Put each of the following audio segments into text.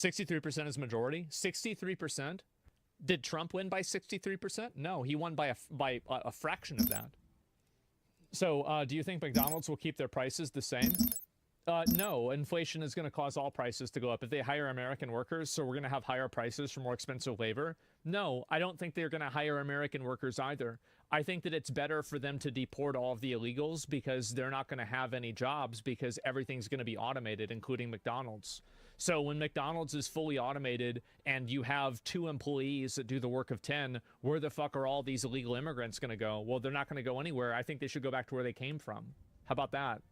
63% is majority. 63%. Did Trump win by 63%? No, he won by a fraction of that. So, do you think McDonald's will keep their prices the same? No, inflation is going to cause all prices to go up. If they hire American workers, so we're going to have higher prices for more expensive labor. No, I don't think they're going to hire American workers either. I think that it's better for them to deport all of the illegals because they're not going to have any jobs because everything's going to be automated, including McDonald's. So when McDonald's is fully automated and you have 2 employees that do the work of 10, where the fuck are all these illegal immigrants going to go? Well, they're not going to go anywhere. I think they should go back to where they came from. How about that?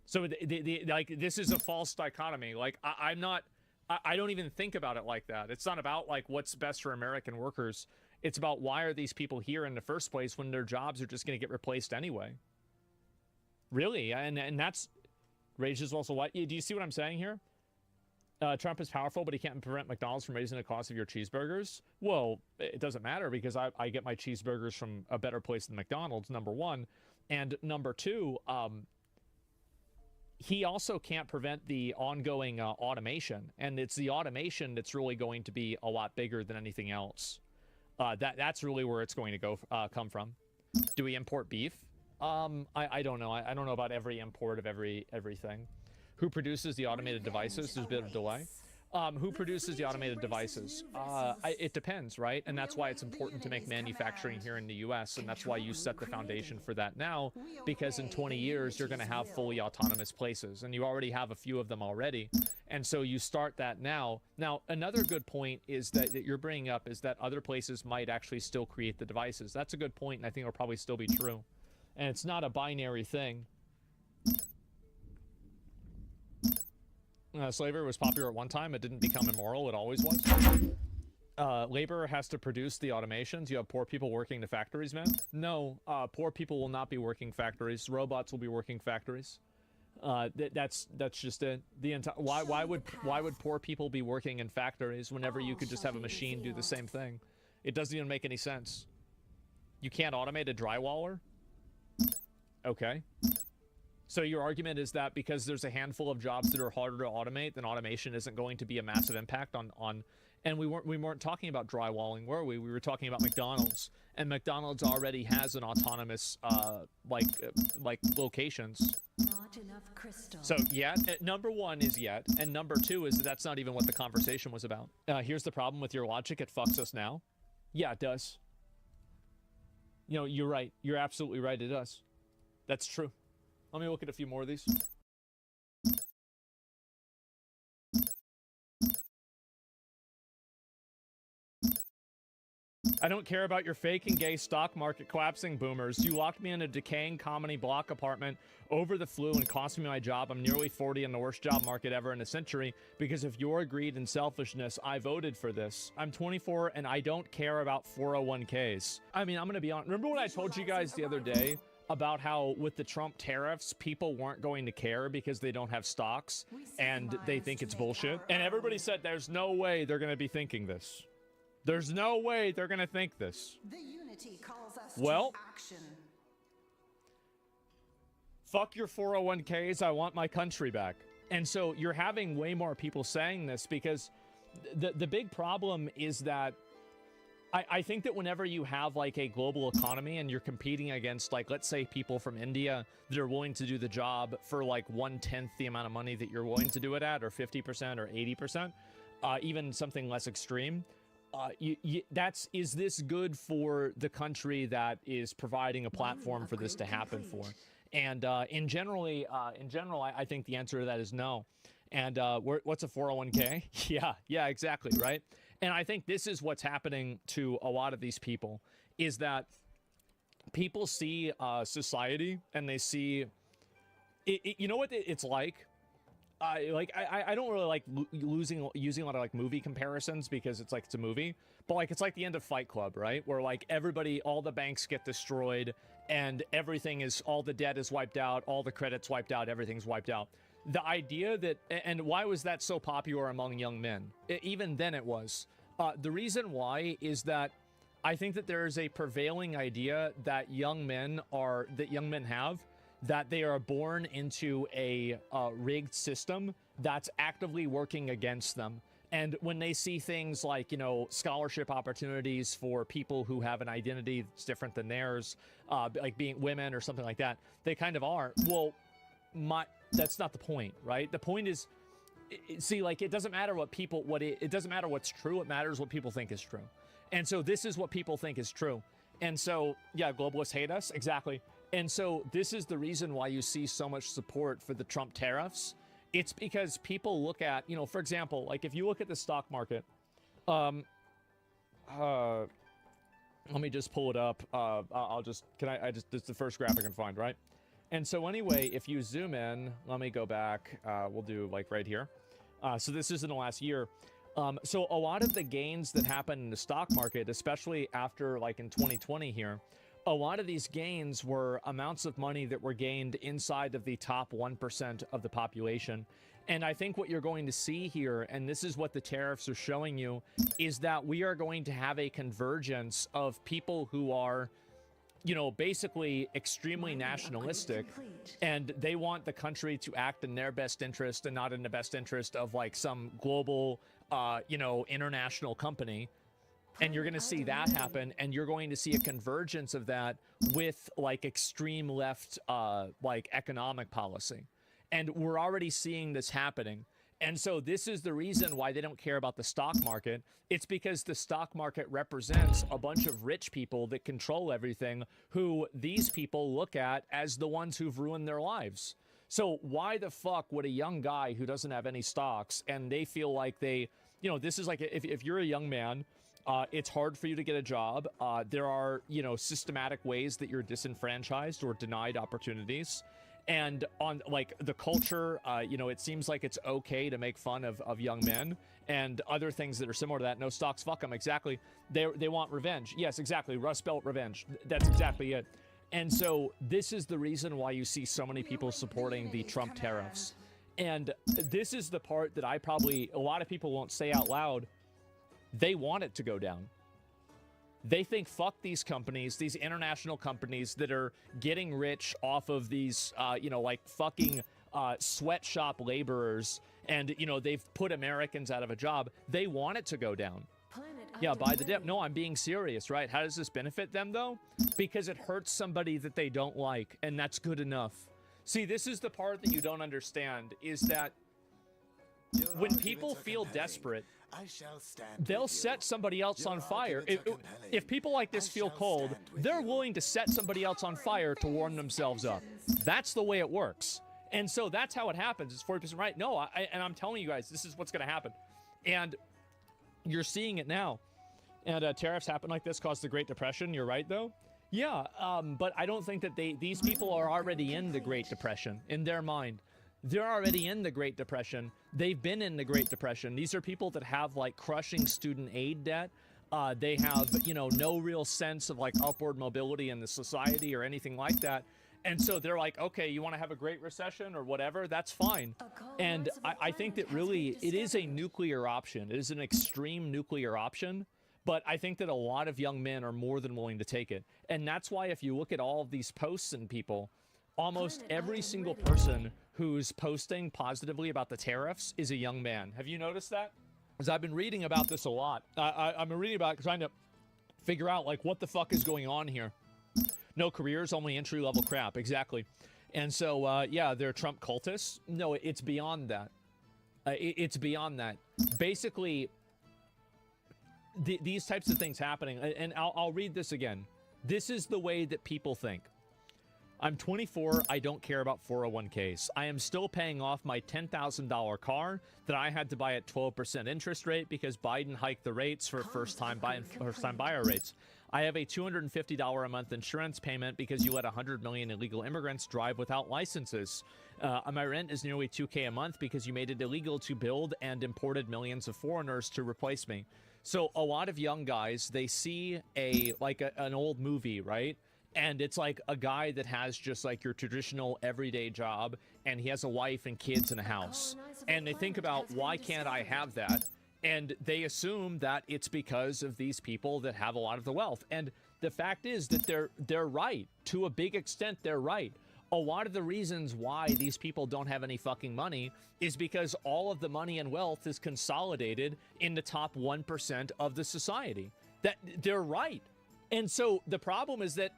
So like, this is a false dichotomy. Like, I don't even think about it like that. It's not about like what's best for American workers. It's about why are these people here in the first place when their jobs are just going to get replaced anyway. Really, and that's Rage is also what. Do you see what I'm saying here? Trump is powerful, but he can't prevent McDonald's from raising the cost of your cheeseburgers. Well, it doesn't matter because I get my cheeseburgers from a better place than McDonald's, number one. And number two, he also can't prevent the ongoing automation. And it's the automation that's really going to be a lot bigger than anything else. That's really where it's going to go come from. Do we import beef? I don't know. I don't know about every import of everything. Who produces the automated devices? There's a bit of delay. Who produces the automated devices? It depends, right? And that's why it's important to make manufacturing here in the US, and that's why you set the foundation for that now, because in 20 years, you're going to have fully autonomous places, and you already have a few of them already. And so you start that now. Now, another good point is that you're bringing up is that other places might actually still create the devices. That's a good point, and I think it'll probably still be true. And it's not a binary thing. Slavery was popular at one time. It didn't become immoral. It always was. Labor has to produce the automations. You have poor people working the factories, man. No, poor people will not be working factories. Robots will be working factories. That's just it. The entire why would poor people be working in factories whenever you could just have a machine do the same thing? It doesn't even make any sense. You can't automate a drywaller? Okay. So your argument is that because there's a handful of jobs that are harder to automate, then automation isn't going to be a massive impact on and we weren't talking about drywalling, were we? We were talking about McDonald's, and McDonald's already has an autonomous like locations. Not enough crystal. So yeah, number one is yet, and number two is that's not even what the conversation was about. Here's the problem with your logic: it fucks us now. Yeah, it does. You know, you're right. You're absolutely right. It does. That's true. Let me look at a few more of these. I don't care about your fake and gay stock market collapsing, boomers. You locked me in a decaying comedy block apartment over the flu and cost me my job. I'm nearly 40 in the worst job market ever in a century. Because of your greed and selfishness, I voted for this. I'm 24 and I don't care about 401ks. I mean, I'm going to be honest. Remember when I told you guys the other day about how with the Trump tariffs, people weren't going to care because they don't have stocks and they think it's bullshit? And everybody said there's no way they're going to be thinking this. There's no way they're going to think this. The unity calls us well, to action. Fuck your 401ks, I want my country back. And so you're having way more people saying this because the big problem is that I think that whenever you have like a global economy and you're competing against, like, let's say people from India that are willing to do the job for like 1/10 the amount of money that you're willing to do it at, or 50% or 80%, even something less extreme, is this good for the country that is providing a platform for this to happen for? And in general, I think the answer to that is no. And what's a 401k? Yeah, exactly, right? And I think this is what's happening to a lot of these people, is that people see society and they see, you know what it's like? I don't really like using a lot of like movie comparisons because it's like it's a movie, but like it's like the end of Fight Club, right? Where like everybody, all the banks get destroyed and everything is, all the debt is wiped out, all the credit's wiped out, everything's wiped out. The idea that, and why was that so popular among young men? Even then it was. The reason why is that I think that there is a prevailing idea that young men have that they are born into a rigged system that's actively working against them. And when they see things like, you know, scholarship opportunities for people who have an identity that's different than theirs, like being women or something like that, they kind of are. Well, that's not the point, right? The point is, see, like, it doesn't matter what people, it doesn't matter what's true. It matters what people think is true. And so this is what people think is true. And so, yeah, globalists hate us. Exactly. And so this is the reason why you see so much support for the Trump tariffs. It's because people look at, you know, for example, like if you look at the stock market, let me just pull it up. It's the first graph I can find, right? And so anyway, if you zoom in, let me go back. We'll do like right here. So this is in the last year. So a lot of the gains that happened in the stock market, especially after like in 2020 here, a lot of these gains were amounts of money that were gained inside of the top 1% of the population. And I think what you're going to see here, and this is what the tariffs are showing you, is that we are going to have a convergence of people who are, you know, basically extremely nationalistic, and they want the country to act in their best interest and not in the best interest of like some global, you know, international company. And you're going to see that happen, and you're going to see a convergence of that with like extreme left, like economic policy. And we're already seeing this happening. And so this is the reason why they don't care about the stock market. It's because the stock market represents a bunch of rich people that control everything, who these people look at as the ones who've ruined their lives. So why the fuck would a young guy who doesn't have any stocks, and they feel like they, you know, this is like, if you're a young man, it's hard for you to get a job. There are, you know, systematic ways that you're disenfranchised or denied opportunities. And on like the culture, you know, it seems like it's okay to make fun of young men and other things that are similar to that. No stocks, fuck them. Exactly. They want revenge. Yes, exactly. Rust Belt revenge. That's exactly it. And so this is the reason why you see so many people supporting the Trump tariffs. And this is the part that a lot of people won't say out loud. They want it to go down. They think, fuck these companies, these international companies that are getting rich off of these, you know, like fucking sweatshop laborers. And, you know, they've put Americans out of a job. They want it to go down. Yeah, buy the dip. No, I'm being serious, right? How does this benefit them, though? Because it hurts somebody that they don't like, and that's good enough. See, this is the part that you don't understand, is that when people feel desperate, they'll set somebody else on fire. If people like this feel cold, they're willing to set somebody else on fire to warm themselves up. That's the way it works. And so that's how it happens. It's 40% right. No, and I'm telling you guys, this is what's going to happen. And you're seeing it now. And tariffs happen like this caused the Great Depression. You're right, though. Yeah, but I don't think that these people are already in the Great Depression in their mind. They're already in the Great Depression. They've been in the Great Depression. These are people that have like crushing student aid debt. They have, you know, no real sense of like upward mobility in the society or anything like that. And so they're like, okay, you want to have a Great Recession or whatever? That's fine. And I think that really it is a nuclear option. It is an extreme nuclear option. But I think that a lot of young men are more than willing to take it. And that's why if you look at all of these posts and people, almost every single person who's posting positively about the tariffs is a young man. Have you noticed that? Because I've been reading about this a lot. I've been reading about it, trying to figure out, like, what the fuck is going on here. No careers, only entry-level crap. Exactly. And so, yeah, they're Trump cultists. No, it's beyond that. It's beyond that. Basically, these types of things happening, and I'll read this again. This is the way that people think. I'm 24. I don't care about 401ks. I am still paying off my $10,000 car that I had to buy at 12% interest rate because Biden hiked the rates for first-time buyer rates. I have a $250 a month insurance payment because you let 100 million illegal immigrants drive without licenses. My rent is nearly $2K a month because you made it illegal to build and imported millions of foreigners to replace me. So a lot of young guys, they see an old movie, right? And it's like a guy that has just like your traditional everyday job, and he has a wife and kids and a house. And they think about, why can't I have that? And they assume that it's because of these people that have a lot of the wealth. And the fact is that they're right. To a big extent, they're right. a lot of the reasons why these people don't have any fucking money is because all of the money and wealth is consolidated in the top 1% of the society. That they're right. And so the problem is that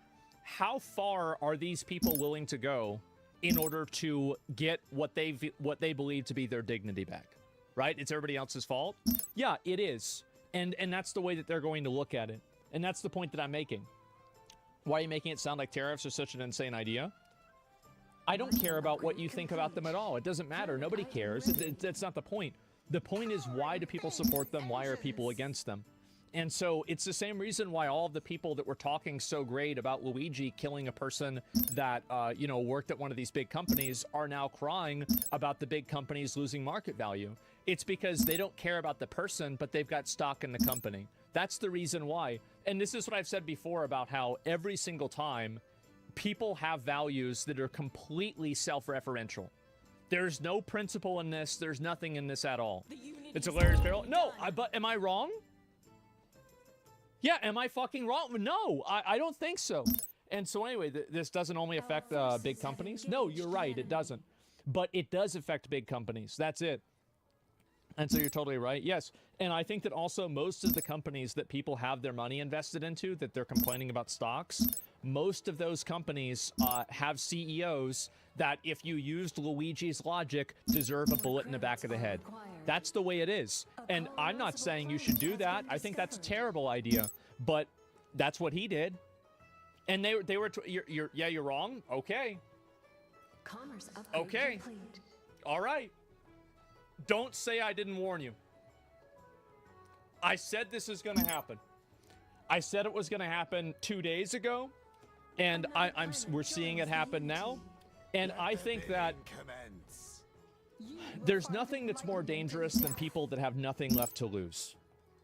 how far are these people willing to go in order to get what they believe to be their dignity back? Right? It's everybody else's fault? Yeah, it is. And that's the way that they're going to look at it. And that's the point that I'm making. Why are you making it sound like tariffs are such an insane idea? I don't care about what you think about them at all. It doesn't matter. Nobody cares. That's not the point. The point is, why do people support them? Why are people against them? And so it's the same reason why all of the people that were talking so great about Luigi killing a person that, you know, worked at one of these big companies are now crying about the big companies losing market value. It's because they don't care about the person, but they've got stock in the company. That's the reason why. And this is what I've said before about how every single time people have values that are completely self-referential. There's no principle in this. There's nothing in this at all. It's a hilarious parallel. No, but am I wrong? Yeah, am I fucking wrong? No, I don't think so. And so anyway, this doesn't only affect big companies. No, you're right, it doesn't. But it does affect big companies. That's it. And so you're totally right. Yes. And I think that also most of the companies that people have their money invested into, that they're complaining about stocks, most of those companies have CEOs that, if you used Luigi's logic, deserve a bullet in the back of the head. That's the way it is. And I'm not saying you should do that. I think that's a terrible idea. But that's what he did. And they were, you're wrong? Okay. Okay. All right. Don't say I didn't warn you. I said this is going to happen. I said it was going to happen 2 days ago, and we're seeing it happen now. And I think that there's nothing that's more dangerous than people that have nothing left to lose.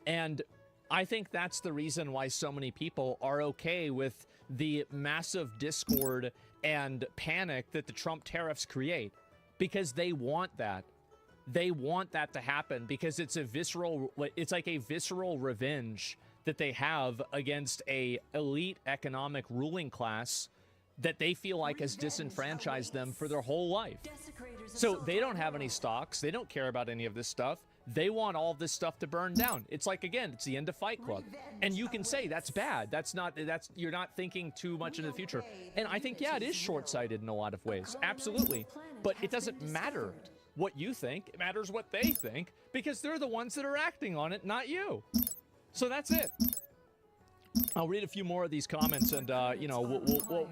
And I think that's the reason why so many people are okay with the massive discord and panic that the Trump tariffs create, because they want that. They want that to happen because it's like a visceral revenge that they have against a elite economic ruling class that they feel like has disenfranchised them for their whole life. So they don't have any stocks. They don't care about any of this stuff. They want all this stuff to burn down. It's like, again, it's the end of Fight Club. And you can say that's bad. You're not thinking too much into the future. And I think, yeah, it is short-sighted in a lot of ways. Absolutely. But it doesn't matter what you think. It matters what they think, because they're the ones that are acting on it, not you. So that's it. I'll read a few more of these comments, and you know,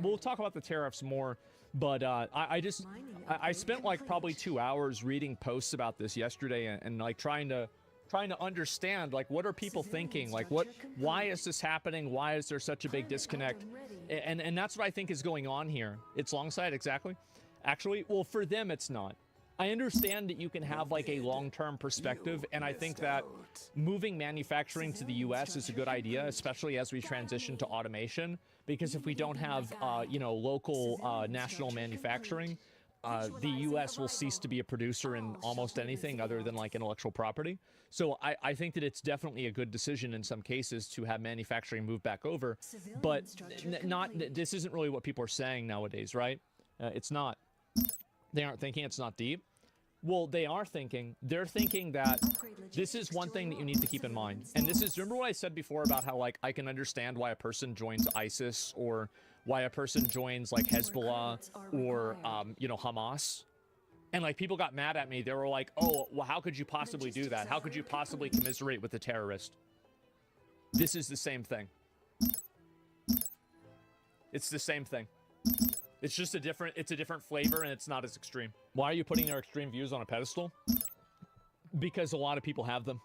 we'll talk about the tariffs more. But I spent like probably 2 hours reading posts about this yesterday, and like trying to understand, like, what are people thinking? Like, why is this happening? Why is there such a big disconnect? And that's what I think is going on here. It's long side, exactly. Actually, well, for them, it's not. I understand that you can have like a long-term perspective, and I think that moving manufacturing to the U.S. is a good idea, especially as we transition to automation, because if we don't have, you know, local national manufacturing, the U.S. will cease to be a producer in almost anything other than like intellectual property. So I think that it's definitely a good decision in some cases to have manufacturing move back over, but this isn't really what people are saying nowadays, right? It's not. They aren't thinking. It's not deep. Well, they are thinking. They're thinking that this is one thing that you need to keep in mind. And this is, remember what I said before about how, like, I can understand why a person joins ISIS, or why a person joins like Hezbollah or, you know, Hamas. And like, people got mad at me. They were like, oh, well, how could you possibly do that? How could you possibly commiserate with a terrorist? This is the same thing. It's the same thing. It's just a different flavor, and it's not as extreme. Why are you putting their extreme views on a pedestal? Because a lot of people have them.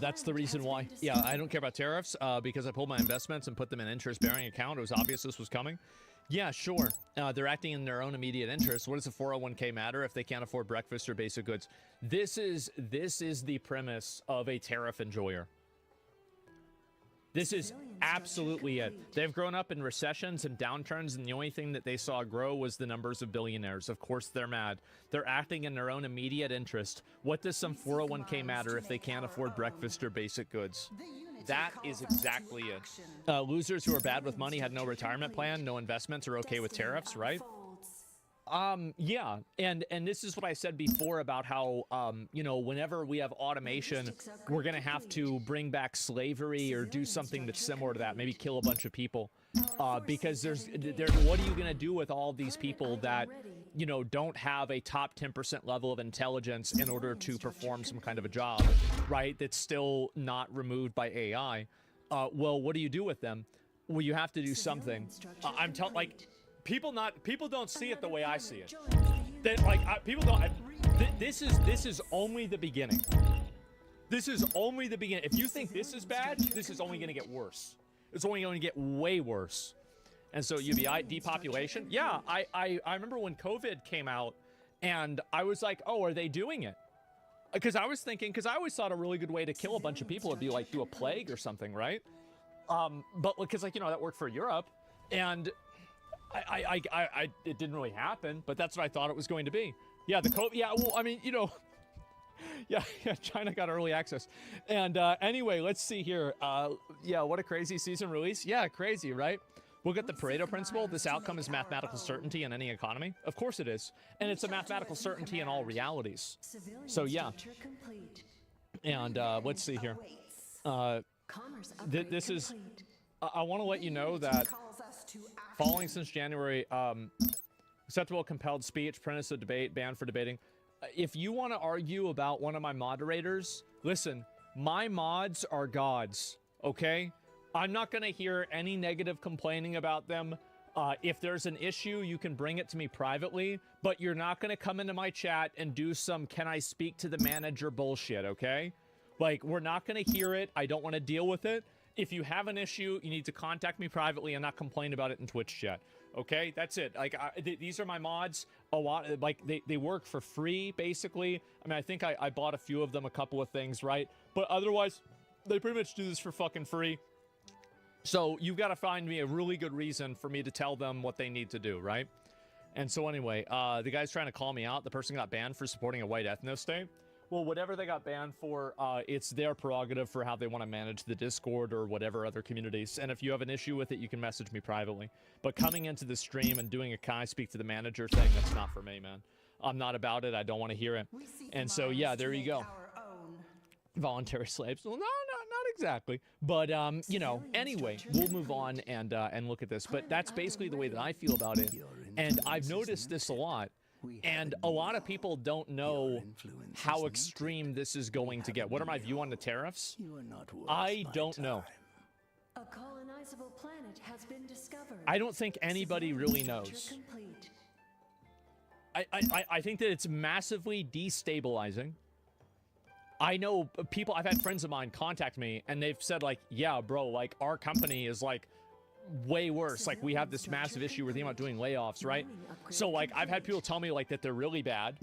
That's the reason why. Yeah, I don't care about tariffs because I pulled my investments and put them in an interest-bearing account. It was obvious this was coming. Yeah, sure. They're acting in their own immediate interest. What does a 401k matter if they can't afford breakfast or basic goods? This is the premise of a tariff enjoyer. This is absolutely it. They've grown up in recessions and downturns, and the only thing that they saw grow was the numbers of billionaires. Of course, they're mad. They're acting in their own immediate interest. What does some 401k matter if they can't afford breakfast or basic goods? That is exactly it. Losers who are bad with money had no retirement plan, no investments, are okay with tariffs, right? Yeah, and this is what I said before about how you know, whenever we have automation, we're gonna have to bring back slavery or do something that's similar to that, maybe kill a bunch of people, because what are you gonna do with all these people that, you know, don't have a top 10% level of intelligence in order to perform some kind of a job, right? That's still not removed by AI. Well, what do you do with them? Well, you have to do something. I'm telling, like, people don't see it the way I see it. People don't. This is only the beginning. This is only the beginning. If you think this is bad, this is only going to get worse. It's only going to get way worse. And so UBI depopulation. Yeah, I remember when COVID came out, and I was like, oh, are they doing it? Because I was thinking, because I always thought a really good way to kill a bunch of people would be like through a plague or something, right? But because, like, you know, that worked for Europe, and it didn't really happen, but that's what I thought it was going to be. Yeah, the COVID. Yeah, well, I mean, you know, yeah, China got early access. And anyway, let's see here. Yeah, what a crazy season release. Yeah, crazy, right? We'll get the Pareto principle. This outcome is mathematical certainty in any economy. Of course it is. And it's a mathematical certainty in all realities. So yeah. And let's see here. This is, I want to let you know that following since January, acceptable compelled speech, premise of debate, banned for debating. If you want to argue about one of my moderators, listen, my mods are gods, okay? I'm not going to hear any negative complaining about them. If there's an issue, you can bring it to me privately, but you're not going to come into my chat and do some can I speak to the manager bullshit, okay? Like, we're not going to hear it. I don't want to deal with it. If you have an issue, you need to contact me privately and not complain about it in Twitch chat. Okay, that's it. Like, these are my mods. A lot, like, they work for free, basically. I mean, I think I bought a few of them, a couple of things, right? But otherwise, they pretty much do this for fucking free. So you've got to find me a really good reason for me to tell them what they need to do, right? And so anyway, the guy's trying to call me out. The person got banned for supporting a white ethno-state. Well, whatever they got banned for, it's their prerogative for how they want to manage the Discord or whatever other communities. And if you have an issue with it, you can message me privately. But coming into the stream and doing a can I speak to the manager thing, that's not for me, man. I'm not about it. I don't want to hear it. And so, yeah, there you go. Voluntary slaves. Well, no, not exactly. But, you know, anyway, we'll move on and look at this. But that's basically the way that I feel about it. And I've noticed this a lot. And a lot of people don't know how extreme this is going to get. What are my view on the tariffs? I don't know. A colonizable planet has been discovered. I don't think anybody really knows. I think that it's massively destabilizing. I know people, I've had friends of mine contact me and they've said like, yeah, bro, like our company is like way worse. Like we have this massive issue. We're thinking about doing layoffs, right? So like I've had people tell me like that they're really bad.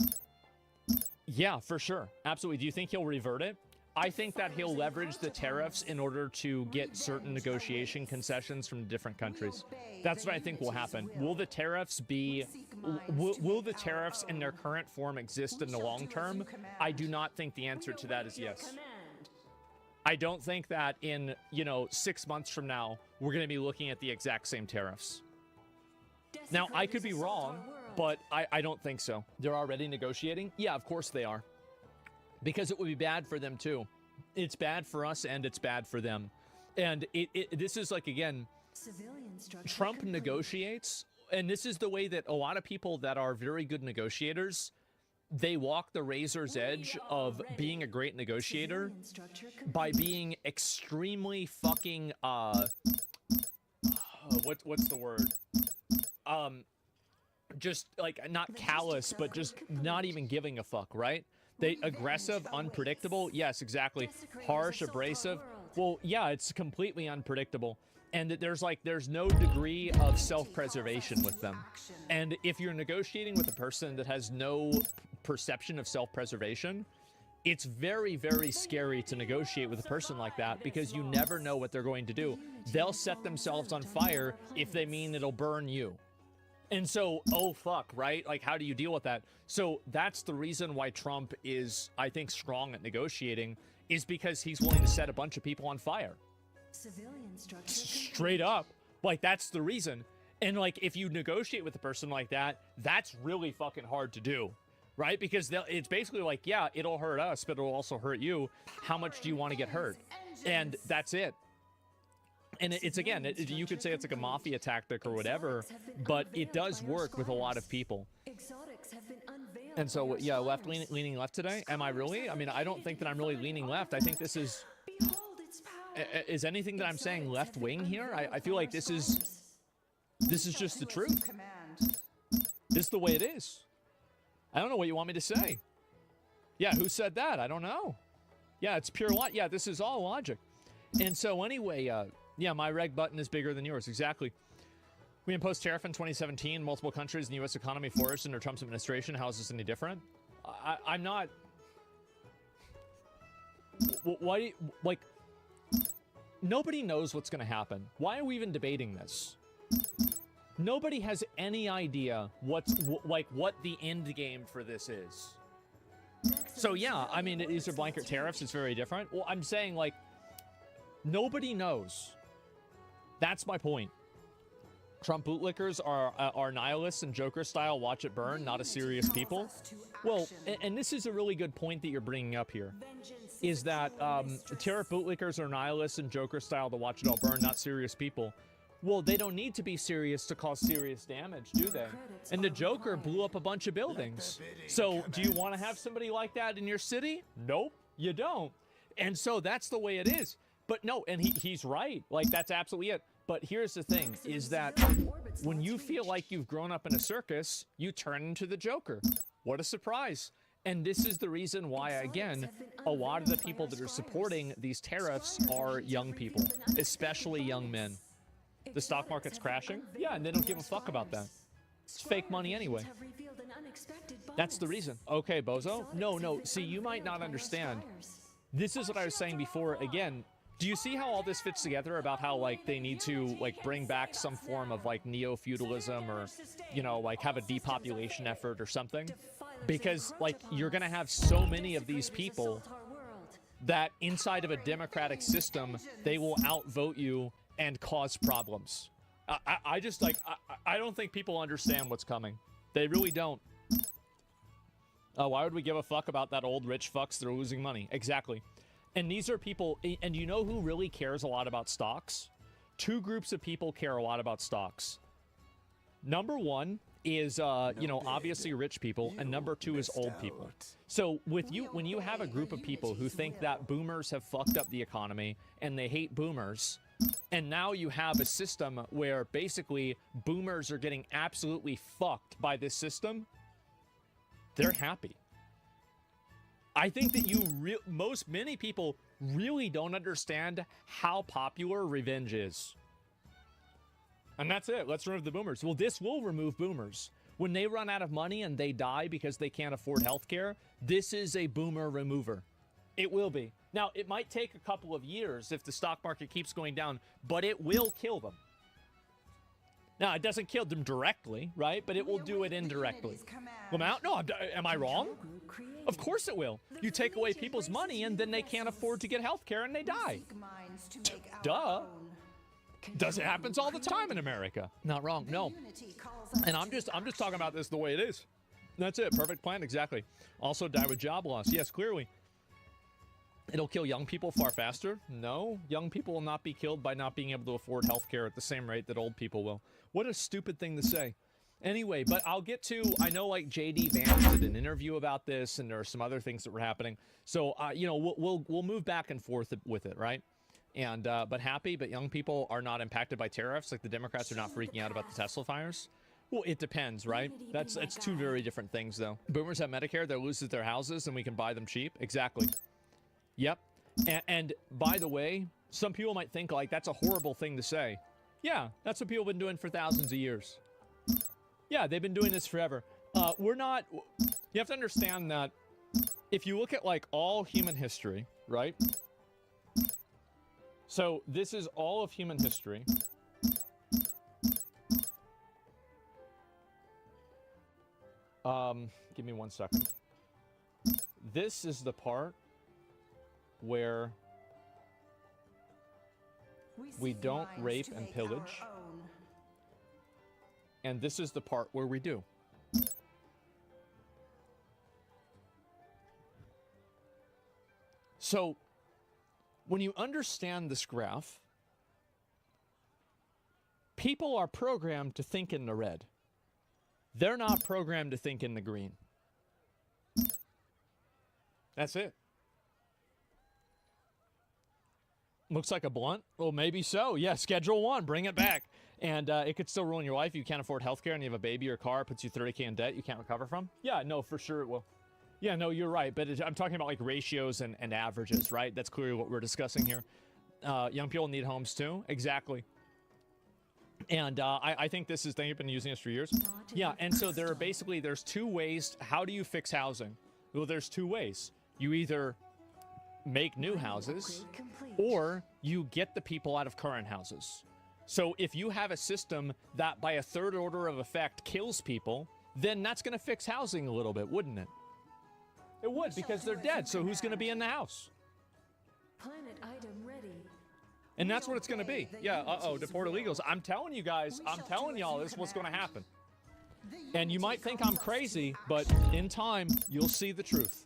Yeah, for sure. Absolutely. Do you think he'll revert it? I think that he'll leverage the tariffs in order to get certain negotiation concessions from different countries. That's what I think will happen. Will the tariffs be, will the tariffs in their current form exist in the long term? I do not think the answer to that is yes. I don't think that in, 6 months from now, we're going to be looking at the exact same tariffs. Now, I could be wrong, but I don't think so. They're already negotiating? Yeah, of course they are. Because it would be bad for them too. It's bad for us and it's bad for them. And this is like, again, Trump negotiates, and this is the way that a lot of people that are very good negotiators, they walk the razor's edge of being a great negotiator by being extremely fucking, what's the word? Just like not callous, but just not even giving a fuck, right? They aggressive, unpredictable. Yes, exactly. Harsh, abrasive. Well, yeah, it's completely unpredictable. And there's no degree of self-preservation with them. And if you're negotiating with a person that has no perception of self-preservation, it's very, very scary to negotiate with a person like that because you never know what they're going to do. They'll set themselves on fire if they mean it'll burn you. And so, oh fuck, right? Like, how do you deal with that? So that's the reason why Trump is, I think, strong at negotiating, is because he's willing to set a bunch of people on fire. Straight up. Like, that's the reason. And like, if you negotiate with a person like that, that's really fucking hard to do, right? Because it's basically like, yeah, it'll hurt us, but it'll also hurt you. How much do you want to get hurt? And that's it. And it's again, you could say it's like a mafia tactic or whatever, but it does work with a lot of people. And so, yeah, leaning left today. Am I really? I mean, I don't think that I'm really leaning left. I think this is anything that I'm saying left wing here? I feel like this is just the truth. This is the way it is. I don't know what you want me to say. Yeah, who said that? I don't know. Yeah, it's pure logic. Yeah, this is all logic. And so anyway, yeah, my reg button is bigger than yours. Exactly. We imposed tariff in 2017. Multiple countries in the U.S. economy flourished under Trump's administration. How is this any different? I'm not... Why, like... Nobody knows what's going to happen. Why are we even debating this? Nobody has any idea what the end game for this is. So yeah, I mean, these are blanket tariffs. It's very different. Well, I'm saying, like, nobody knows. That's my point. Trump bootlickers are nihilists and Joker style, watch it burn, not a serious people. Well, and this is a really good point that you're bringing up here, is that tariff bootlickers are nihilists and Joker style, to watch it all burn, not serious people. Well, they don't need to be serious to cause serious damage, do they? And the Joker blew up a bunch of buildings. So do you want to have somebody like that in your city? Nope, you don't. And so that's the way it is. But no, and he's right. Like, that's absolutely it. But here's the thing, is that when you feel like you've grown up in a circus, you turn into the Joker. What a surprise. And this is the reason why, again, a lot of the people that are supporting these tariffs are young people, especially young men. The stock market's crashing? Yeah, and they don't give a fuck about that. It's fake money anyway. That's the reason. Okay, bozo. No. See, you might not understand. This is what I was saying before. Again, do you see how all this fits together about how, like, they need to, like, bring back some form of, like, neo-feudalism or, you know, like, have a depopulation effort or something? Because, like, you're gonna have so many of these people that inside of a democratic system, they will outvote you and cause problems. I just, like, I don't think people understand what's coming. They really don't. Why would we give a fuck about that old rich fucks that are losing money? Exactly. And these are people, and you know who really cares a lot about stocks? Two groups of people care a lot about stocks. Number one is, you know, obviously rich people, and number two is old people. So with you, when you have a group of people who think that boomers have fucked up the economy and they hate boomers, and now you have a system where basically boomers are getting absolutely fucked by this system, they're happy. I think that many people really don't understand how popular revenge is. And that's it. Let's remove the boomers. Well, this will remove boomers. When they run out of money and they die because they can't afford healthcare, this is a boomer remover. It will be. Now, it might take a couple of years if the stock market keeps going down, but it will kill them. Now, it doesn't kill them directly, right? But it will do it indirectly. Lamount? No, am I wrong? Of course it will. You take away people's money and then they can't afford to get health care and they die. Duh. It happens all the time in America. Not wrong, no. And I'm just talking about this the way it is. That's it, perfect plan, exactly. Also die with job loss, yes, clearly. It'll kill young people far faster? No, young people will not be killed by not being able to afford healthcare at the same rate that old people will. What a stupid thing to say. Anyway, but I'll get to, I know, like, JD Vance did an interview about this, and there are some other things that were happening. So, you know, we'll move back and forth with it, right? And, but young people are not impacted by tariffs, like the Democrats are not freaking out about the Tesla fires. Well, it depends, right? That's two very different things, though. Boomers have Medicare, they lose their houses, and we can buy them cheap. Exactly. Yep. And by the way, some people might think, like, that's a horrible thing to say. Yeah, that's what people have been doing for thousands of years. Yeah, they've been doing this forever. We're not... You have to understand that if you look at, like, all human history, right? So this is all of human history. Give me 1 second. This is the part where we don't rape and pillage. And this is the part where we do. So, when you understand this graph, people are programmed to think in the red. They're not programmed to think in the green. That's it. Looks like a blunt? Well, maybe so. Yeah, Schedule 1, bring it back. And it could still ruin your life. You can't afford healthcare and you have a baby or a car, it puts you $30K in debt you can't recover from. Yeah, no, for sure it will. Yeah, no, you're right. But I'm talking about like ratios and averages, right? That's clearly what we're discussing here. Young people need homes too. Exactly. And I think this is, thing you've been using this for years. Yeah, and so there's two ways. How do you fix housing? Well, there's two ways. You either make new houses or you get the people out of current houses. So if you have a system that by a third order of effect kills people, then that's going to fix housing a little bit, wouldn't it? It would, because they're dead. So who's going to be in the house? Planet item ready. And that's what it's going to be. Yeah, deport illegals. I'm telling you guys, I'm telling y'all this is what's going to happen. And you might think I'm crazy, but in time, you'll see the truth.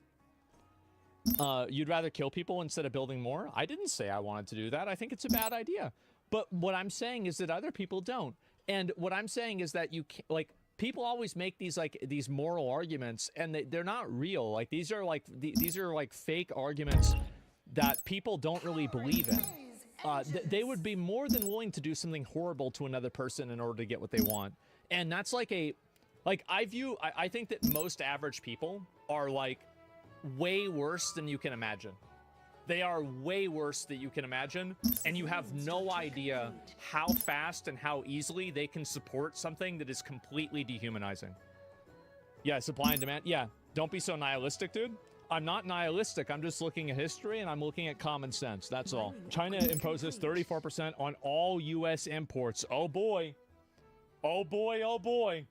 You'd rather kill people instead of building more? I didn't say I wanted to do that. I think it's a bad idea. But what I'm saying is that other people don't. And what I'm saying is that you can't, like, people always make these moral arguments, and they're not real. Like, these are like fake arguments that people don't really believe in. They would be more than willing to do something horrible to another person in order to get what they want. And that's like I think that most average people are like way worse than you can imagine. They are way worse than you can imagine, and you have no idea how fast and how easily they can support something that is completely dehumanizing. Yeah, supply and demand. Yeah, don't be so nihilistic, dude. I'm not nihilistic. I'm just looking at history, and I'm looking at common sense. That's all. China imposes 34% on all U.S. imports. Oh, boy. Oh, boy. Oh, boy.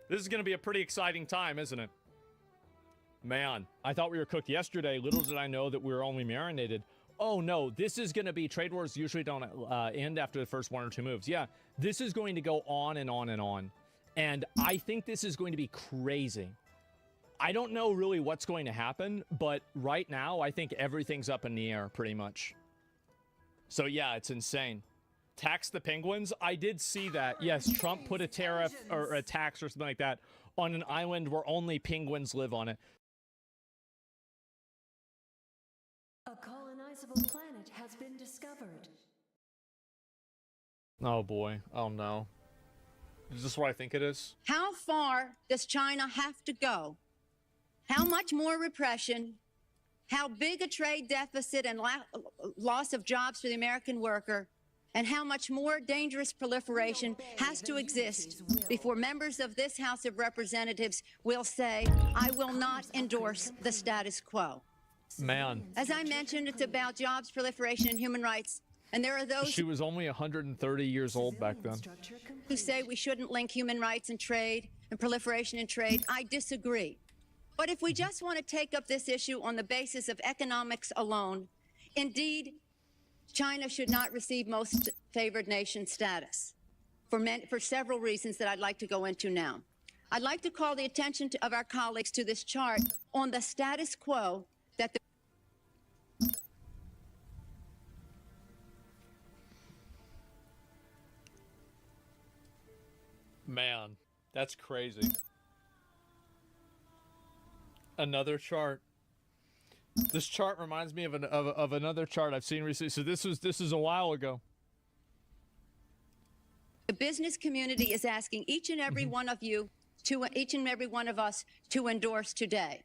This is going to be a pretty exciting time, isn't it? Man, I thought we were cooked yesterday. Little did I know that we were only marinated. Oh, no. This is going to be... Trade wars usually don't end after the first one or two moves. Yeah, this is going to go on and on and on. And I think this is going to be crazy. I don't know really what's going to happen, but right now, I think everything's up in the air, pretty much. So, yeah, it's insane. Tax the penguins? I did see that. Yes, Trump put a tariff or a tax or something like that on an island where only penguins live on it. A colonizable planet has been discovered. Oh, boy. Oh, no. Is this what I think it is? How far does China have to go? How much more repression? How big a trade deficit and loss of jobs for the American worker? And how much more dangerous proliferation has to exist before members of this House of Representatives will say, I will not endorse the status quo? Man. As I mentioned, it's about jobs, proliferation, and human rights. And there are those She was only 130 years old back then. who say we shouldn't link human rights and trade and proliferation and trade. I disagree. But if we just want to take up this issue on the basis of economics alone, indeed, China should not receive most favored nation status for several reasons that I'd like to go into now. I'd like to call the attention of our colleagues to this chart on the status quo that the Man, that's crazy. Another chart. This chart reminds me of another chart I've seen recently. So this is a while ago. The business community is asking each and every one of you each and every one of us to endorse today.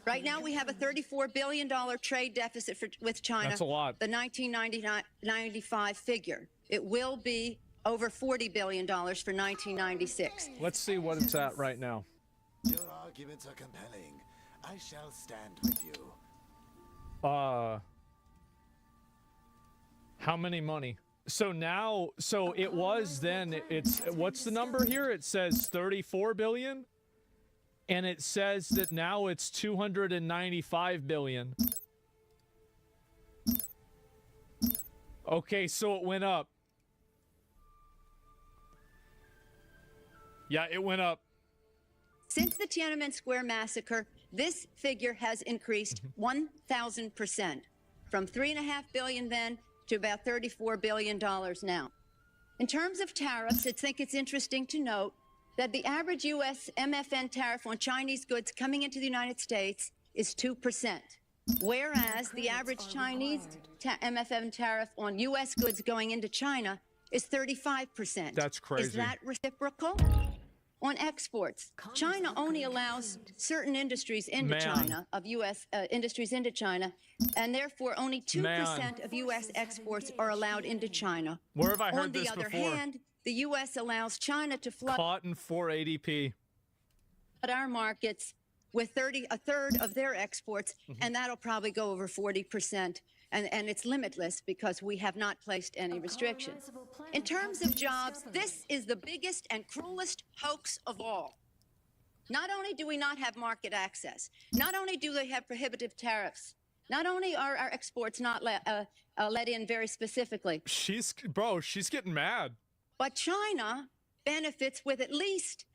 Right now, we have a $34 billion trade deficit with China. That's a lot. The 1995 figure. It will be over $40 billion for 1996. Let's see what it's at right now. Your arguments are compelling. I shall stand with you. How many money? So now, so it was then, it's, what's the number here? It says 34 billion. And it says that now it's 295 billion. Okay, so it went up. Yeah, it went up. Since the Tiananmen Square massacre, this figure has increased 1,000%, from $3.5 billion then to about $34 billion now. In terms of tariffs, I think it's interesting to note that the average U.S. MFN tariff on Chinese goods coming into the United States is 2%, whereas the average Chinese MFN tariff on U.S. goods going into China is 35%. That's crazy. Is that reciprocal? On exports, China only allows certain industries into China, of U.S. Industries into China, and therefore only 2% of U.S. exports are allowed into China. Where have I heard this before? On the other hand, the U.S. allows China to flood Cotton 480p. our markets with a third of their exports, and that'll probably go over 40%. And it's limitless because we have not placed any restrictions. In terms of jobs, this is the biggest and cruelest hoax of all. Not only do we not have market access, not only do they have prohibitive tariffs, not only are our exports not let in very specifically. She's getting mad. But China benefits with at least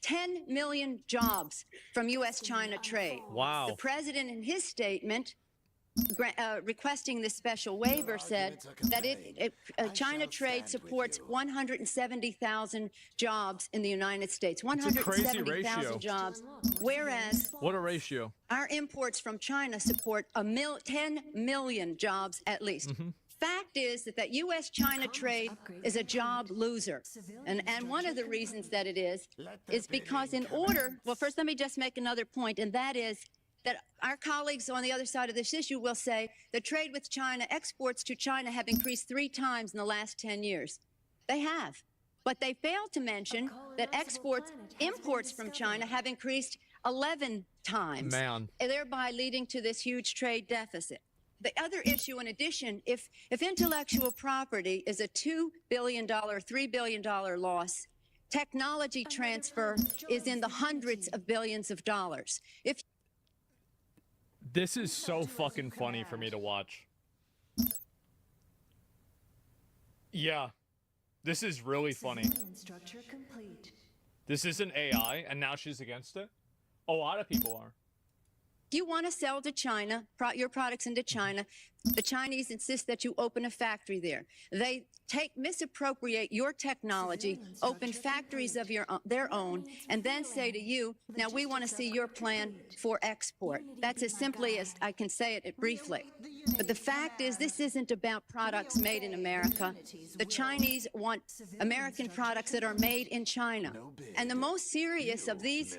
10 million jobs from U.S.-China trade. Wow. The president in his statement requesting this special waiver said that China trade supports 170,000 jobs in the United States. 170,000 jobs, whereas what a ratio. Our imports from China support 10 million jobs at least. Fact is that U.S.-China trade is a job loser. And one of the reasons that it is because well, first let me just make another point, and that is that our colleagues on the other side of this issue will say the trade with China, exports to China have increased 3 times in the last 10 years. They have. But they fail to mention that imports from China have increased 11 times, thereby leading to this huge trade deficit. The other issue, in addition, if intellectual property is a $2 billion, $3 billion loss, technology transfer is in the hundreds of billions of dollars. This is so fucking funny for me to watch. Yeah. This is really funny. This isn't AI, and now she's against it? A lot of people are. If you want to sell to China, your products into China, the Chinese insist that you open a factory there. They misappropriate your technology, open factories of their own, and then say to you, now we want to see your plan for export. That's as simply as I can say it briefly. But the fact is, this isn't about products made in America. The Chinese want American products that are made in China. And the most serious of these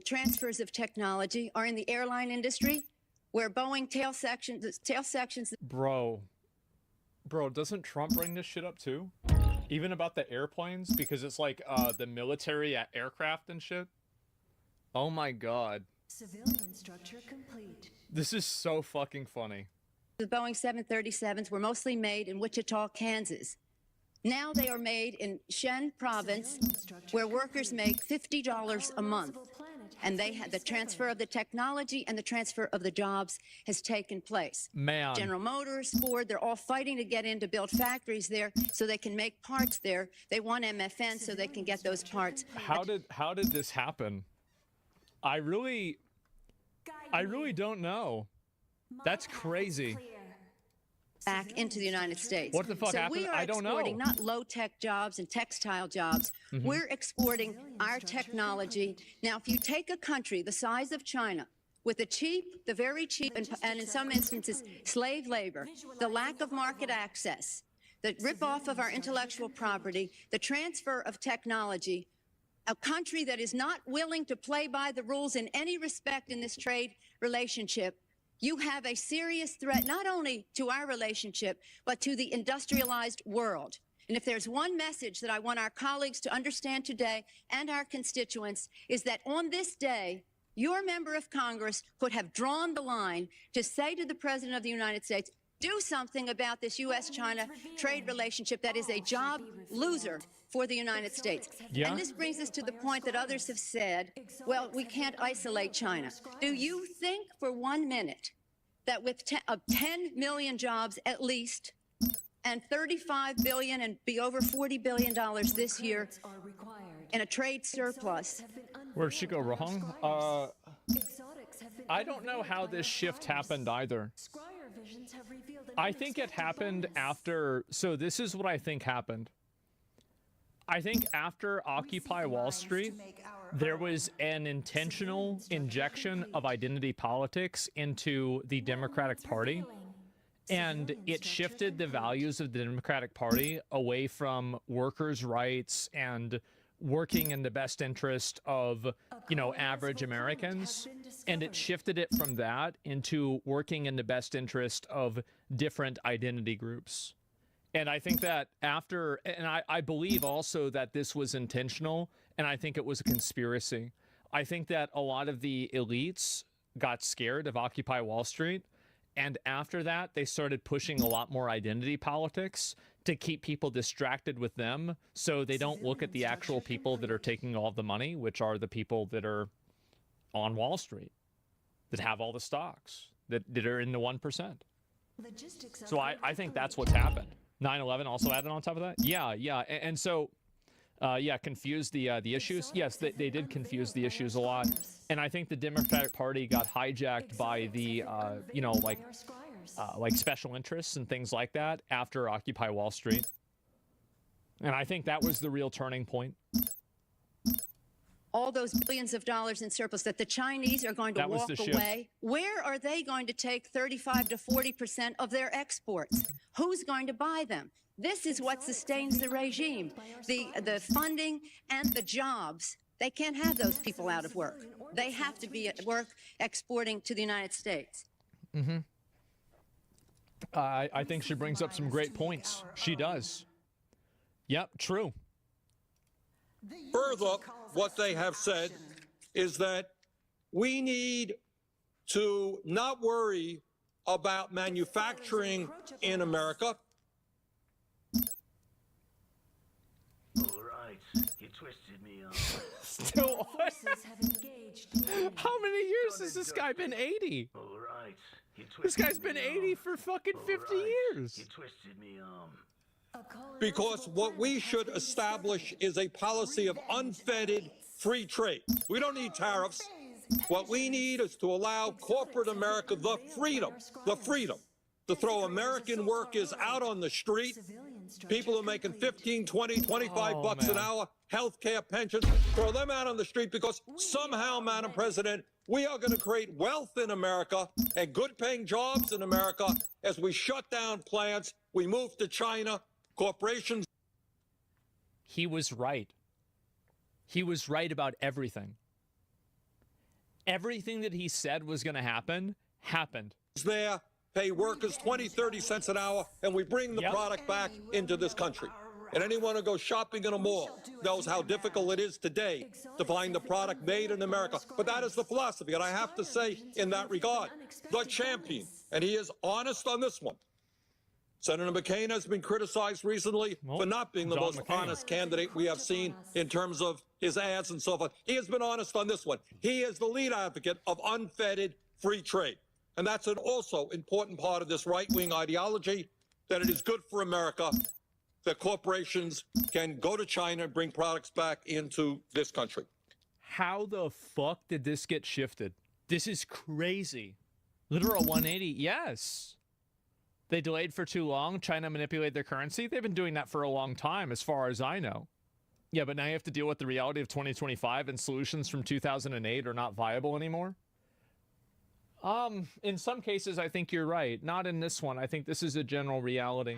transfers of technology are in the airline industry, where Boeing tail sections. Bro, doesn't Trump bring this shit up too? Even about the airplanes? Because it's like the military aircraft and shit? Oh my god. Civilian structure complete. This is so fucking funny. The Boeing 737s were mostly made in Wichita, Kansas. Now they are made in Shen province, where workers make $50 a month. And the transfer of the technology and the transfer of the jobs has taken place. General Motors, Ford, they're all fighting to get in to build factories there so they can make parts there. They want MFN so they can get those parts. How did this happen? I really don't know. That's crazy. Back into the United States. What the fuck happened? I don't know. We are exporting not low-tech jobs and textile jobs. We're exporting our technology. Now, if you take a country the size of China, with the very cheap, and in some instances, slave labor, the lack of market access, the rip-off of our intellectual property, the transfer of technology, a country that is not willing to play by the rules in any respect in this trade relationship, you have a serious threat not only to our relationship, but to the industrialized world. And if there's one message that I want our colleagues to understand today and our constituents, is that on this day, your member of Congress could have drawn the line to say to the President of the United States, do something about this U.S.-China trade relationship that is a job loser for the United States. Yeah. And this brings us to the point that others have said, well, we can't isolate China. Do you think for 1 minute that with 10 million jobs at least, and $35 billion and be over $40 billion this year Credits are required. in a trade surplus. Have been Where'd she go unveiled on wrong? our scryers. Exotics have been I don't know unveiled how by this our shift scryers. happened either. Scryer visions have revealed an I think it unexpected happened bonus. after. So this is what I think happened. I think after Occupy Wall Street, there was an intentional injection of identity politics into the Democratic Party, and it shifted the values of the Democratic Party away from workers' rights and working in the best interest of, average Americans. And it shifted it from that into working in the best interest of different identity groups. And I think that I believe also that this was intentional, and I think it was a conspiracy. I think that a lot of the elites got scared of Occupy Wall Street, and after that, they started pushing a lot more identity politics to keep people distracted with them, so they don't look at the actual people that are taking all the money, which are the people that are on Wall Street, that have all the stocks, that are in the 1%. Logistics are So I think that's what's happened. 9/11 also added on top of that. Yeah. And so, confused the issues. Yes, they did confuse the issues a lot. And I think the Democratic Party got hijacked by the, like special interests and things like that after Occupy Wall Street. And I think that was the real turning point. All those billions of dollars in surplus that the Chinese are going to That was walk the shift. away. Where are they going to take 35 to 40% of their exports? Who's going to buy them? This is what sustains the regime. The funding and the jobs. They can't have those people out of work. They have to be at work exporting to the United States. I think she brings up some great points. She does. Yep, true. Further, what they have said is that we need to not worry about manufacturing in America. All right, you twisted me up. Still, forces have engaged the enemy. how many years has this guy been 80? All right, you twisted This guy's me been up. 80 for fucking 50 All right, years. You twisted me Because what we should establish is a policy of unfettered free trade. We don't need tariffs. What we need is to allow corporate America the freedom to throw American workers out on the street. People are making 15, 20, 25 bucks an hour, health care, pensions, throw them out on the street because somehow, Madam President, we are going to create wealth in America and good paying jobs in America as we shut down plants, we move to China, corporations. He was right. He was right about everything. Everything that he said was going to happen, happened. There, pay workers 20, 30 cents an hour, and we bring the Yep. product back into this country. And anyone who goes shopping in a mall knows how difficult it is today to find the product made in America. But that is the philosophy, and I have to say in that regard, the champion, and he is honest on this one. Senator McCain has been criticized recently for not being the John most McCain. honest candidate we have seen in terms of his ads and so forth. He has been honest on this one. He is the lead advocate of unfettered free trade. And that's an also important part of this right-wing ideology, that it is good for America that corporations can go to China and bring products back into this country. How the fuck did this get shifted? This is crazy. Literal 180. Yes. They delayed for too long. China manipulated their currency. They've been doing that for a long time, as far as I know. Yeah, but now you have to deal with the reality of 2025 and solutions from 2008 are not viable anymore. In some cases, I think you're right. Not in this one. I think this is a general reality.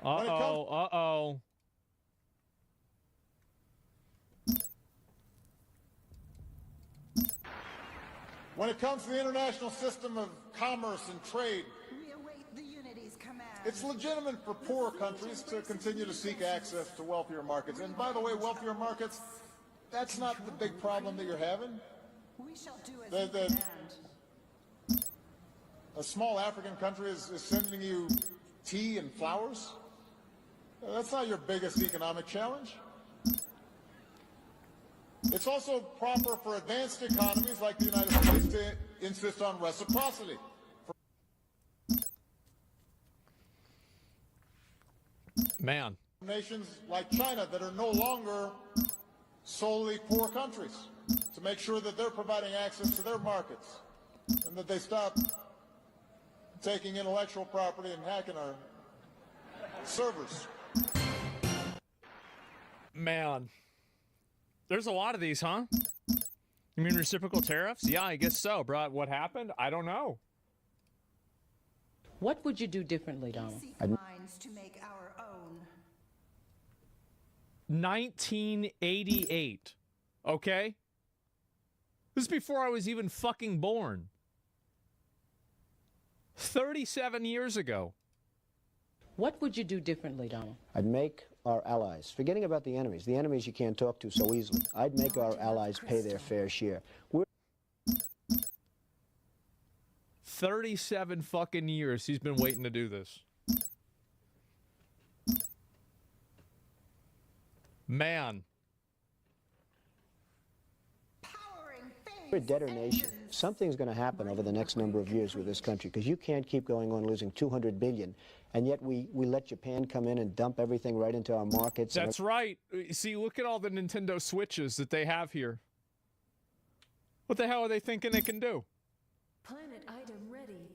Uh-oh. When it comes to the international system of commerce and trade, We await the unity's command. it's legitimate for poor countries to continue to seek access to wealthier markets. And by the way, wealthier markets, that's not the big problem that you're having. We shall do as The- you the- command. A small African country is sending you tea and flowers. That's not your biggest economic challenge. It's also proper for advanced economies like the United States to insist on reciprocity. Man. Nations like China that are no longer solely poor countries, to make sure that they're providing access to their markets and that they stop taking intellectual property and hacking our servers. Man. There's a lot of these, huh? You mean reciprocal tariffs? Yeah, I guess so, bro. What happened? I don't know. What would you do differently, Donald? Seek minds to make our own. 1988. Okay? This is before I was even fucking born. 37 years ago. What would you do differently, Donald? I'd make our allies, forgetting about the enemies you can't talk to so easily, I'd make our allies pay their fair share. 37 fucking years he's been waiting to do this. Man. We're a debtor nation. Something's going to happen over the next number of years with this country, because you can't keep going on losing $200 billion, and yet we let Japan come in and dump everything right into our markets. That's right. See, look at all the Nintendo Switches that they have here. What the hell are they thinking they can do? Planet item ready.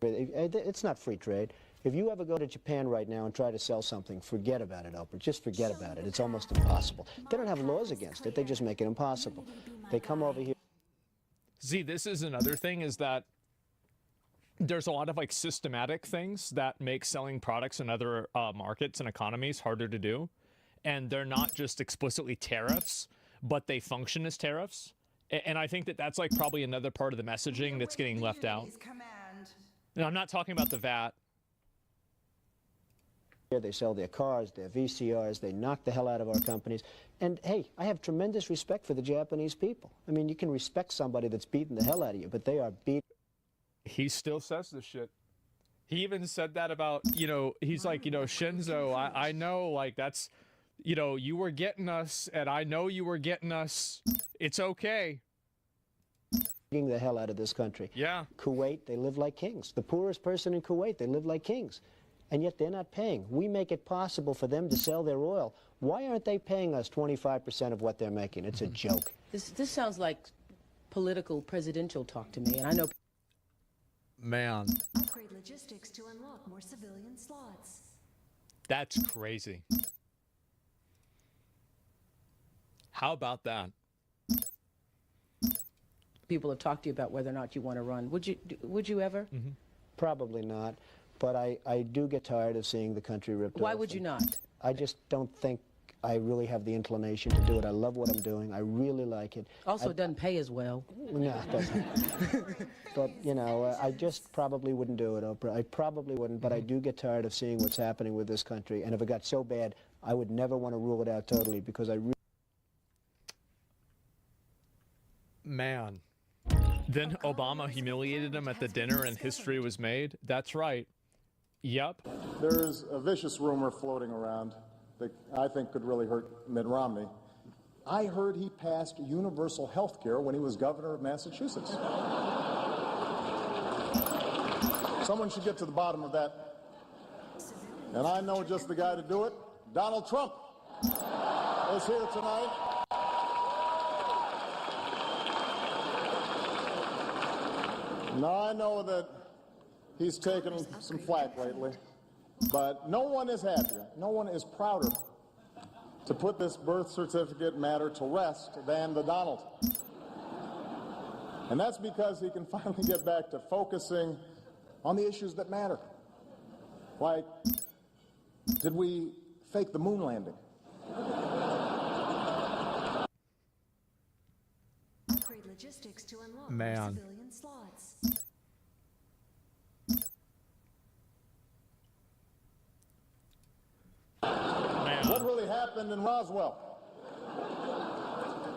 It's not free trade. If you ever go to Japan right now and try to sell something, forget about it, Oprah. Just forget about it. It's almost impossible. They don't have laws against it. They just make it impossible. They come over here. See, this is another thing, is that there's a lot of like systematic things that make selling products in other markets and economies harder to do. And they're not just explicitly tariffs, but they function as tariffs. And I think that that's like probably another part of the messaging that's getting left out. And I'm not talking about the VAT. They sell their cars, their VCRs, they knock the hell out of our companies. And hey, I have tremendous respect for the Japanese people. I mean, you can respect somebody that's beating the hell out of you, but they are beat. He still says this shit. He even said that about, you know, he's like, you know, Shinzo, I know, like, that's, you know, you were getting us, and I know you were getting us. It's okay. Beating the hell out of this country. Yeah. Kuwait, they live like kings. The poorest person in Kuwait, they live like kings. And yet they're not paying. We make it possible for them to sell their oil. Why aren't they paying us 25% of what they're making? It's a joke. This sounds like political presidential talk to me, and I know. Man. Upgrade logistics to unlock more civilian slots. That's crazy. How about that? People have talked to you about whether or not you want to run. Would you ever? Mm-hmm. Probably not. But I do get tired of seeing the country ripped off. Why would you not? I just don't think I really have the inclination to do it. I love what I'm doing. I really like it. Also, it doesn't pay as well. No, it doesn't. But, you know, I just probably wouldn't do it, Oprah. I probably wouldn't, but I do get tired of seeing what's happening with this country. And if it got so bad, I would never want to rule it out totally, because I really... Man. Then Obama humiliated him at the dinner and history was made? That's right. Yep. There's a vicious rumor floating around that I think could really hurt Mitt Romney. I heard he passed universal health care when he was governor of Massachusetts. Someone should get to the bottom of that. And I know just the guy to do it. Donald Trump is here tonight. Now, I know that he's taken some flack lately, but no one is happier, no one is prouder to put this birth certificate matter to rest than the Donald. And that's because he can finally get back to focusing on the issues that matter. Like, did we fake the moon landing? Upgrade logistics to unlock more civilian slots. What really happened in Roswell?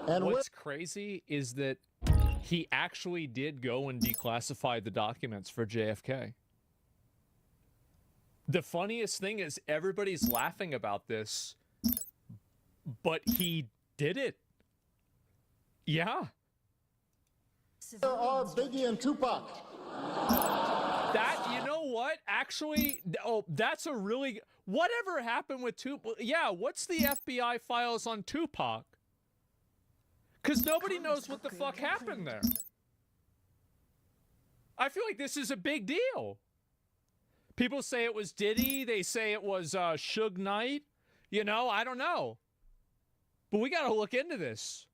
And what's crazy is that he actually did go and declassify the documents for JFK. The funniest thing is everybody's laughing about this, but he did it. Yeah. There are Biggie and Tupac. That, you know what? Actually, oh, that's a really... Whatever happened with Tupac? Yeah, what's the FBI files on Tupac? Because nobody knows what the fuck happened there. I feel like this is a big deal. People say it was Diddy. They say it was Suge Knight. You know, I don't know. But we got to look into this.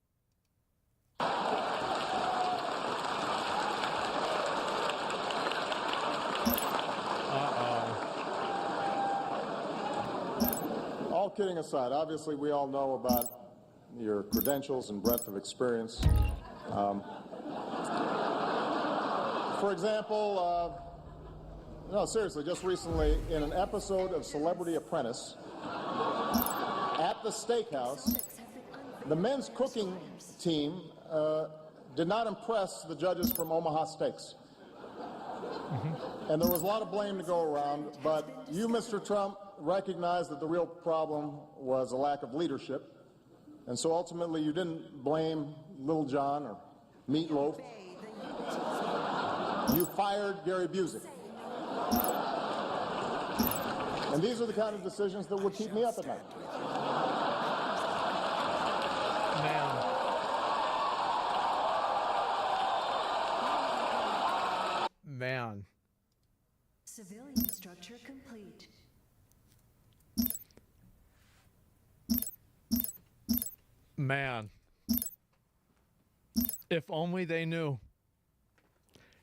All kidding aside, obviously we all know about your credentials and breadth of experience. For example, no, seriously, just recently in an episode of Celebrity Apprentice at the steakhouse, the men's cooking team did not impress the judges from Omaha Steaks. And there was a lot of blame to go around, but you, Mr. Trump, recognized that the real problem was a lack of leadership. And so ultimately you didn't blame Little John or Meatloaf. You fired Gary Busey. And these are the kind of decisions that would keep me up at night. Man. Civilian structure complete. Man. If only they knew.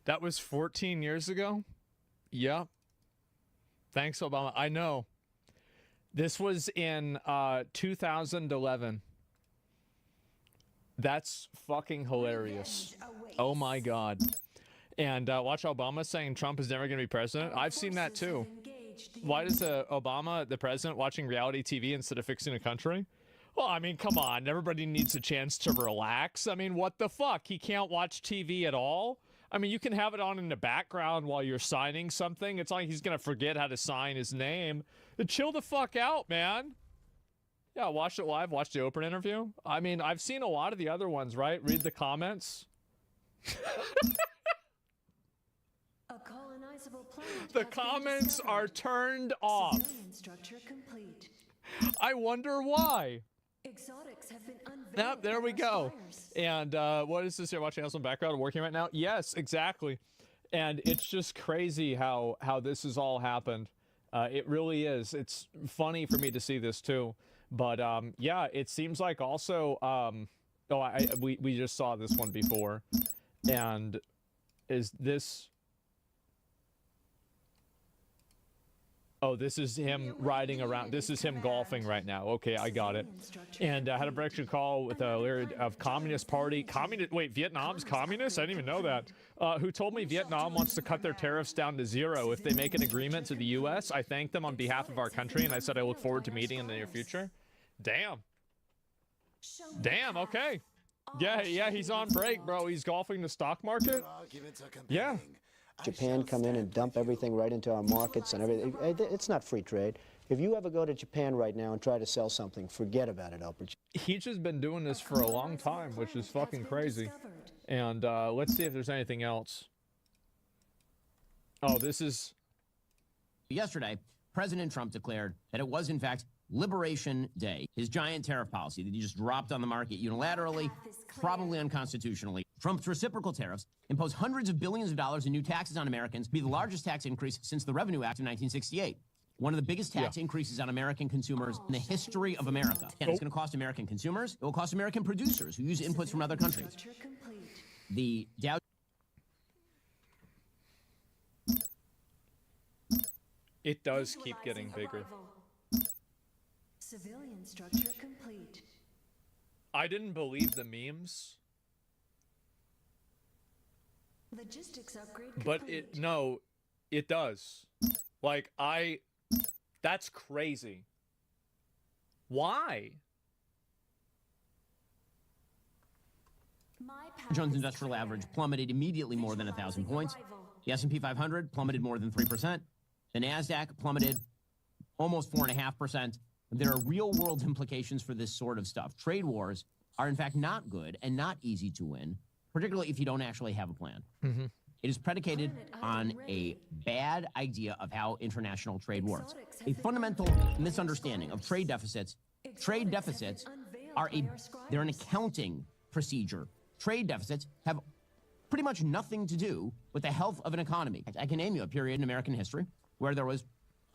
That was 14 years ago? Yep. Thanks, Obama. I know. This was in 2011. That's fucking hilarious. Oh my God. And watch Obama saying Trump is never going to be president. I've seen that too. Why does Obama, the president, watching reality TV instead of fixing a country? Well, I mean, come on. Everybody needs a chance to relax. I mean, what the fuck? He can't watch TV at all? I mean, you can have it on in the background while you're signing something. It's not like he's going to forget how to sign his name. Chill the fuck out, man. Yeah, watch it live. Watch the Oprah interview. I mean, I've seen a lot of the other ones, right? Read the comments. The comments are turned off. Structure complete. I wonder why. Exotics have been unveiled. Yep, there we go. And what is this here? Watching else in the background working right now? Yes, exactly. And it's just crazy how this has all happened. It really is. It's funny for me to see this too. But yeah, it seems like also we just saw this one before. And is this... Oh, this is him riding around. This is him golfing right now. Okay, I got it. And I had a breakthrough call with a leader of Communist Party. Wait, Vietnam's communist? I didn't even know that. Who told me Vietnam wants to cut their tariffs down to 0 if they make an agreement to the U.S. I thanked them on behalf of our country, and I said I look forward to meeting in the near future. Damn. Damn, okay. Yeah, he's on break, bro. He's golfing the stock market. Yeah. Japan come in and dump everything right into our markets and everything. It's not free trade. If you ever go to Japan right now and try to sell something, forget about it, Oprah. He's just been doing this for a long time, which is fucking crazy. And let's see if there's anything else. Oh, this is... Yesterday, President Trump declared that it was, in fact, Liberation Day. His giant tariff policy that he just dropped on the market unilaterally, probably unconstitutionally. Trump's reciprocal tariffs impose hundreds of billions of dollars in new taxes on Americans, be the largest tax increase since the Revenue Act of 1968. One of the biggest tax increases on American consumers in the history of America. And it's going to cost American consumers. It will cost American producers who use inputs from other countries. The Dow... It does keep getting bigger. Civilian structure complete. I didn't believe the memes. Logistics upgrade but complete. it does. Like, that's crazy. Why? Jones Industrial Average plummeted immediately more than 1,000 points. The S&P 500 plummeted more than 3%. The NASDAQ plummeted almost 4.5%. There are real-world implications for this sort of stuff. Trade wars are, in fact, not good and not easy to win, particularly if you don't actually have a plan. It is predicated on a bad idea of how international trade works. A fundamental misunderstanding of trade deficits. Trade deficits are they're an accounting procedure. Trade deficits have pretty much nothing to do with the health of an economy. I can name you a period in American history where there was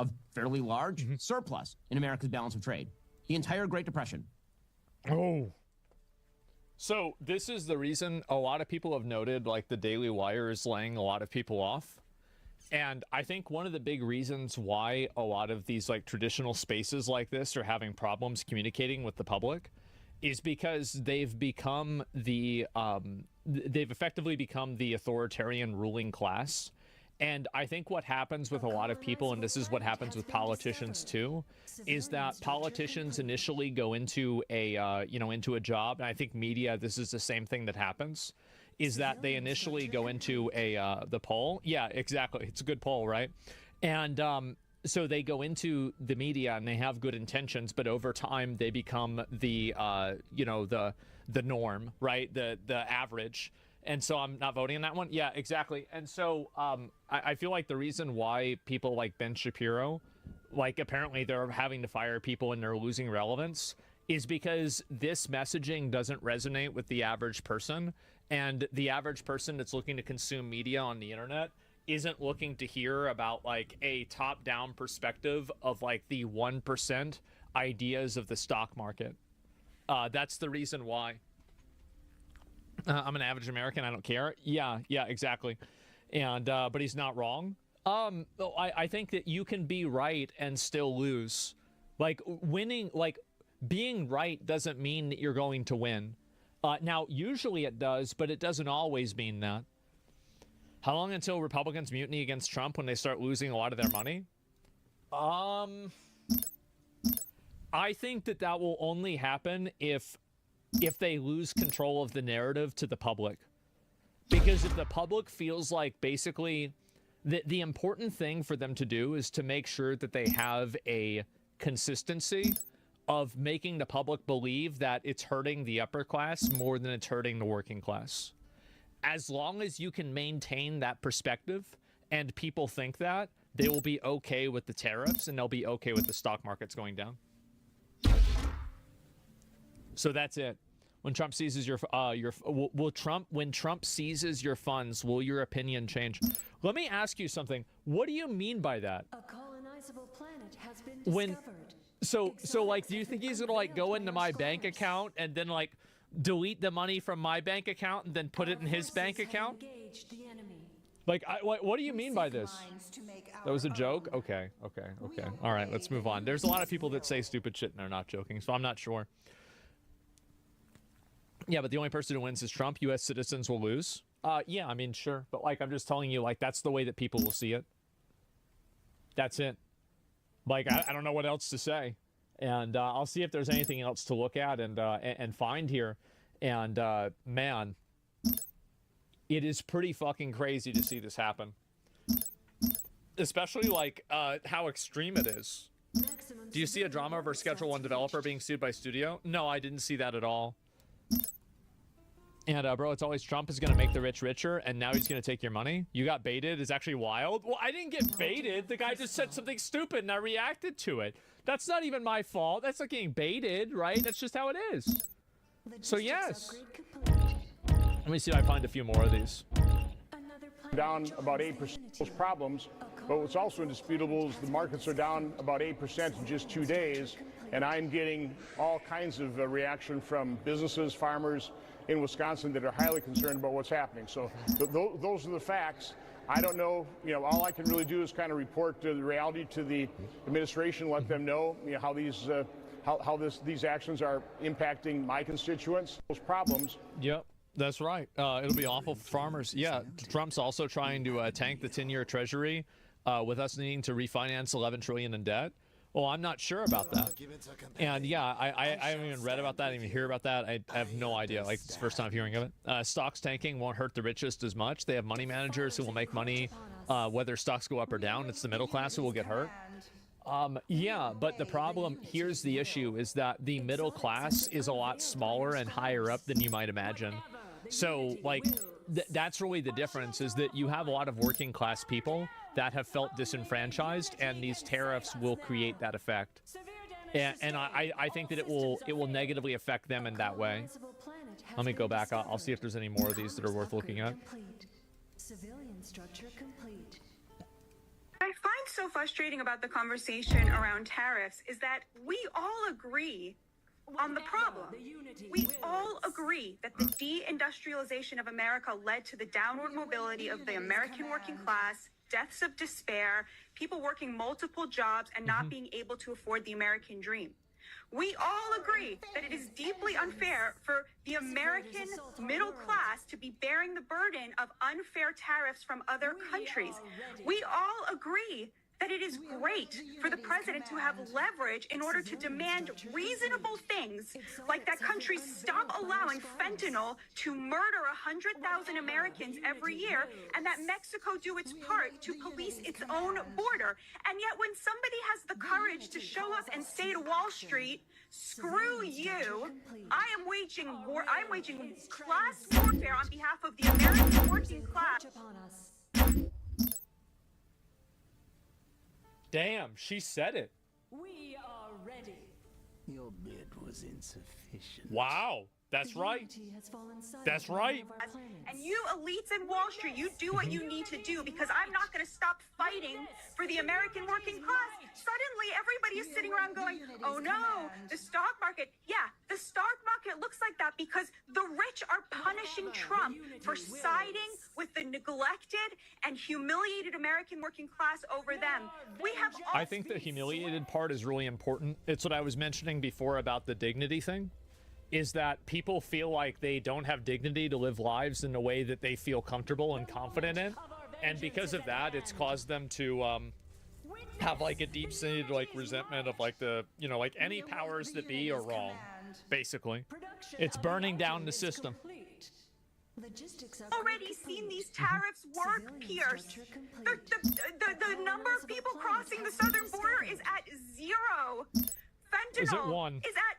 a fairly large surplus in America's balance of trade. The entire Great Depression. Oh. So this is the reason a lot of people have noted, like, the Daily Wire is laying a lot of people off. And I think one of the big reasons why a lot of these, like, traditional spaces like this are having problems communicating with the public is because they've become the, they've effectively become the authoritarian ruling class. And I think what happens with a lot of people, and this is what happens with politicians too, is that politicians initially go into a, into a job, and I think media, this is the same thing that happens, is that they initially go into the poll. Yeah, exactly. It's a good poll, right? And so they go into the media and they have good intentions, but over time they become the, the norm, right? The average. And so I'm not voting on that one. Yeah, exactly. And so I feel like the reason why people like Ben Shapiro, like apparently they're having to fire people and they're losing relevance, is because this messaging doesn't resonate with the average person. And the average person that's looking to consume media on the internet isn't looking to hear about like a top-down perspective of like the 1% ideas of the stock market. That's the reason why. I'm an average American. I don't care. Yeah, exactly. And but he's not wrong. I think that you can be right and still lose. Like winning, like being right doesn't mean that you're going to win. Now, usually it does, but it doesn't always mean that. How long until Republicans mutiny against Trump when they start losing a lot of their money? I think that will only happen if they lose control of the narrative to the public. Because if the public feels like basically the important thing for them to do is to make sure that they have a consistency of making the public believe that it's hurting the upper class more than it's hurting the working class. As long as you can maintain that perspective and people think that, they will be okay with the tariffs and they'll be okay with the stock markets going down. So that's it. When Trump seizes when Trump seizes your funds, will your opinion change? Let me ask you something. What do you mean by that? A colonizable planet has been discovered. So like, do you think he's gonna like go into my bank account and then like delete the money from my bank account and then put it in his bank account? Like, what do you mean by this? That was a joke? Okay. All right, let's move on. There's a lot of people that say stupid shit and they're not joking, so I'm not sure. Yeah, but the only person who wins is Trump. U.S. citizens will lose. Yeah, I mean, sure. But, like, I'm just telling you, like, that's the way that people will see it. That's it. Like, I don't know what else to say. And I'll see if there's anything else to look at and find here. And, man, it is pretty fucking crazy to see this happen. Especially, like, how extreme it is. Do you see a drama over Schedule 1 developer being sued by studio? No, I didn't see that at all. And, bro, it's always Trump is going to make the rich richer, and now he's going to take your money. You got baited. It's actually wild. Well, I didn't get baited. The guy just said something stupid, and I reacted to it. That's not even my fault. That's not getting baited, right? That's just how it is. So, yes. Let me see if I find a few more of these. Down about 8% those problems, but what's also indisputable is the markets are down about 8% in just 2 days, and I'm getting all kinds of reaction from businesses, farmers in Wisconsin that are highly concerned about what's happening. So those are the facts. I don't know, all I can really do is kind of report the reality to the administration, let them know, how these actions are impacting my constituents, those problems. Yep. That's right. It'll be awful for farmers. Yeah, Trump's also trying to tank the 10-year treasury with us needing to refinance $11 trillion in debt. Well, I'm not sure about that. And yeah, I haven't even read about that, I didn't even hear about that. I have no idea. Like, it's the first time hearing of it. Stocks tanking won't hurt the richest as much. They have money managers who will make money whether stocks go up or down. It's the middle class who will get hurt. Yeah, but the problem, here's the issue, is that the middle class is a lot smaller and higher up than you might imagine. So, like, that's really the difference, is that you have a lot of working class people that have felt disenfranchised, and these tariffs will create that effect. And I think that it will negatively affect them in that way. Let me go back. I'll see if there's any more of these that are worth looking at. Civilian structure complete. What I find so frustrating about the conversation around tariffs is that we all agree on the problem. We all agree that the deindustrialization of America led to the downward mobility of the American working class, deaths of despair, people working multiple jobs and not being able to afford the American dream. We all agree that it is deeply unfair for the American middle class to be bearing the burden of unfair tariffs from other countries. We all agree that it is great for the president to have leverage in order to demand reasonable things, like that countries stop allowing fentanyl to murder 100,000 Americans every year, and that Mexico do its part to police its own border. And yet when somebody has the courage to show up and say to Wall Street, screw you, I am waging class warfare on behalf of the American working class. Damn, she said it. We are ready. Your bid was insufficient. Wow, that's right. That's right. And you elites in Wall Street, you do what you need to do, because I'm not going to stop fighting for the American working class. Suddenly, everybody is sitting around going, oh no, the stock market. Yeah, the stock market looks like that because the rich are punishing Trump for siding with the neglected and humiliated American working class over them. We have all— I think the humiliated part is really important. It's what I was mentioning before about the dignity thing, is that people feel like they don't have dignity to live lives in a way that they feel comfortable and confident in. And because of that, it's caused them to have like a deep-seated like resentment of like the, you know, like any powers that be are wrong, basically. It's burning down the system. Already seen these tariffs work, Pierce. The number of people crossing the southern border is at 0. Fentanyl Is it one? Is at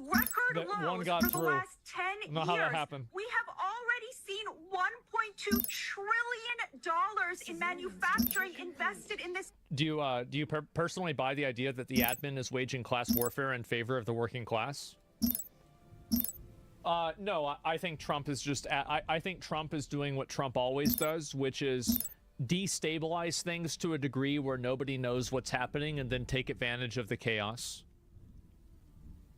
record lows one got for the through. last 10 I don't know years. how that happened. We have already seen $1.2 trillion in manufacturing invested in this. Do you personally buy the idea that the admin is waging class warfare in favor of the working class? No, I think Trump is just. I think Trump is doing what Trump always does, which is destabilize things to a degree where nobody knows what's happening, and then take advantage of the chaos.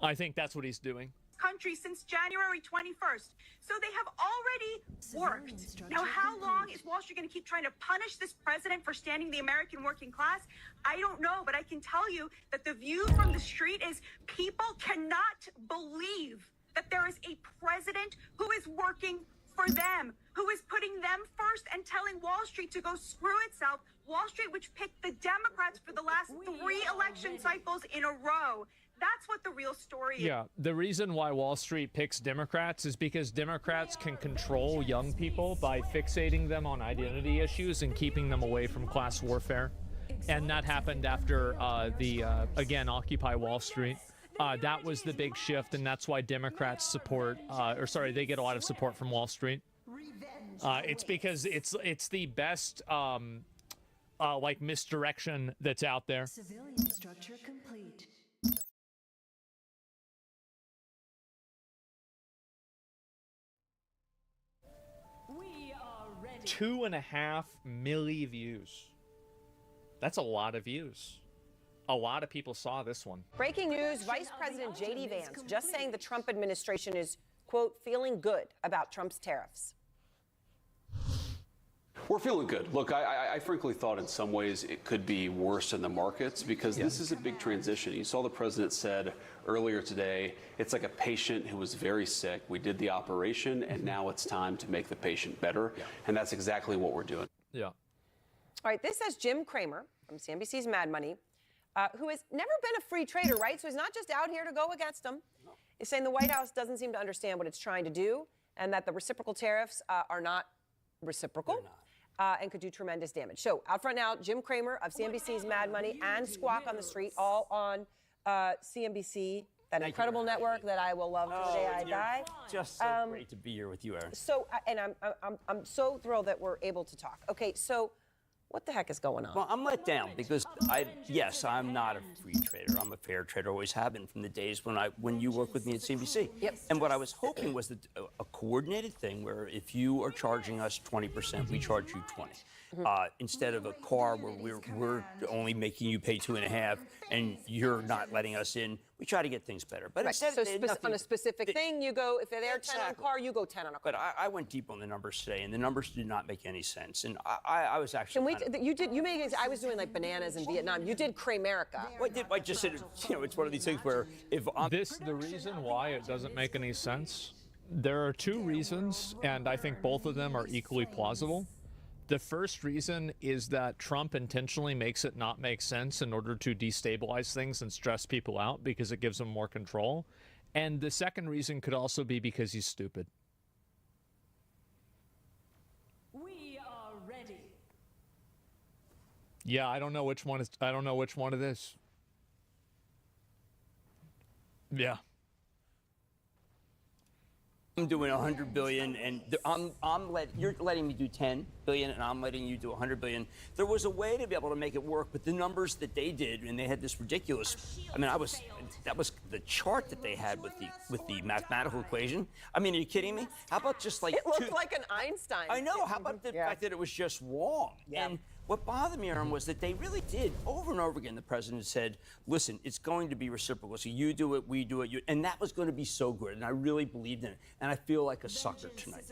I think that's what he's doing. Country since January 21st. So they have already worked. Now, how long is Wall Street going to keep trying to punish this president for standing the American working class? I don't know, but I can tell you that the view from the street is people cannot believe that there is a president who is working for them, who is putting them first and telling Wall Street to go screw itself. Wall Street, which picked the Democrats for the last 3 election cycles in a row. That's what the real story is. Yeah, the reason why Wall Street picks Democrats is because Democrats can control young people by fixating them on identity issues and keeping them away from class warfare. And that happened after again, Occupy Wall Street. That was the big shift, and that's why Democrats support, they get a lot of support from Wall Street. It's because it's the best, like, misdirection that's out there. Civilian structure complete. We are ready. 2.5 million views. That's a lot of views. A lot of people saw this one. Breaking news, Vice President J.D. Vance just saying the Trump administration is, quote, feeling good about Trump's tariffs. We're feeling good. Look, I frankly thought in some ways it could be worse in the markets because this is a big transition. You saw the president said earlier today, it's like a patient who was very sick. We did the operation, and now it's time to make the patient better. And that's exactly what we're doing. Yeah. All right, this says Jim Cramer from CNBC's Mad Money, who has never been a free trader, right? So he's not just out here to go against them. He's saying the White House doesn't seem to understand what it's trying to do and that the reciprocal tariffs are not reciprocal. And could do tremendous damage. So out front now, Jim Cramer of CNBC's Mad Money and Squawk on the Street, all on CNBC. that incredible network that I will love to the day I die. Just so great to be here with you, Erin. So, and I'm so thrilled that we're able to talk. Okay, so what the heck is going on? Well, I'm let down because yes, I'm not a free trader. I'm a fair trader. Always have been from the days when you worked with me at CNBC. Yep. And what I was hoping was that a coordinated thing where if you are charging us 20%, we charge you 20. Instead of a car where we're only making you pay 2.5 and you're not letting us in, we try to get things better. But instead, so on a specific thing, you go, if they're 10 on a car, you go 10 on a car. But I went deep on the numbers today, and the numbers did not make any sense. And I was actually. I was doing like bananas in Vietnam. You did Cramerica. Well, I just said, it's one of these things where if I'm. The reason why it doesn't make any sense, there are two reasons, and I think both of them are equally plausible. The first reason is that Trump intentionally makes it not make sense in order to destabilize things and stress people out because it gives them more control. And the second reason could also be because he's stupid. We are ready. Yeah, I don't know which one it is. Yeah. I'm doing 100 billion, and you're letting me do 10 billion, and I'm letting you do 100 billion. There was a way to be able to make it work, but the numbers that they did, and they had this ridiculous. I mean, that was the chart that they had with the mathematical equation. I mean, are you kidding me? How about just like it looked like an Einstein. I know. How about the fact that it was just wrong? Yeah. And what bothered me, Aaron, was that they really did over and over again. The president said, "Listen, it's going to be reciprocal. So you do it, we do it, and that was going to be so good." And I really believed in it. And I feel like a sucker tonight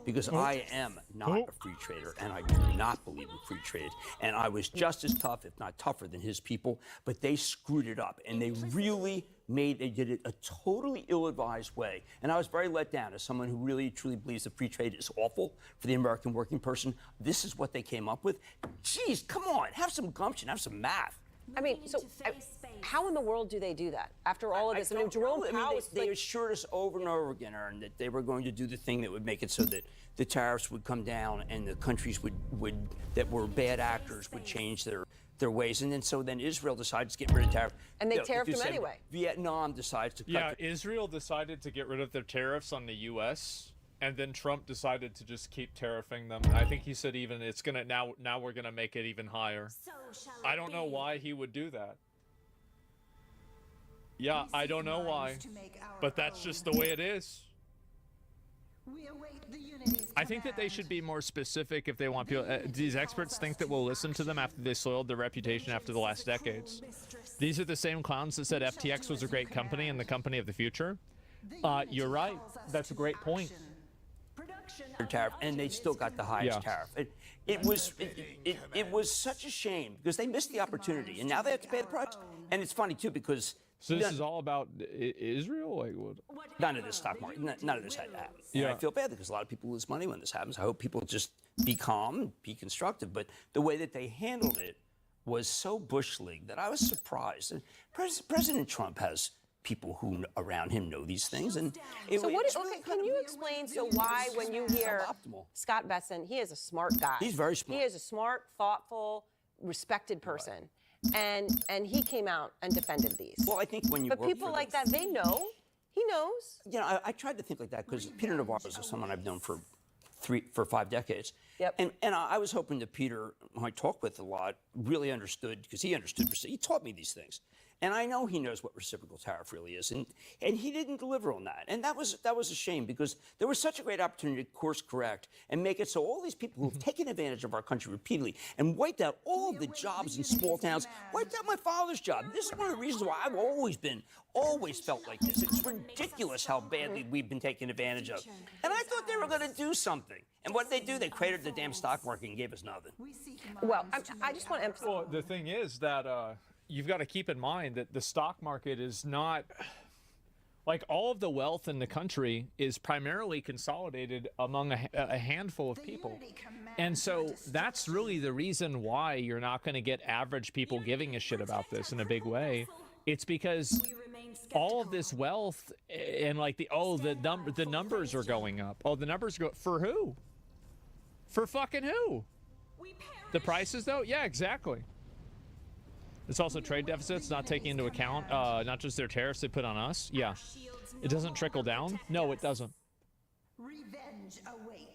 because I am not a free trader, and I do not believe in free trade. And I was just as tough, if not tougher, than his people. But they screwed it up, and they really they did it a totally ill-advised way. And I was very let down as someone who really, truly believes that free trade is awful for the American working person. This is what they came up with. Jeez, come on, have some gumption, have some math. I mean, so how in the world do they do that after all of this? I mean, Jerome Powell, they assured us over and over again, Aaron, that they were going to do the thing that would make it so that the tariffs would come down and the countries that were bad actors would change their ways. And then Israel decides to get rid of tariffs. And they tariffed them anyway. Vietnam decides to cut. Yeah, Israel decided to get rid of their tariffs on the U.S., and then Trump decided to just keep tariffing them. I think he said even it's gonna now we're gonna make it even higher. I don't know why he would do that. Yeah, I don't know why, but that's just the way it is. I think that they should be more specific if they want people. These experts think that we'll listen to them after they soiled their reputation after the last decades. These are the same clowns that said FTX was a great company and the company of the future. You're right. That's a great point. Tariff, and they still got the highest tariff. It was such a shame because they missed the opportunity, and now they have to pay the price. And it's funny too because. So this is all about Israel? Like what? None of this stock market, none of this had to happen. Yeah. And I feel bad because a lot of people lose money when this happens. I hope people just be calm, be constructive. But the way that they handled it was so Bush League that I was surprised. And President Trump has people who around him know these things. And can you explain why when you hear Scott Besson, he is a smart guy. He's very smart. He is a smart, thoughtful, respected person. Right. And he came out and defended these. Well, I think when you But people like that, they know. He knows. You know, I tried to think like that because Peter Navarro is someone I've known for 5 decades. Yep. And I was hoping that Peter, who I talk with a lot, really understood because he understood. He taught me these things. And I know he knows what reciprocal tariff really is, and he didn't deliver on that. And that was a shame because there was such a great opportunity to course correct and make it so all these people who've taken advantage of our country repeatedly and wiped out all of the jobs in small towns, wiped out my father's job. This is one of the reasons why I've always felt like this. It's ridiculous how badly we've been taken advantage of. And I thought they were going to do something. And what did they do? They created the damn stock market and gave us nothing. Well, I just want to emphasize. Well, the thing is that you've got to keep in mind that the stock market is not like all of the wealth in the country is primarily consolidated among a handful of people. And so that's really the reason why you're not going to get average people giving a shit about this in a big way. It's because all of this wealth and like the numbers are going up. Oh, the numbers go for who? For fucking who? The prices though? Yeah, exactly. It's also trade deficits, not taking into account not just their tariffs they put on us. Yeah. It doesn't trickle down? No, it doesn't. Revenge awaits.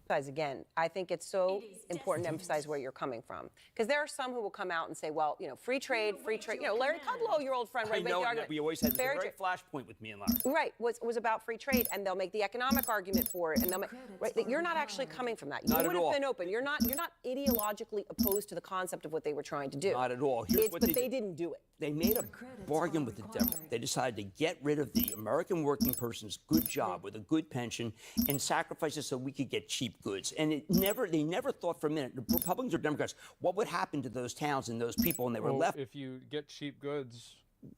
Guys, again, I think it's so important to emphasize where you're coming from. Because there are some who will come out and say, well, you know, free trade. You know, Larry Kudlow, your old friend, right? I know, and we always had this very flashpoint with me and Larry. Right, was about free trade, and they'll make the economic argument for it, and they'll make, right, that you're not actually coming from that. You Not would at have all. been open. You're not ideologically opposed to the concept of what they were trying to do. Not at all. But they didn't do it. They made a bargain with the devil. They decided to get rid of the American working person's good job with a good pension and sacrifice it so we could get cheap goods. And they never thought for a minute, the Republicans or Democrats, what would happen to those towns and those people, and they were left. If you get cheap goods,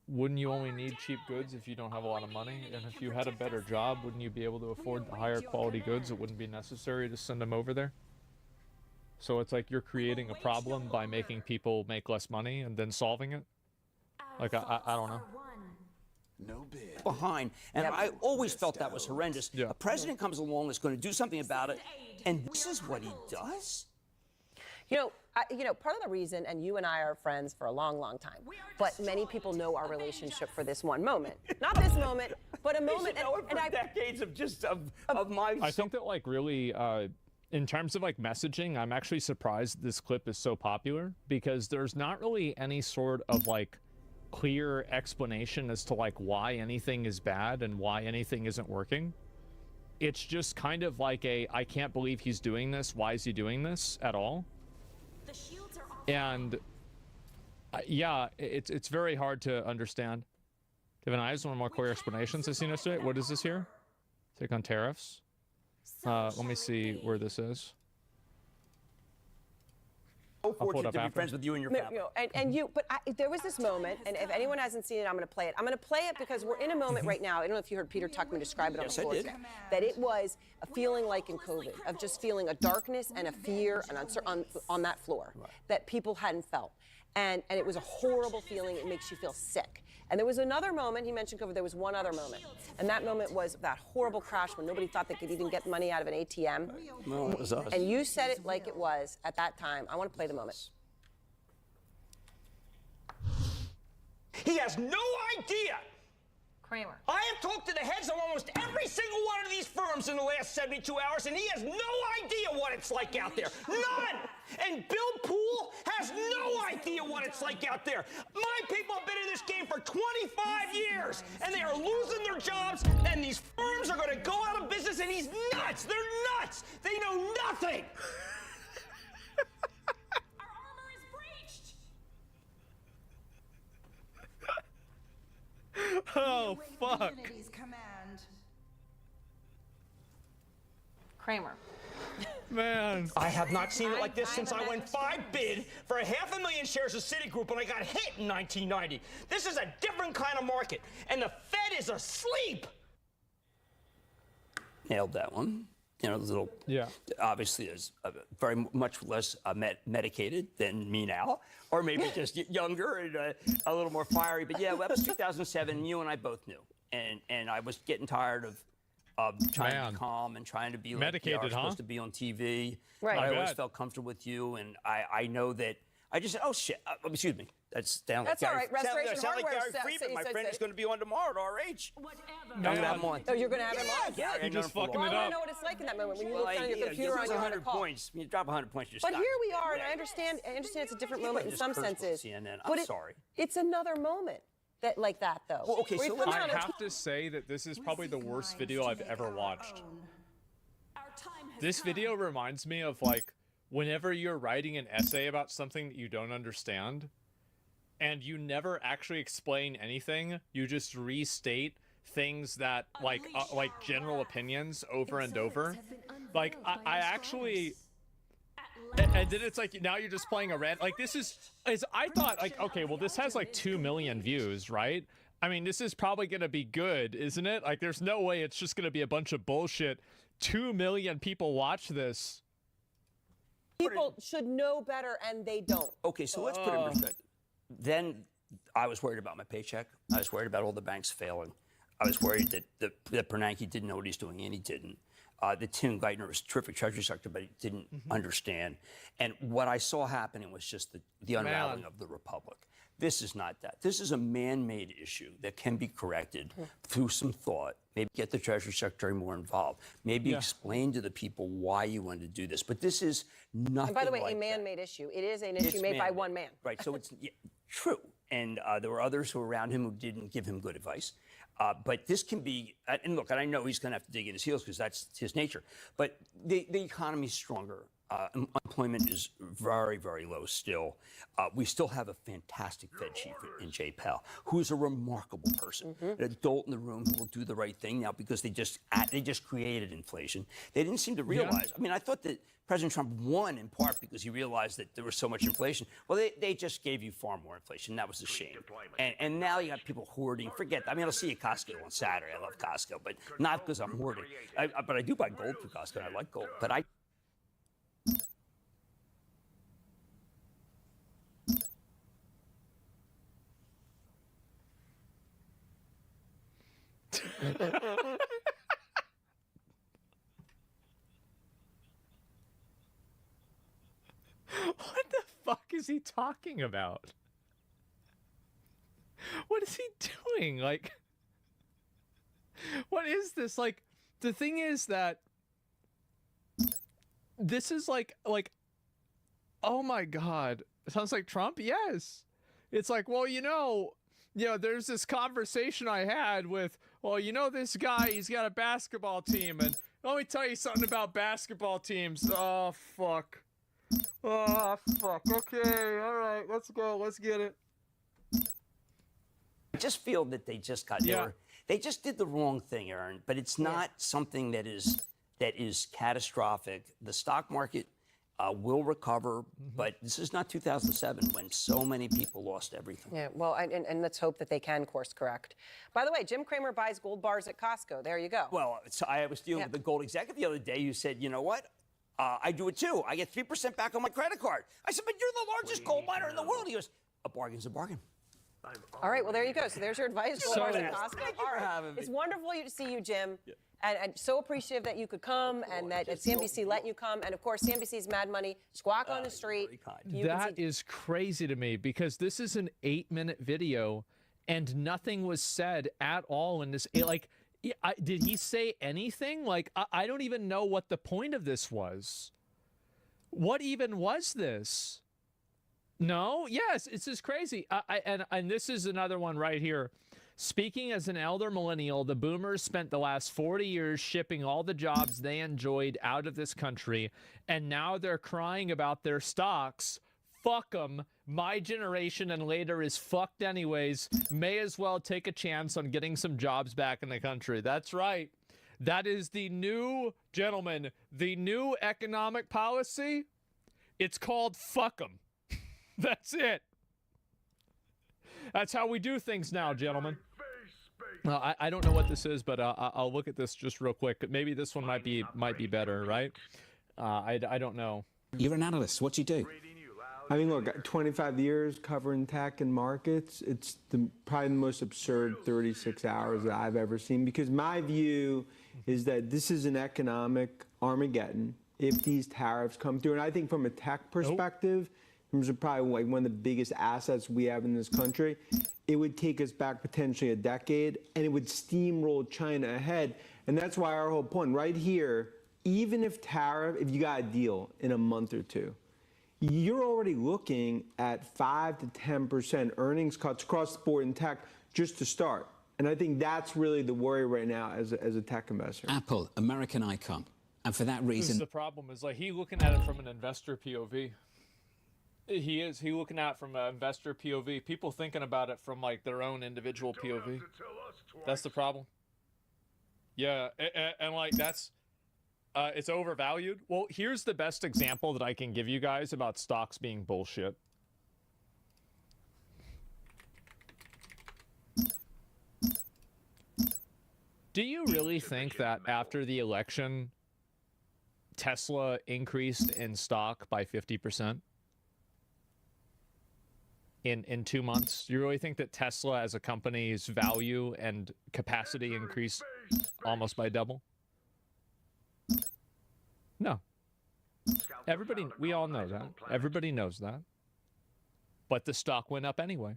wouldn't you only need cheap goods if you don't have a lot of money? And if you had a better job, wouldn't you be able to afford the higher quality goods? It wouldn't be necessary to send them over there. So it's like you're creating a problem by making people make less money and then solving it. Like, I don't know. No bid. Behind. And I always felt that was horrendous. Yeah. A president comes along that's going to do something about it, and this is what he does? You know, part of the reason, and you and I are friends for a long, long time, but many people know our relationship for this one moment. Not this moment, but a moment. And decades of just of my. I think that, like, really, in terms of like messaging, I'm actually surprised this clip is so popular because there's not really any sort of like clear explanation as to like why anything is bad and why anything isn't working. It's just kind of like I can't believe he's doing this. Why is he doing this at all? And yeah, it's very hard to understand. Kevin, I just want more clear explanations I've seen yesterday. What is this here? Take on tariffs. Let me see where this is. So fortunate to be friends with you and your family. But there was this moment, and if anyone hasn't seen it, I'm going to play it. I'm going to play it because we're in a moment right now. I don't know if you heard Peter Tuchman describe it on the floor today. That it was a feeling like in COVID, of just feeling a darkness and a fear and on that floor that people hadn't felt. And it was a horrible feeling. It makes you feel sick. And there was another moment, he mentioned COVID, there was one other moment. And that moment was that horrible crash when nobody thought they could even get money out of an ATM. No, it was us. And you said it like it was at that time. I want to play the moment. He has no idea. Kramer. I have talked to the heads of almost every single one of these firms in the last 72 hours, and he has no idea what it's like out there. None! And Bill Poole has no idea what it's like out there. My people have been in this game for 25 years, and they are losing their jobs, and these firms are going to go out of business, and he's nuts. They're nuts. They know nothing. Oh, fuck. Kramer. Man. I have not seen it like this since I went 5 bid for 500,000 shares of Citigroup when I got hit in 1990. This is a different kind of market, and the Fed is asleep. Nailed that one. You know, little. Yeah. Obviously, is very much less medicated than me now, or maybe just younger and a little more fiery. But yeah, that was 2007. You and I both knew, and I was getting tired of trying to be calm and trying to be like medicated, supposed to be on TV. Right. I always felt comfortable with you, and I know that. I just said, oh shit, excuse me. That's down like That's all Gary. right. Restoration sound like Hardware Gary Friedman. My friend is going to be on tomorrow at RH. I'm going to have him on. Oh, you're going to have him on? Yeah, You're just fucking Well, it I want up. to know what it's like in that moment when you look down at your computer on your your 100 call. points. You drop 100 points, you're But stuck. here we are, and I understand it's a different moment in just some cursed on senses. CNN. But I'm sorry. It's another moment like that, though. Well, okay, where so he comes I out and have to say that this is probably the worst video I've ever watched. This video reminds me of like whenever you're writing an essay about something that you don't understand and you never actually explain anything, you just restate things that like general opinions over and over. Like I actually and then it's like now you're just playing a like this is I thought like, okay, well this has like 2 million views, right? I mean, this is probably going to be good, isn't it? Like there's no way it's just going to be a bunch of bullshit. 2 million people watch this. People should know better, and they don't. Okay, so let's put it in perspective. Then I was worried about my paycheck. I was worried about all the banks failing. I was worried that Bernanke didn't know what he's doing, and he didn't. Tim Geithner was a terrific Treasury Secretary, but he didn't understand. And what I saw happening was just the unraveling of the Republic. This is not that. This is a man-made issue that can be corrected through some thought. Maybe get the Treasury Secretary more involved. Maybe explain to the people why you wanted to do this. But this is nothing. And by the way, like a man-made issue. It is an issue made by one man. Right. So it's true. And there were others who were around him who didn't give him good advice. But this can be, and look, and I know he's going to have to dig in his heels because that's his nature. But the economy's stronger. Unemployment is very, very low still. We still have a fantastic Fed chief in Jay Powell, who's a remarkable person, an adult in the room who will do the right thing now because they just created inflation. They didn't seem to realize. I mean, I thought that President Trump won in part because he realized that there was so much inflation. Well, they just gave you far more inflation. That was a shame. And now you got people hoarding. Forget that. I mean, I'll see you at Costco on Saturday. I love Costco, but not because I'm hoarding. But I do buy gold for Costco, and I like gold. But I... What the fuck is he talking about? What is he doing? Like, what is this? Like, the thing is that this is like, oh my God. It sounds like Trump? Yes. It's like, well, there's this conversation I had with, this guy, he's got a basketball team, and let me tell you something about basketball teams. Oh, fuck. Oh, fuck. Okay, all right, let's go. Let's get it. I just feel that they just got they just did the wrong thing, Aaron. But it's not something that is catastrophic. The stock market will recover, but this is not 2007 when so many people lost everything. Yeah, well, and let's hope that they can course correct. By the way, Jim Cramer buys gold bars at Costco. There you go. Well, so I was dealing with the gold executive the other day who said, you know what? I do it too. I get 3% back on my credit card. I said, but you're the largest gold miner in the world. He goes, a bargain's a bargain. All right, well, there you go. So there's your advice. So Costco. thank All right. It's wonderful to see you, Jim. Yeah. And so appreciative that you could come and that CNBC let you come. And, of course, CNBC's Mad Money, Squawk on the Street. That is crazy to me because this is an 8-minute video and nothing was said at all in this. Did he say anything? Like, I don't even know what the point of this was. What even was this? No? Yes, it's just crazy. And this is another one right here. Speaking as an elder millennial, the boomers spent the last 40 years shipping all the jobs they enjoyed out of this country, and now they're crying about their stocks. Fuck them. My generation and later is fucked anyways. May as well take a chance on getting some jobs back in the country. That's right. That is the new, gentlemen, the new economic policy. It's called fuck them. That's it. That's how we do things now, gentlemen. I don't know what this is, but I'll look at this just real quick. Maybe this one might be better, right? I don't know. You're an analyst. What do you do? I mean, look, 25 years covering tech and markets. It's probably the most absurd 36 hours that I've ever seen, because my view is that this is an economic Armageddon if these tariffs come through. And I think from a tech perspective, in terms of probably like one of the biggest assets we have in this country, it would take us back potentially a decade, and it would steamroll China ahead. And that's why our whole point right here, even if you got a deal in a month or two, you're already looking at 5 to 10% earnings cuts across the board in tech just to start. And I think that's really the worry right now as a tech investor. Apple, American icon. And for that reason... This is the problem, is like he looking at it from an investor POV. He looking at it from an investor POV. People thinking about it from like their own individual POV. That's the problem. Yeah, and like that's... it's overvalued. Well, here's the best example that I can give you guys about stocks being bullshit. Do you really think that after the election, Tesla increased in stock by 50%? In 2 months? Do you really think that Tesla as a company's value and capacity increased almost by double? No. Everybody, we all know that. Everybody knows that. But the stock went up anyway.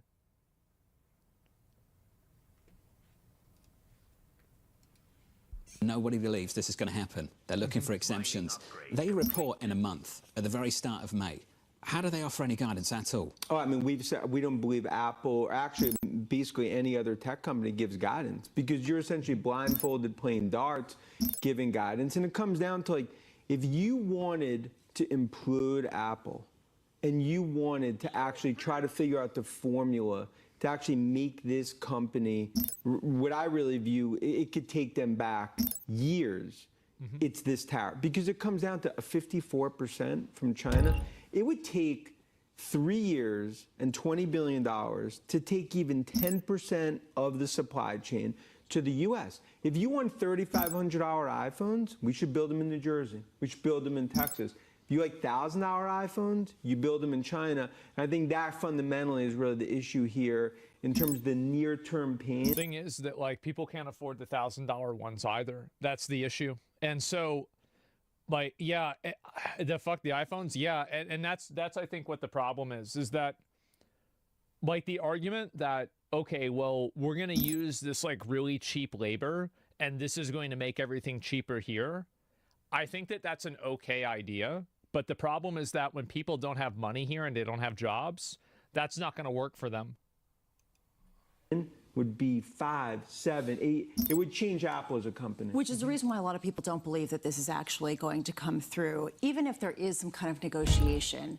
Nobody believes this is going to happen. They're looking for exemptions. They report in a month, at the very start of May. How do they offer any guidance at all? Oh, I mean, we've said we don't believe Apple, or actually basically any other tech company gives guidance, because you're essentially blindfolded playing darts, giving guidance. And it comes down to, like, if you wanted to implode Apple and you wanted to actually try to figure out the formula to actually make this company, what I really view, it could take them back years. It's this tariff, because it comes down to a 54% from China. It would take 3 years and $20 billion to take even 10% of the supply chain to the U.S. If you want $3,500 iPhones, we should build them in New Jersey. We should build them in Texas. If you like $1,000 iPhones, you build them in China. And I think that fundamentally is really the issue here in terms of the near-term pain. The thing is that, like, people can't afford the $1,000 ones either. That's the issue. And so, like, yeah, the iPhones, yeah, and that's I think what the problem is that, like, the argument that, okay, well, we're gonna use this, like, really cheap labor and this is going to make everything cheaper here. I think that that's an okay idea, but the problem is that when people don't have money here and they don't have jobs, that's not going to work for them. Would be 5, 7, 8. It would change Apple as a company. Which is the reason why a lot of people don't believe that this is actually going to come through. Even if there is some kind of negotiation,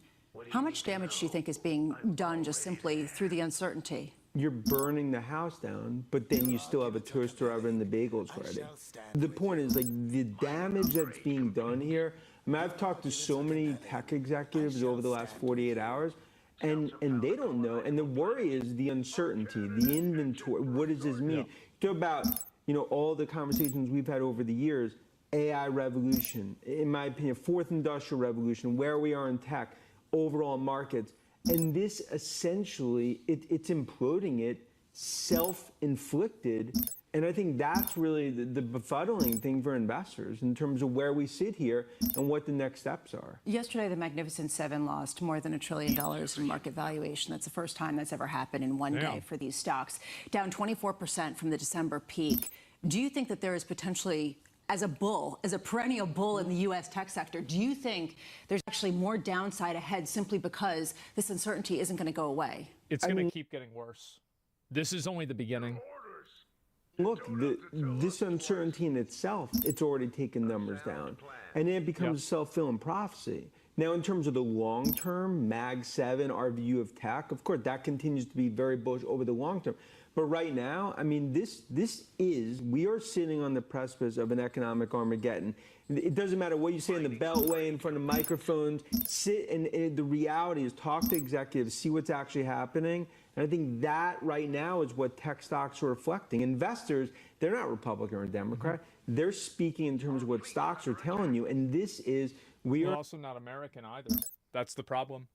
how much damage do you think is being done just simply through the uncertainty? You're burning the house down, but then you still have a toaster oven and the bagels ready. The point is, like, the damage that's being done here. I mean, I've talked to so many tech executives over the last 48 hours, and they don't know. And the worry is the uncertainty, the inventory. What does this mean? Talk about, you know, all the conversations we've had over the years. AI revolution, in my opinion, fourth industrial revolution, where we are in tech, overall markets. And this essentially, it's imploding it, self-inflicted. And I think that's really the befuddling thing for investors in terms of where we sit here and what the next steps are. Yesterday, the Magnificent Seven lost more than $1 trillion in market valuation. That's the first time that's ever happened in one day for these stocks, down 24% from the December peak. Do you think that there is potentially, as a bull, as a perennial bull in the U.S. tech sector, do you think there's actually more downside ahead simply because this uncertainty isn't going to go away? It's going to keep getting worse. This is only the beginning. Look, this uncertainty in itself, it's already taken numbers down. And then it becomes a self-fulfilling prophecy. Now, in terms of the long term, Mag 7, our view of tech, of course, that continues to be very bullish over the long term. But right now, I mean, we are sitting on the precipice of an economic Armageddon. It doesn't matter what you say in the Beltway, in front of microphones, sit, and the reality is talk to executives, see what's actually happening. And I think that right now is what tech stocks are reflecting. Investors, they're not Republican or Democrat. They're speaking in terms of what stocks are telling you. And this is, We're also not American either. That's the problem.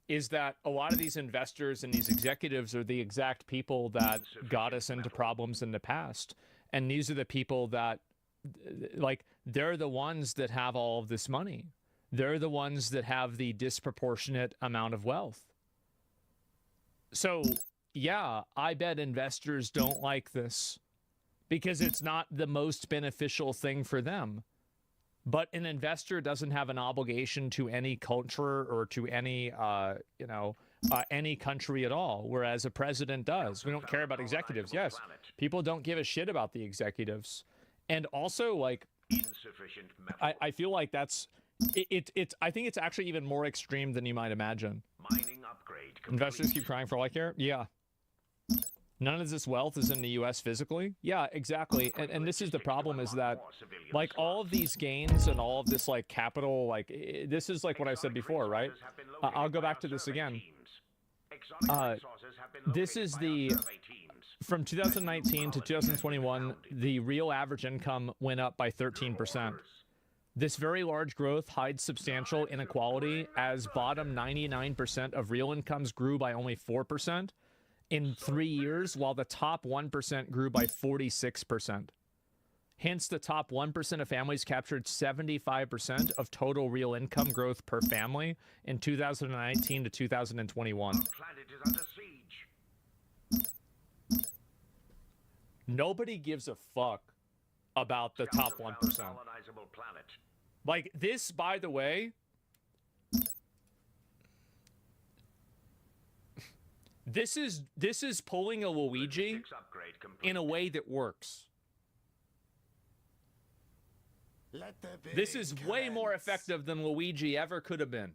Is that a lot of these investors and these executives are the exact people that got us into problems in the past. And these are the people that, like, they're the ones that have all of this money. They're the ones that have the disproportionate amount of wealth. So, yeah, I bet investors don't like this because it's not the most beneficial thing for them. But an investor doesn't have an obligation to any culture or to any, any country at all, whereas a president does. We don't care about executives. Yes, people don't give a shit about the executives. And also, like, I feel like that's, I think it's actually even more extreme than you might imagine. Mining upgrade complete. Investors keep crying for like here? Yeah. None of this wealth is in the U.S. physically? Yeah, exactly. And this is the problem, is that, like, all of these gains and all of this, like, capital, like, this is like what I said before, right? I'll go back to this again. This is from 2019 to 2021, the real average income went up by 13%. This very large growth hides substantial inequality, as bottom 99% of real incomes grew by only 4%. In 3 years, while the top 1% grew by 46%. Hence, the top 1% of families captured 75% of total real income growth per family in 2019 to 2021. Our planet is under siege. Nobody gives a fuck about the top 1%. Colonizable planet. Like this, by the way, this is pulling a Luigi in a way that works. This is way more effective than Luigi ever could have been.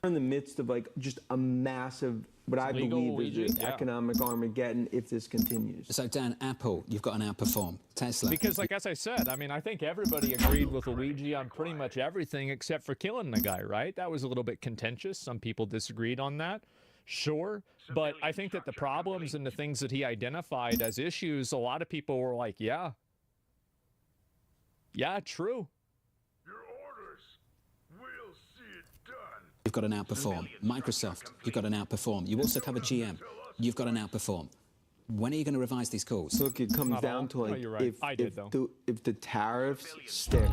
We're in the midst of like just a massive, what I believe is an economic Armageddon if this continues. So Dan, Apple, you've got to outperform Tesla. Because like as I said, I mean, I think everybody agreed with Luigi on pretty much everything except for killing the guy, right? That was a little bit contentious. Some people disagreed on that. Sure, but I think that the problems and the things that he identified as issues, a lot of people were like, yeah, true. You've got to outperform. Microsoft, you've got to outperform. You also cover GM. You've got to outperform. When are you going to revise these calls? Look, it comes down to like, if the tariffs stick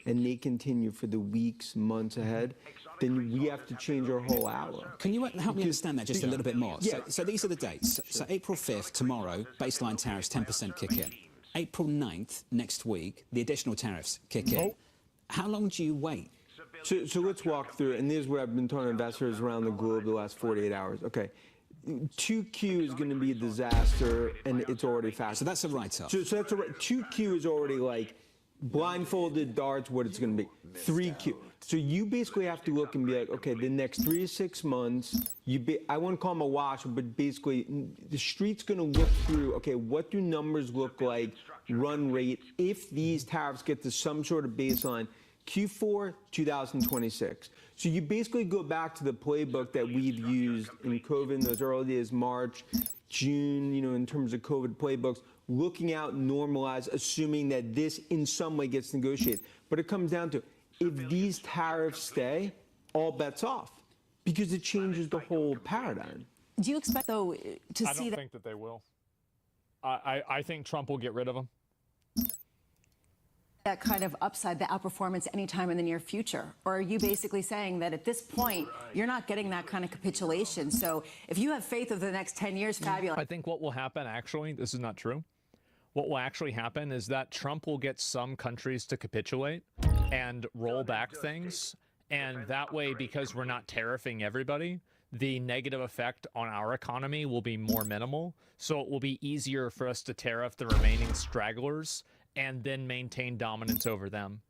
and they continue for the weeks, months ahead, then we have to change our whole hour. Can you help me understand that just a little bit more? Yeah. So these are the dates. So April 5th, tomorrow, baseline tariffs 10% kick in. April 9th, next week, the additional tariffs kick in. How long do you wait? So let's walk through, and this is what I've been telling investors around the globe the last 48 hours. Okay, 2Q is going to be a disaster, and it's already fast. So that's a write-off. So that's a 2Q is already like blindfolded darts what it's going to be. 3Q. So you basically have to look and be like, okay, the next 3 to 6 months, I wouldn't call them a wash, but basically the street's going to look through, okay, what do numbers look like, run rate, if these tariffs get to some sort of baseline, Q4 2026. So you basically go back to the playbook that we've used in COVID in those early days, March, June, in terms of COVID playbooks, looking out, normalize, assuming that this in some way gets negotiated. But it comes down to, if these tariffs stay, all bets off, because it changes the whole paradigm. Do you expect, though, to see that? I don't think that they will. I think Trump will get rid of them. That kind of upside, the outperformance anytime in the near future? Or are you basically saying that at this point, you're not getting that kind of capitulation? So if you have faith over the next 10 years, fabulous. I think what will happen, actually, this is not true. What will actually happen is that Trump will get some countries to capitulate and roll back things. And that way, because we're not tariffing everybody, the negative effect on our economy will be more minimal. So it will be easier for us to tariff the remaining stragglers and then maintain dominance over them.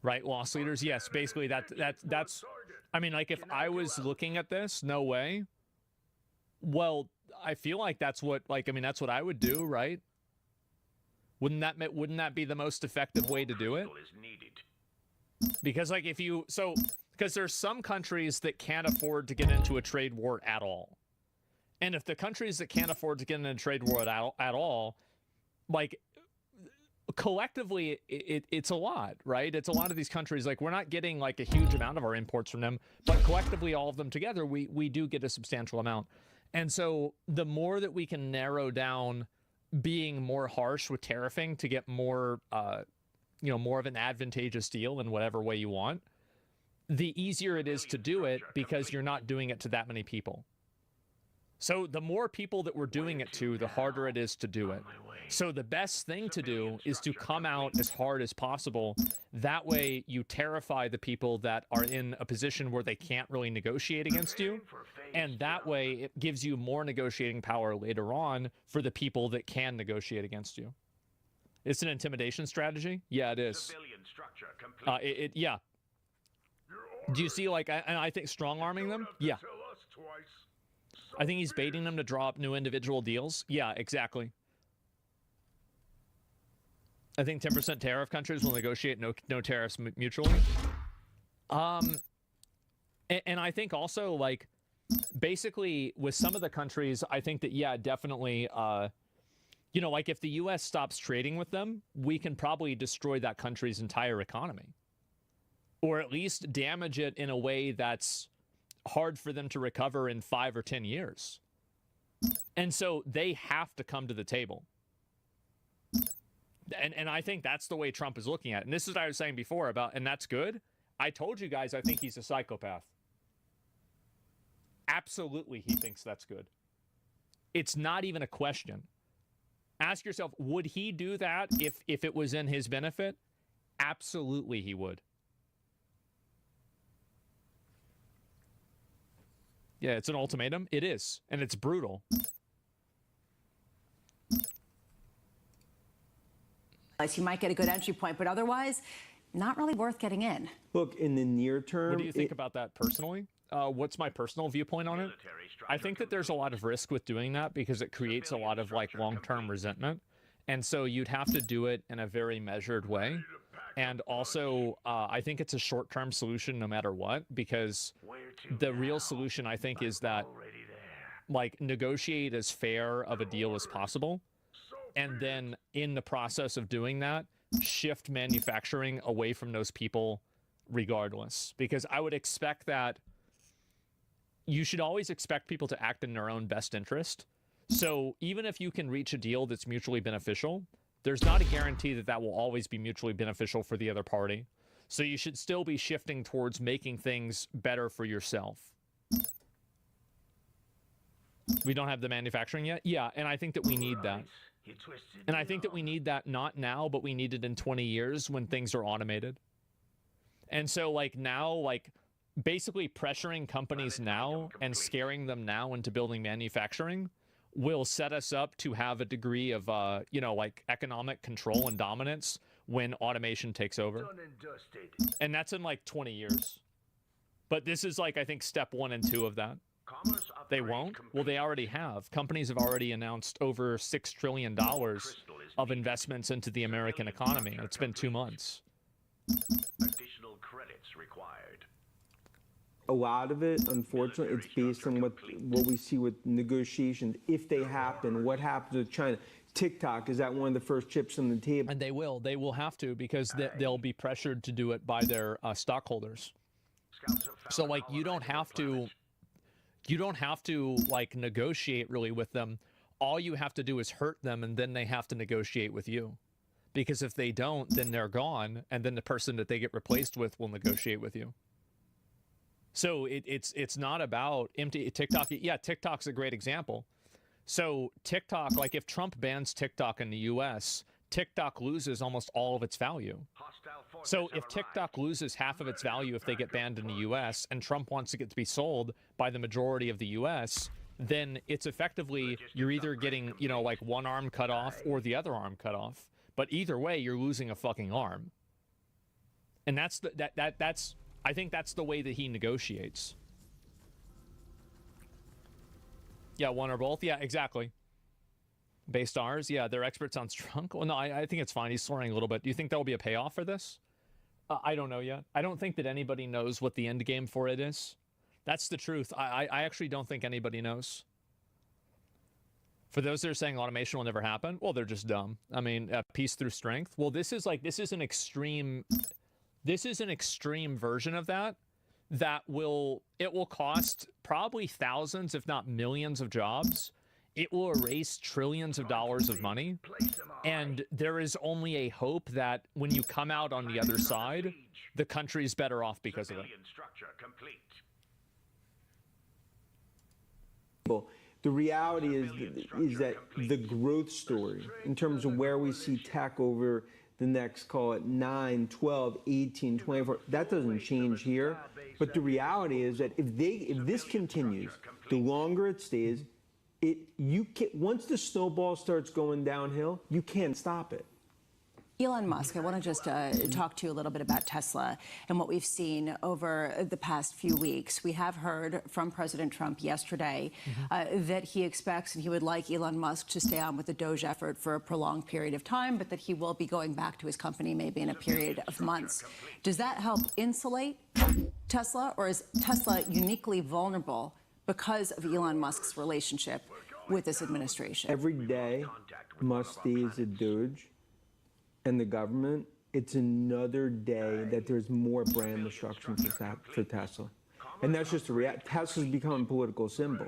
Right, loss leaders? Yes, basically that's I mean, like, if I was looking at this, no way. Well, I feel like that's what, that's what I would do, right? Wouldn't that be the most effective way to do it? Because like because there's some countries that can't afford to get into a trade war at all. And if the countries that can't afford to get into a trade war at all, like, collectively, it's a lot, right? It's a lot of these countries. Like, we're not getting like a huge amount of our imports from them, but collectively, all of them together, we do get a substantial amount. And so the more that we can narrow down being more harsh with tariffing to get more, more of an advantageous deal in whatever way you want, the easier it is to do it, because you're not doing it to that many people. So the more people that we're doing it to, the harder it is to do it. So the best thing to do is to come out as hard as possible. That way you terrify the people that are in a position where they can't really negotiate against you. And that way it gives you more negotiating power later on for the people that can negotiate against you. It's an intimidation strategy? Yeah, it is. Yeah. Do you see, and I think strong-arming them? Yeah. I think he's baiting them to draw up new individual deals. Yeah, exactly. I think 10% tariff countries will negotiate no tariffs mutually. And I think also, like, basically with some of the countries, I think that, yeah, definitely, like if the U.S. stops trading with them, we can probably destroy that country's entire economy. Or at least damage it in a way that's hard for them to recover in 5 or 10 years. And so they have to come to the table. And I think that's the way Trump is looking at it. And this is what I was saying before about, and that's good. I told you guys I think he's a psychopath. Absolutely, he thinks that's good. It's not even a question. Ask yourself, would he do that if it was in his benefit? Absolutely, he would. Yeah, it's an ultimatum. It is, and it's brutal. You might get a good entry point, but otherwise, not really worth getting in. Look, in the near term... What do you think about that personally? What's my personal viewpoint on it? I think that there's a lot of risk with doing that because it creates a lot of like long-term resentment. And so you'd have to do it in a very measured way. And also, I think it's a short-term solution no matter what, because the real solution, I think, is that like negotiate as fair of a deal as possible. And then in the process of doing that, shift manufacturing away from those people regardless. Because I would expect that you should always expect people to act in their own best interest. So even if you can reach a deal that's mutually beneficial, there's not a guarantee that that will always be mutually beneficial for the other party. So you should still be shifting towards making things better for yourself. We don't have the manufacturing yet? Yeah, and I think that we need that. And I think that we need that not now, but we need it in 20 years when things are automated. And so like now, like basically pressuring companies now and scaring them now into building manufacturing will set us up to have a degree of, you know, like economic control and dominance when automation takes over. And that's in like 20 years. But this is like, I think, step 1 and 2 of that. They won't? Well, they already have. Companies have already announced over $6 trillion of investments into the American economy. It's been 2 months. Additional credits required. A lot of it, unfortunately, it's based on what we see with negotiations. If they happen, what happens with China? TikTok, is that one of the first chips on the table? And they will have to, because they'll be pressured to do it by their stockholders. So like you don't have to like negotiate really with them. All you have to do is hurt them, and then they have to negotiate with you. Because if they don't, then they're gone, and then the person that they get replaced with will negotiate with you. So it's not about empty TikTok. Yeah, TikTok's a great example. So TikTok, like if Trump bans TikTok in the US, TikTok loses almost all of its value. So if TikTok loses half of its value if they get banned in the US, and Trump wants it to be sold by the majority of the US, then it's effectively, you're either getting, you know, like one arm cut off or the other arm cut off. But either way, you're losing a fucking arm. And that's I think that's the way that he negotiates. Yeah, one or both. Yeah, exactly. Based ours, yeah, they're experts on Strunk. Well, no, I think it's fine. He's slurring a little bit. Do you think there will be a payoff for this? I don't know yet. I don't think that anybody knows what the end game for it is. That's the truth. I actually don't think anybody knows. For those that are saying automation will never happen, well, they're just dumb. I mean, peace through strength. Well, this is an extreme version of that. It will cost probably thousands, if not millions of jobs. It will erase trillions of dollars of money. And there is only a hope that when you come out on the other side, the country's better off because of it. The reality is that the growth story, in terms of where we see tech over the next, call it 9, 12, 18, 24, that doesn't change here. But the reality is that if this continues, the longer it stays, once the snowball starts going downhill, you can't stop it. Elon Musk, I want to just talk to you a little bit about Tesla and what we've seen over the past few weeks. We have heard from President Trump yesterday that he expects and he would like Elon Musk to stay on with the Doge effort for a prolonged period of time, but that he will be going back to his company maybe in a period of months. Does that help insulate Tesla, or is Tesla uniquely vulnerable because of Elon Musk's relationship with this administration? Every day Musk stays at Doge and the government, it's another day that there's more brand destruction for Tesla. And that's just a reality. Tesla's become a political symbol.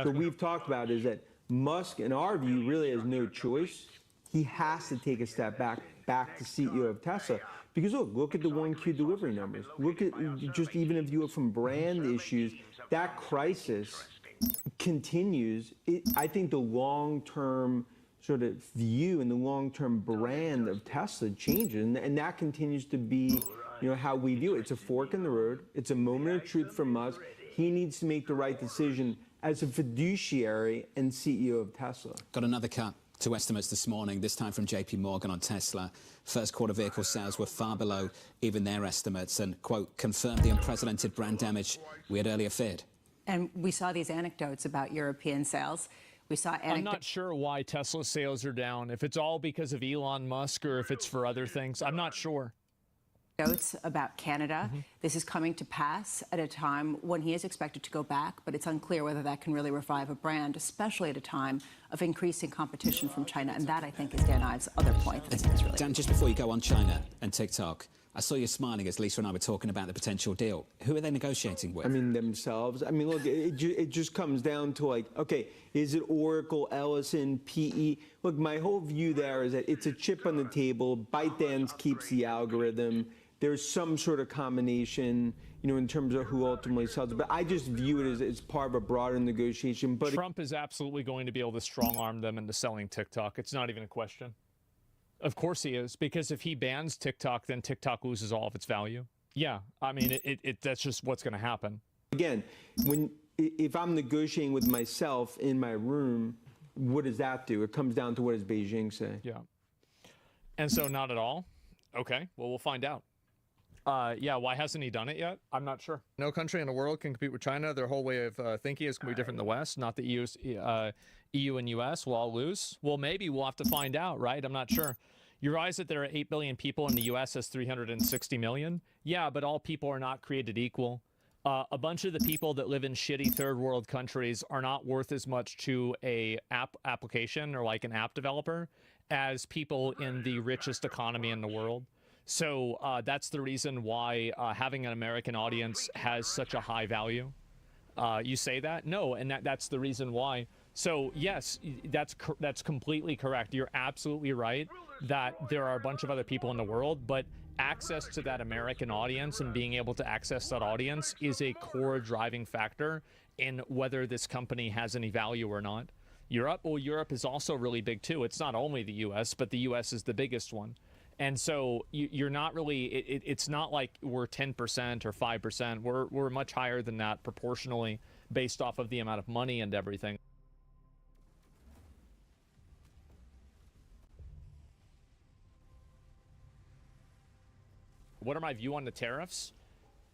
So we've talked about is that Musk, in our view, really has no choice. He has to take a step back to CEO of Tesla. Because look at the 1Q delivery numbers. Look at, just even if you look from brand issues, that crisis continues. I think the long-term sort of view and the long-term brand of Tesla changes, and that continues to be, how we view it. It's a fork in the road. It's a moment of truth for Musk. He needs to make the right decision as a fiduciary and CEO of Tesla. Got another cut to estimates this morning, this time from JP Morgan on Tesla. First quarter vehicle sales were far below even their estimates and, quote, confirmed the unprecedented brand damage we had earlier feared. And we saw these anecdotes about European sales. We saw I'm not sure why Tesla sales are down. If it's all because of Elon Musk or if it's for other things, I'm not sure. Notes about Canada. This is coming to pass at a time when he is expected to go back, but it's unclear whether that can really revive a brand, especially at a time of increasing competition from China. And that, I think, is Dan Ives' other point. Dan, just before you go on China and TikTok, I saw you smiling as Lisa and I were talking about the potential deal. Who are they negotiating with? I mean, themselves. I mean, look, it just comes down to, like, okay, is it Oracle, Ellison, PE? Look, my whole view there is that it's a chip on the table. ByteDance keeps the algorithm. There's some sort of combination, in terms of who ultimately sells it. But I just view it as part of a broader negotiation. But Trump is absolutely going to be able to strong-arm them into selling TikTok. It's not even a question. Of course he is, because if he bans TikTok, then TikTok loses all of its value. Yeah, I mean, that's just what's going to happen. Again, if I'm negotiating with myself in my room, what does that do? It comes down to what does Beijing say? Yeah. And so not at all? Okay, well, we'll find out. Yeah, why hasn't he done it yet? I'm not sure. No country in the world can compete with China. Their whole way of thinking is going to be different in the West. Not the EU and US will all lose. Well, maybe we'll have to find out, right? I'm not sure. You realize that there are 8 billion people and the US has 360 million? Yeah, but all people are not created equal. A bunch of the people that live in shitty third world countries are not worth as much to a application or like an app developer as people in the richest economy in the world. So that's the reason why having an American audience has such a high value. You say that? No, and that's the reason why. So yes, that's completely correct. You're absolutely right that there are a bunch of other people in the world, but access to that American audience and being able to access that audience is a core driving factor in whether this company has any value or not. Europe is also really big too. It's not only the US, but the US is the biggest one. And so you're not really, it's not like we're 10% or 5%. We're much higher than that proportionally based off of the amount of money and everything. What are my view on the tariffs?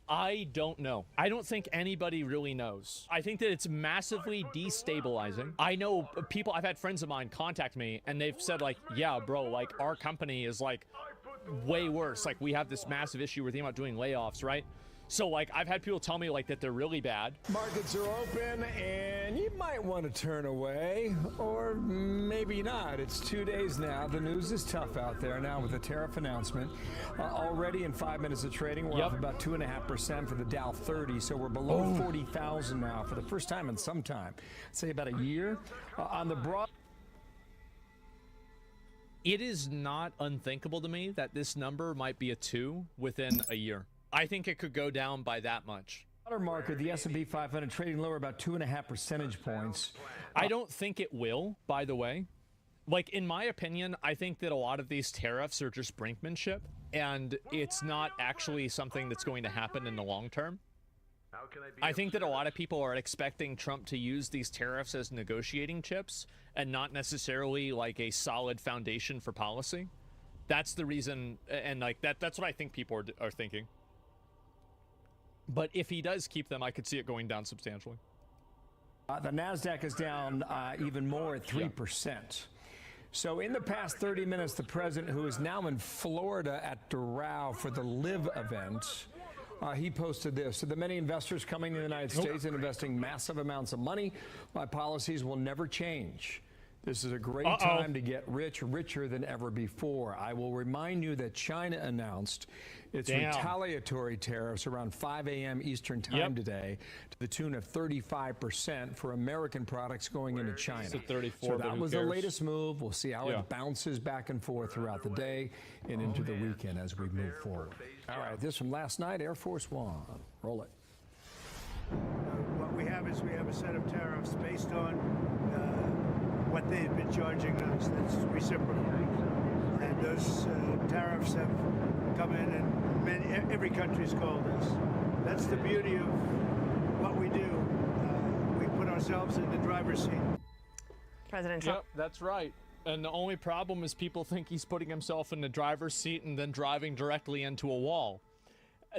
I don't know. I don't think anybody really knows. I think that it's massively destabilizing. I know people, I've had friends of mine contact me and they've said like, yeah, bro, like our company is like way worse. Like we have this massive issue we're thinking about doing layoffs, right? So like I've had people tell me like that they're really bad. Markets are open and you might want to turn away or maybe not. It's 2 days now. The news is tough out there now with the tariff announcement. Already in 5 minutes of trading, we're off about 2.5% for the Dow 30. So we're below 40,000 now for the first time in some time. I'd say about a year. On the broad. It is not unthinkable to me that this number might be a 2 within a year. I think it could go down by that much. Market, the S&P 500 trading lower about 2.5 percentage points. I don't think it will, by the way. Like, in my opinion, I think that a lot of these tariffs are just brinkmanship, and it's not actually something that's going to happen in the long term. I think that a lot of people are expecting Trump to use these tariffs as negotiating chips and not necessarily like a solid foundation for policy. That's the reason, and like that's what I think people are thinking. But if he does keep them, I could see it going down substantially. The NASDAQ is down even more at 3%. So in the past 30 minutes, the president, who is now in Florida at Doral for the LIVE event, he posted this. So the many investors coming to the United States and investing massive amounts of money, my policies will never change. This is a great time to get rich, richer than ever before. I will remind you that China announced its retaliatory tariffs around 5 a.m. Eastern time today to the tune of 35% for American products going into China. So that was the latest move. We'll see how it bounces back and forth throughout the day and into the weekend as we move forward. All right, this from last night, Air Force One. Roll it. What we have is we have a set of tariffs based on what they've been charging us. That's reciprocal. And those tariffs have come in and every country's called us. That's the beauty of what we do. We put ourselves in the driver's seat. President Trump. Yep, that's right. And the only problem is people think he's putting himself in the driver's seat and then driving directly into a wall.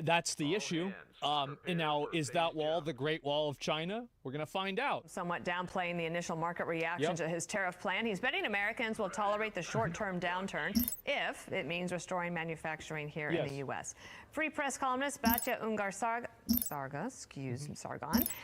That's the issue. And now, is that wall the Great Wall of China? We're going to find out. Somewhat downplaying the initial market reaction to his tariff plan. He's betting Americans will tolerate the short-term downturn if it means restoring manufacturing here in the U.S. Free Press columnist Batya Ungar Sargon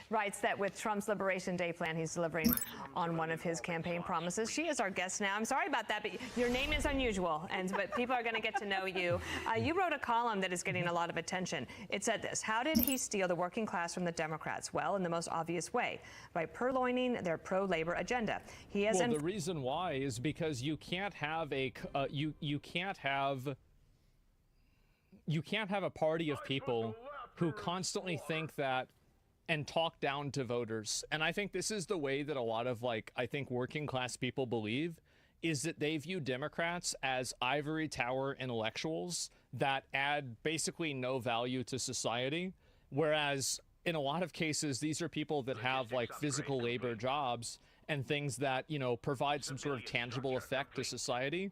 writes that with Trump's Liberation Day plan, he's delivering on one of his campaign promises. She is our guest now. I'm sorry about that, but your name is unusual, but people are going to get to know you. You wrote a column that is getting a lot of attention. It said this: how did he steal the working class from the Democrats? Well, in the most obvious way, by purloining their pro-labor agenda. He has the reason why is because you can't have a you can't have a party of people who constantly think that and talk down to voters. And I think this is the way that a lot of working class people believe, is that they view Democrats as ivory tower intellectuals that add basically no value to society. Whereas in a lot of cases, these are people that have physical labor jobs and things that, provide some sort of tangible effect to society.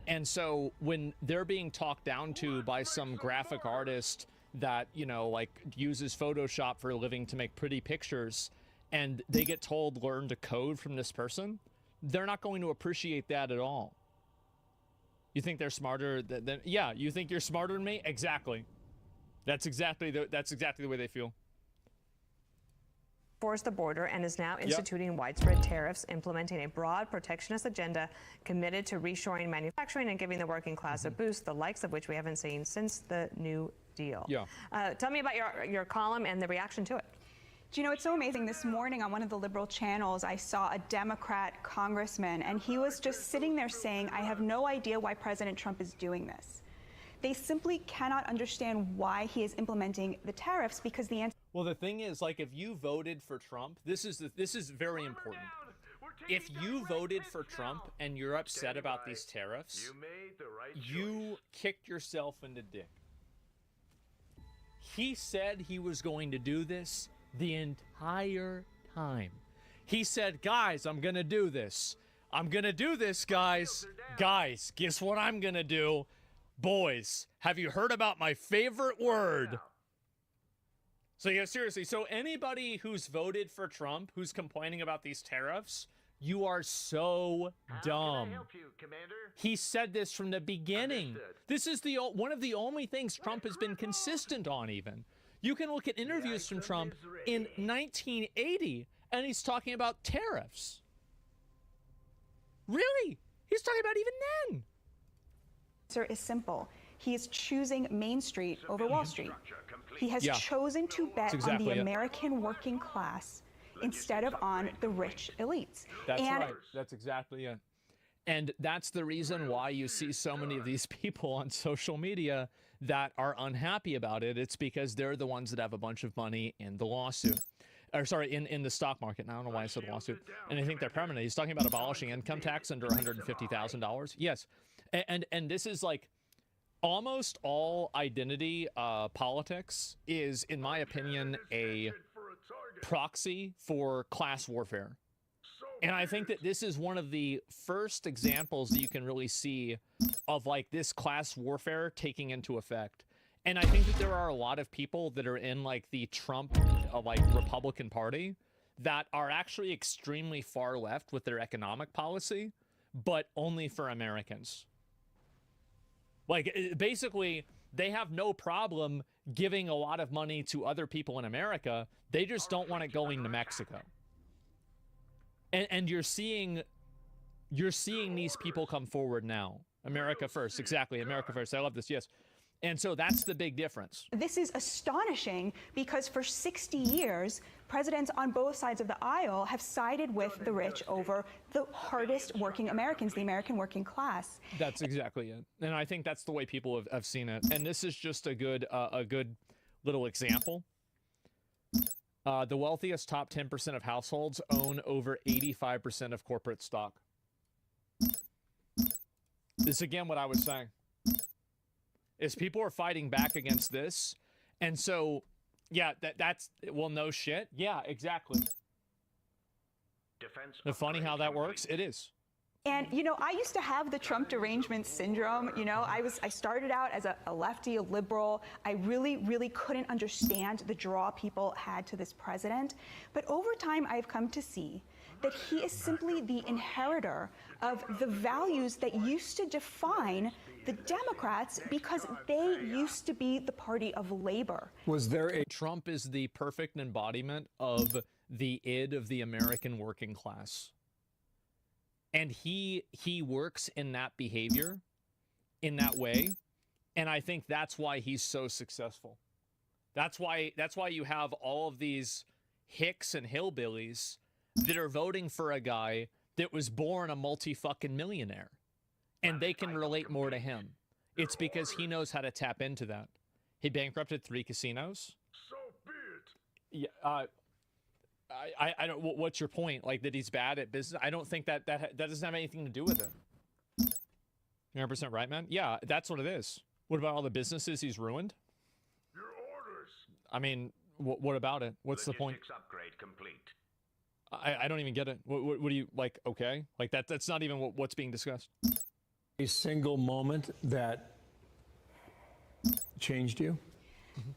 And so when they're being talked down to by some graphic artist that, uses Photoshop for a living to make pretty pictures, and they get told, learn to code from this person, they're not going to appreciate that at all. You think they're smarter than yeah, you think you're smarter than me? Exactly. That's exactly the way they feel. Forced the border and is now instituting widespread tariffs, implementing a broad protectionist agenda committed to reshoring manufacturing and giving the working class a boost, the likes of which we haven't seen since the New Deal. Tell me about your column and the reaction to it. Do you know, it's so amazing. This morning on one of the liberal channels, I saw a Democrat congressman, and he was just sitting there saying, I have no idea why President Trump is doing this. They simply cannot understand why he is implementing the tariffs, because the answer... Well, the thing is, if you voted for Trump, this is very important. If you voted for Trump and you're upset about these tariffs, you kicked yourself in the dick. He said he was going to do this the entire time. He said, guys, I'm going to do this. I'm going to do this, guys. Guys, guess what I'm going to do? Boys, have you heard about my favorite word? So seriously, so anybody who's voted for Trump, who's complaining about these tariffs, you are so dumb. Help you, Commander? He said this from the beginning. This is one of the only things Trump has been consistent on even. You can look at interviews from Trump in 1980, and he's talking about tariffs. Really? He's talking about even then. The answer is simple. He is choosing Main Street over Wall Street. He has chosen to bet on the American working class instead of on the rich elites. That's right. That's exactly it. And that's the reason why you see so many of these people on social media that are unhappy about it. It's because they're the ones that have a bunch of money in the lawsuit. Or sorry, in the stock market. And I don't know why I said lawsuit. And I think they're permanent. He's talking about abolishing income tax under $150,000. Yes. And this is almost all identity politics is, in my opinion, a proxy for class warfare. And I think that this is one of the first examples that you can really see of this class warfare taking into effect. And I think that there are a lot of people that are in the Trump Republican Party that are actually extremely far left with their economic policy, but only for Americans. Basically, they have no problem giving a lot of money to other people in America. They just don't want it going to Mexico. And you're seeing You're seeing these people come forward now. America first, exactly. America first. I love this. Yes. And so that's the big difference. This is astonishing because for 60 years, presidents on both sides of the aisle have sided with the rich over the hardest working Americans, the American working class. That's exactly it. And I think that's the way people have seen it. And this is just a good little example. The wealthiest top 10% of households own over 85% of corporate stock. This is again what I was saying. Is people are fighting back against this. And so, yeah, that's, well, no shit. Yeah, exactly. Funny how that works? It is. And, you know, I used to have the Trump derangement syndrome. You know, I started out as a lefty, a liberal. I really couldn't understand the draw people had to this president. But over time, I've come to see that he is simply the inheritor of the values that used to define the Democrats because they used to be the party of labor. Was there a Trump is the perfect embodiment of the id of the American working class. And he works in that behavior, in that way. And I think that's why he's so successful. That's why you have all of these hicks and hillbillies that are voting for a guy that was born a multi-fucking millionaire. And they can relate more to him. It's because he knows how to tap into that. He bankrupted 3 casinos. So be it. Yeah, I don't. What's your point? Like that he's bad at business? I don't think that doesn't have anything to do with it. You're 100% right, man. Yeah, that's what it is. What about all the businesses he's ruined? Your orders. I mean, what about it? What's the point? Logistics upgrade complete. I don't even get it. What do you like? Okay, like that's not even what's being discussed. A single moment that changed you?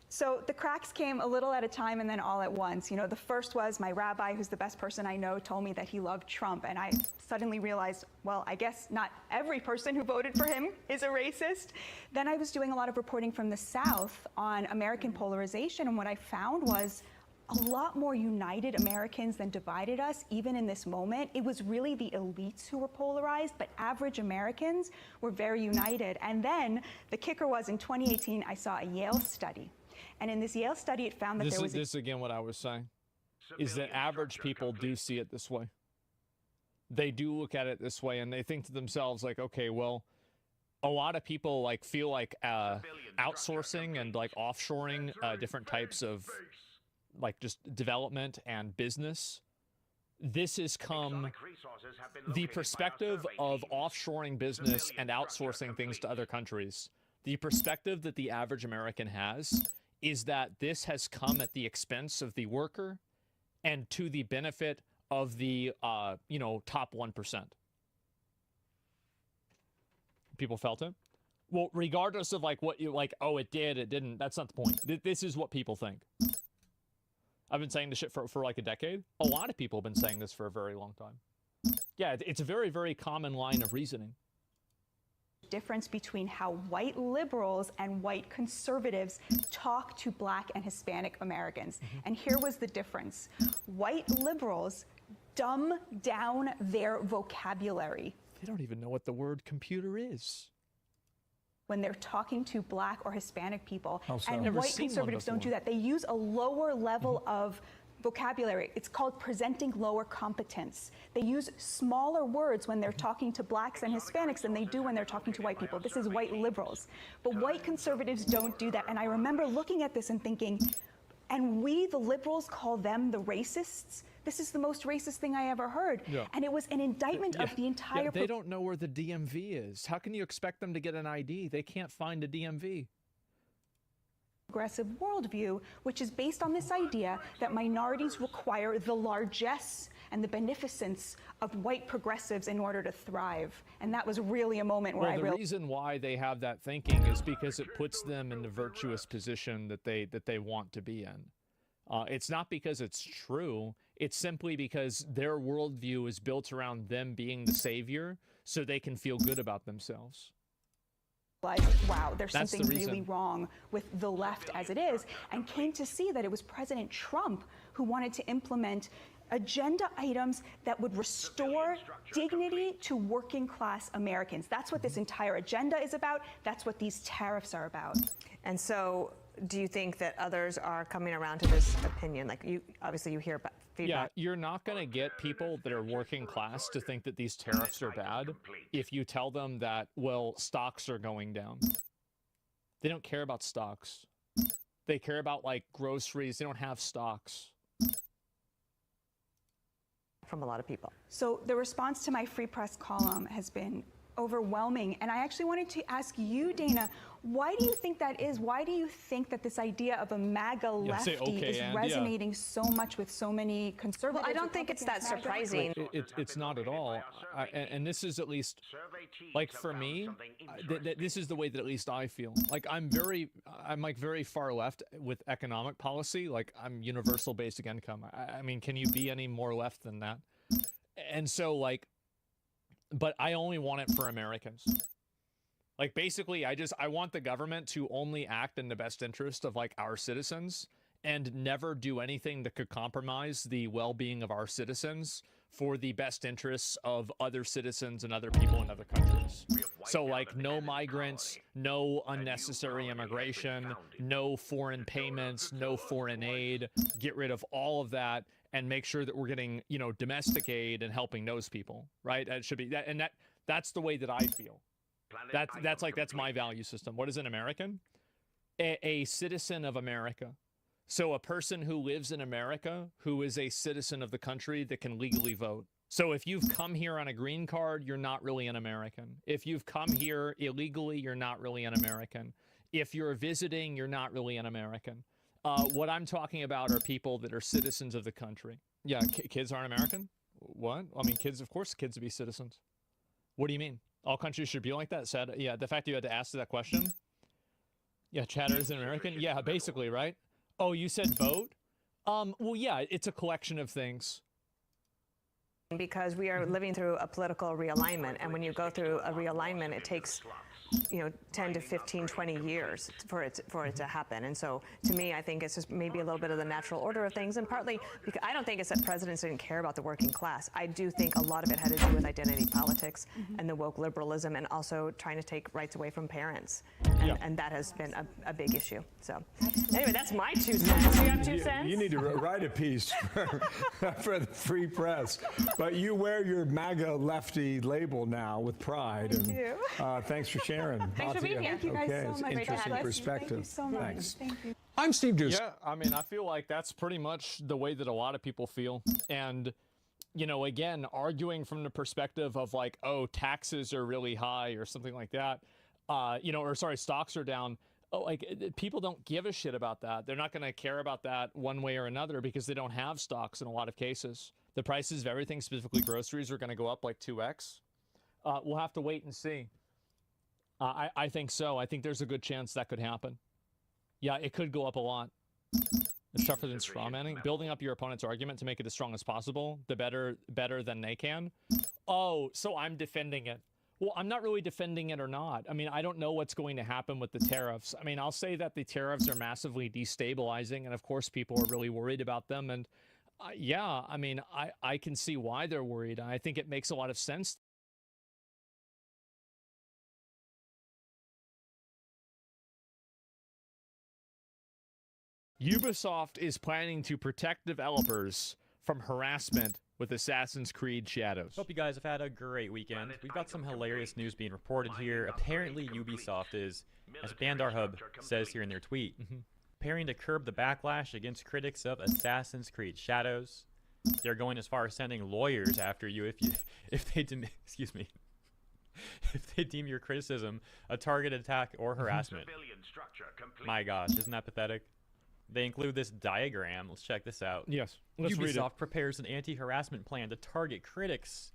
So the cracks came a little at a time and then all at once. You know, the first was my rabbi, who's the best person I know, told me that he loved Trump. And I suddenly realized, well, I guess not every person who voted for him is a racist. Then I was doing a lot of reporting from the South on American polarization. And what I found was a lot more united Americans than divided us, even in this moment. It was really the elites who were polarized, but average Americans were very united. And then the kicker was in 2018, I saw a Yale study. And in this Yale study, it found that this there was... This is again what I was saying, is that average people do see it this way. They do look at it this way, and they think to themselves, like, okay, well, a lot of people like feel like outsourcing and like offshoring different types of like just development and business. This has come, the perspective of offshoring business and outsourcing things to other countries. The perspective that the average American has is that this has come at the expense of the worker and to the benefit of the, you know, top 1%. People felt it? Well, regardless of like what you like, oh, it did, it didn't, that's not the point. This is what people think. I've been saying this shit for like a decade. A lot of people have been saying this for a very long time. Yeah, it's a very, very common line of reasoning. Difference between how white liberals and white conservatives talk to Black and Hispanic Americans. And here was the difference. White liberals dumb down their vocabulary. They don't even know what the word computer is when they're talking to Black or Hispanic people. And white conservatives don't do that. They use a lower level of vocabulary. It's called presenting lower competence. They use smaller words when they're talking to Blacks and Hispanics than they do when they're talking to white people. This is white liberals. But white conservatives don't do that. And I remember looking at this and thinking, and we, the liberals, call them the racists? This is the most racist thing I ever heard. Yeah. And it was an indictment of the entire... they don't know where the DMV is. How can you expect them to get an ID? They can't find a DMV. Progressive worldview, which is based on this idea that minorities require the largesse and the beneficence of white progressives in order to thrive. And that was really a moment where the reason why they have that thinking is because it puts them in the virtuous position that they want to be in. It's not because it's true. It's simply because their worldview is built around them being the savior so they can feel good about themselves. Like, wow, there's something really wrong with the left as it is, and came to see that it was President Trump who wanted to implement agenda items that would restore dignity to working class Americans. That's what this entire agenda is about. That's what these tariffs are about. And so, do you think that others are coming around to this opinion? Like, obviously you hear about feedback. Yeah, you're not going to get people that are working class to think that these tariffs are bad if you tell them that, well, stocks are going down. They don't care about stocks. They care about, like, groceries. They don't have stocks. From a lot of people. So the response to my Free Press column has been overwhelming. And I actually wanted to ask you, Dana, why do you think that is? Why do you think that this idea of a MAGA lefty is resonating so much with so many conservatives? Well, I don't think it's that surprising. It's not at all. And this is at least, like, for me, this is the way that at least I feel. Like, I'm like very far left with economic policy. Like, I'm universal basic income. I mean, can you be any more left than that? And so, like, but I only want it for Americans. Like, basically, I want the government to only act in the best interest of, like, our citizens and never do anything that could compromise the well-being of our citizens for the best interests of other citizens and other people in other countries. So, like, no migrants, no unnecessary immigration, no foreign payments, no foreign aid, get rid of all of that and make sure that we're getting, you know, domestic aid and helping those people, right? It should be that, and that's the way that I feel. That's my value system. What is an American? A citizen of America. So a person who lives in America, who is a citizen of the country that can legally vote. So if you've come here on a green card, you're not really an American. If you've come here illegally, you're not really an American. If you're visiting, you're not really an American. What I'm talking about are people that are citizens of the country. Yeah, kids aren't American? What? I mean, kids, of course, kids would be citizens. What do you mean? All countries should be like that? Sad. Yeah, the fact you had to ask that question. Yeah, Chatter is an American? Yeah, basically, right? Oh, you said vote? Well, yeah, it's a collection of things. Because we are living through a political realignment, and when you go through a realignment, it takes, you know, 10 to 15, 20 years for it to happen. And so, to me, I think it's just maybe a little bit of the natural order of things, and partly because I don't think it's that presidents didn't care about the working class. I do think a lot of it had to do with identity politics and the woke liberalism, and also trying to take rights away from parents, and that has been a big issue. So, anyway, that's my 2 cents. You have 2 cents? You need to write a piece for the Free Press. But you wear your MAGA lefty label now with pride. And, thanks for sharing. Thanks for being here. Thank you guys so it's much. interesting perspective. Thank you so much. Thanks. Thank you. I'm Steve Deuce. Yeah, I mean, I feel like that's pretty much the way that a lot of people feel. And, you know, again, arguing from the perspective of like, oh, taxes are really high or something like that, you know, or sorry, stocks are down. Oh, like, people don't give a shit about that. They're not going to care about that one way or another because they don't have stocks in a lot of cases. The prices of everything, specifically groceries, are going to go up like 2x. We'll have to wait and see. I think so. I think there's a good chance that could happen. Yeah, it could go up a lot. It's tougher than strawmanning. Building up your opponent's argument to make it as strong as possible, the better than they can. Oh, so I'm defending it. Well, I'm not really defending it or not. I mean, I don't know what's going to happen with the tariffs. I mean, I'll say that the tariffs are massively destabilizing, and of course people are really worried about them. And yeah, I mean, I can see why they're worried. I think it makes a lot of sense. Ubisoft is planning to protect developers from harassment with Assassin's Creed Shadows. Hope you guys have had a great weekend. We've got some hilarious news being reported here. Apparently Ubisoft is, as Bandar Hub says here in their tweet, preparing to curb the backlash against critics of Assassin's Creed Shadows. They're going as far as sending lawyers after you if they deem your criticism a targeted attack or harassment. My gosh, isn't that pathetic? They include this diagram. Let's check this out. Yes, let's read it. Ubisoft prepares an anti-harassment plan to target critics.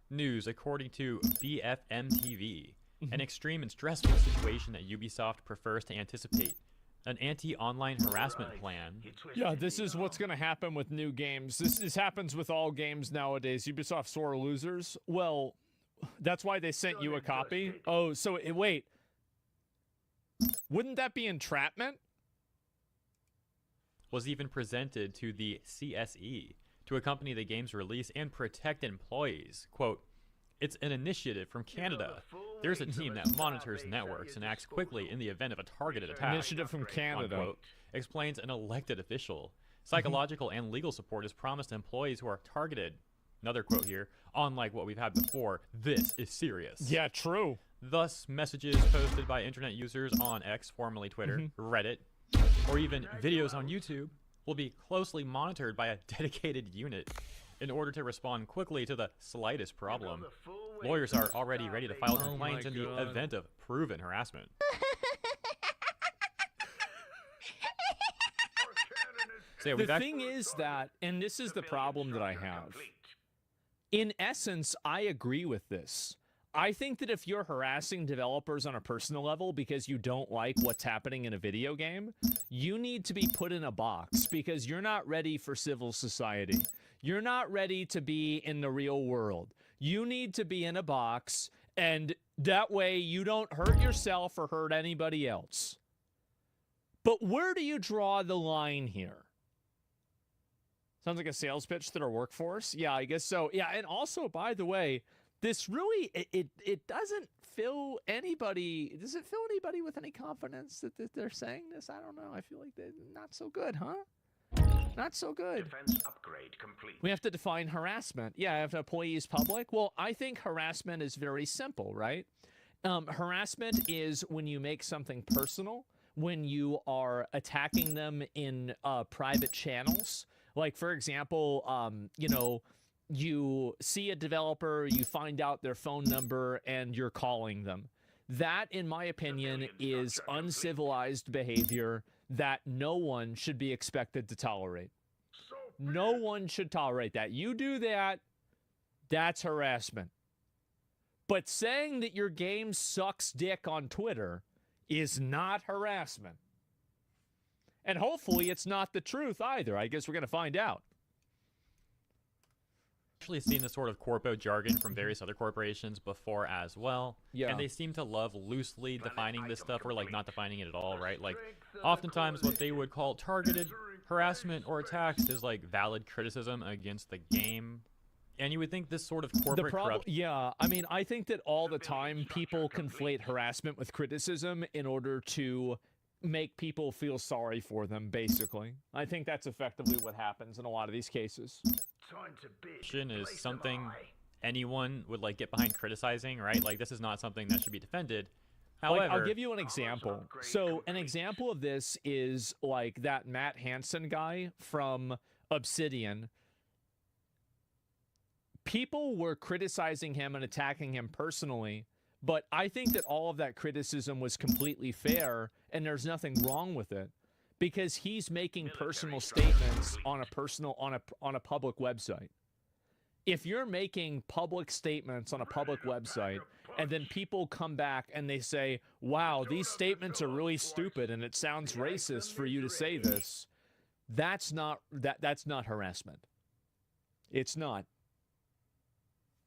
News, according to BFM TV. An extreme and stressful situation that Ubisoft prefers to anticipate. An anti-online harassment plan. Yeah, this is what's going to happen with new games. This happens with all games nowadays. Ubisoft sore losers. Well, that's why they sent you a copy. Oh, so wait. Wouldn't that be entrapment? Was even presented to the CSE to accompany the game's release and protect employees. Quote, "It's an initiative from Canada. There's a team that monitors networks and acts quickly in the event of a targeted attack." Initiative from Canada. Unquote, explains an elected official. Psychological and legal support is promised to employees who are targeted. Another quote here, "Unlike what we've had before, this is serious." Yeah, true. Thus, messages posted by internet users on X, formerly Twitter, Reddit, or even videos on YouTube will be closely monitored by a dedicated unit in order to respond quickly to the slightest problem. Lawyers are already ready to file complaints in the event of proven harassment. So, yeah, the thing is that, and this is the problem that I have, in essence, I agree with this. I think that if you're harassing developers on a personal level because you don't like what's happening in a video game, you need to be put in a box because you're not ready for civil society. You're not ready to be in the real world. You need to be in a box, and that way you don't hurt yourself or hurt anybody else. But where do you draw the line here? Sounds like a sales pitch to our workforce. Yeah, I guess so. Yeah, and also, by the way, this really, it doesn't fill anybody, does it fill anybody with any confidence that they're saying this? I don't know. I feel like they're not so good, huh? Not so good. Defense upgrade complete. We have to define harassment. Yeah, if an employee is public. Well, I think harassment is very simple, right? Harassment is when you make something personal, when you are attacking them in private channels. Like, for example, you know, you see a developer, you find out their phone number, and you're calling them. That, in my opinion, is uncivilized behavior that no one should be expected to tolerate. No one should tolerate that. You do that, that's harassment. But saying that your game sucks dick on Twitter is not harassment. And hopefully it's not the truth either. I guess we're going to find out. Actually seen this sort of corpo jargon from various other corporations before as well. Yeah. And they seem to love loosely defining this stuff or like not defining it at all, right? Like oftentimes what they would call targeted harassment or attacks is like valid criticism against the game. And you would think this sort of corporate corruption. Yeah, I mean, I think that all the time people conflate harassment with criticism in order to make people feel sorry for them, basically. I think that's effectively what happens in a lot of these cases. Is something anyone would like get behind criticizing, right? Like this is not something that should be defended. However, like, I'll give you an example. So an example of this is like that Matt Hansen guy from Obsidian. People were criticizing him and attacking him personally, but I think that all of that criticism was completely fair, and there's nothing wrong with it, because he's making personal statements on a public website. If you're making public statements on a public website, and then people come back and they say, "Wow, these statements are really stupid, and it sounds racist for you to say this," that's not harassment. It's not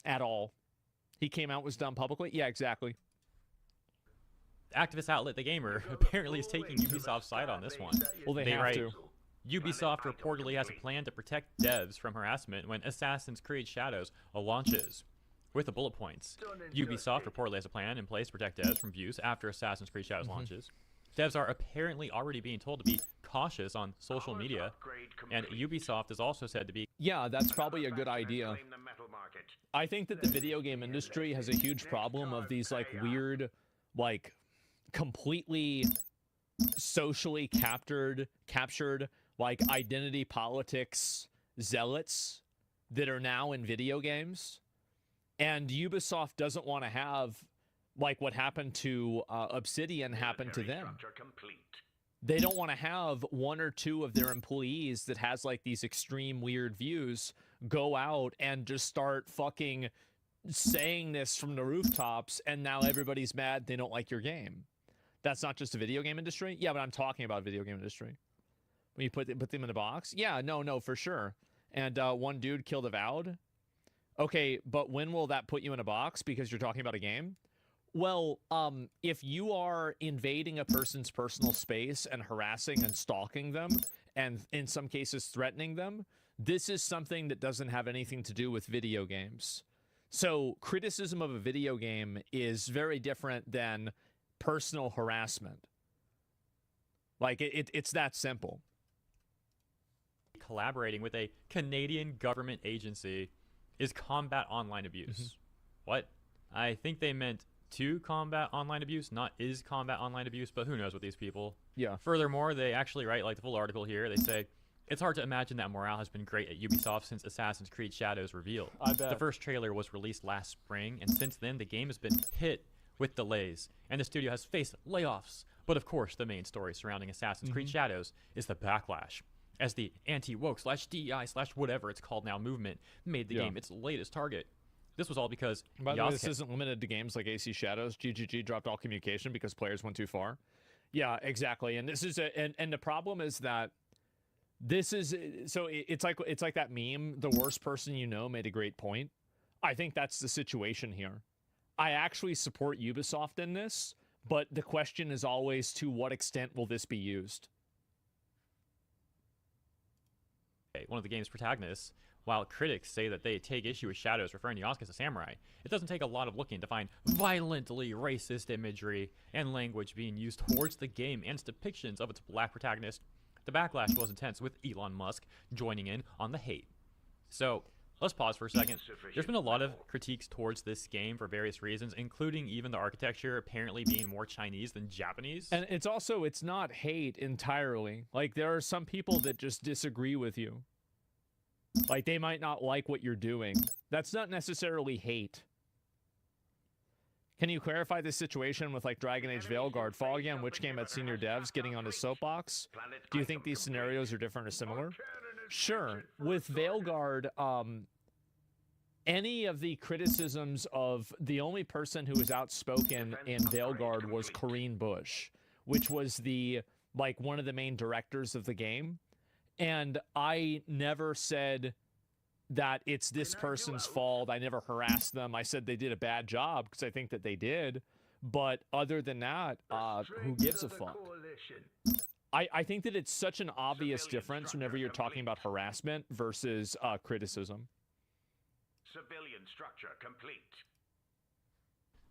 at all. He came out, was done publicly? Yeah, exactly. Activist outlet The Gamer apparently is taking Ubisoft's side on this one. Well, they have write, to. Ubisoft reportedly has a plan to protect devs from harassment when Assassin's Creed Shadows launches. With the bullet points, Ubisoft reportedly has a plan in place to protect devs from abuse after Assassin's Creed Shadows launches. Devs are apparently already being told to be cautious on social media, and Ubisoft is also said to be... Yeah, that's probably a good idea. I think that the video game industry has a huge problem of these, like, weird, like, completely socially captured, like, identity politics zealots that are now in video games. And Ubisoft doesn't want to have, like, what happened to Obsidian happen to them. They don't want to have one or two of their employees that has, like, these extreme weird views go out and just start fucking saying this from the rooftops, and now everybody's mad they don't like your game. That's not just the video game industry? Yeah, but I'm talking about video game industry. When you put them in a box? Yeah, no, for sure. And one dude killed Avowed. Okay, but when will that put you in a box because you're talking about a game? Well, if you are invading a person's personal space and harassing and stalking them, and in some cases threatening them, This is something that doesn't have anything to do with video games. So criticism of a video game is very different than personal harassment. Like, it's that simple. Collaborating with a Canadian government agency is combat online abuse. What? I think they meant to combat online abuse, not is combat online abuse, but who knows with these people. Yeah. Furthermore, they actually write, like the full article here, they say, it's hard to imagine that morale has been great at Ubisoft since Assassin's Creed Shadows revealed. I bet. The first trailer was released last spring, and since then, the game has been hit with delays, and the studio has faced layoffs. But of course, the main story surrounding Assassin's Creed Shadows is the backlash, as the anti-woke/DEI/whatever it's called now movement made the game its latest target. This was all because By the way, this isn't limited to games like AC Shadows. GGG dropped all communication because players went too far. Yeah, exactly. And this is and the problem is that this is so it's like that meme, the worst person you know made a great point. I think that's the situation here. I actually support Ubisoft in this, but the question is always, to what extent will this be used? One of the game's protagonists, while critics say that they take issue with Shadows referring to Yasuke as a samurai, it doesn't take a lot of looking to find violently racist imagery and language being used towards the game and its depictions of its black protagonist. The backlash was intense, with Elon Musk joining in on the hate. So, let's pause for a second. There's been a lot of critiques towards this game for various reasons, including even the architecture apparently being more Chinese than Japanese. And it's not hate entirely. Like, there are some people that just disagree with you. Like, they might not like what you're doing. That's not necessarily hate. Can you clarify this situation with, like, Dragon Age Veilguard? Foggy which game had senior devs getting on his soapbox? Do you think these scenarios are different or similar? Sure. With Veilguard, any of the criticisms of the only person who was outspoken in Veilguard was Corinne Bush, which was one of the main directors of the game. And I never said that it's this person's fault. I never harassed them. I said they did a bad job because I think that they did. But other than that, who gives a fuck? I think that it's such an obvious difference whenever you're talking about harassment versus criticism. Civilian structure complete.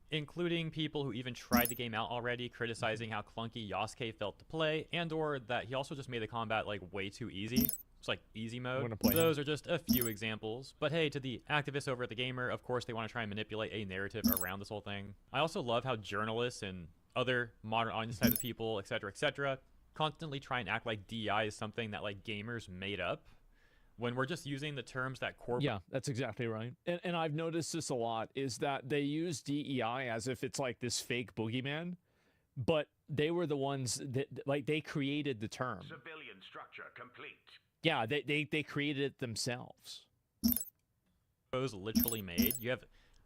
Including people who even tried the game out already, criticizing how clunky Yasuke felt to play, and or that he also just made the combat like way too easy. It's like easy mode. Those are just a few examples. But hey, to the activists over at The Gamer, of course they want to try and manipulate a narrative around this whole thing. I also love how journalists and other modern audience type of people, etc., constantly try and act like DEI is something that like gamers made up, when we're just using the terms that corporate... Yeah, that's exactly right. And I've noticed this a lot, is that they use DEI as if it's like this fake boogeyman, but they were the ones that, like, they created the term. Civilian structure complete. Yeah, they created it themselves. ...was literally made. You have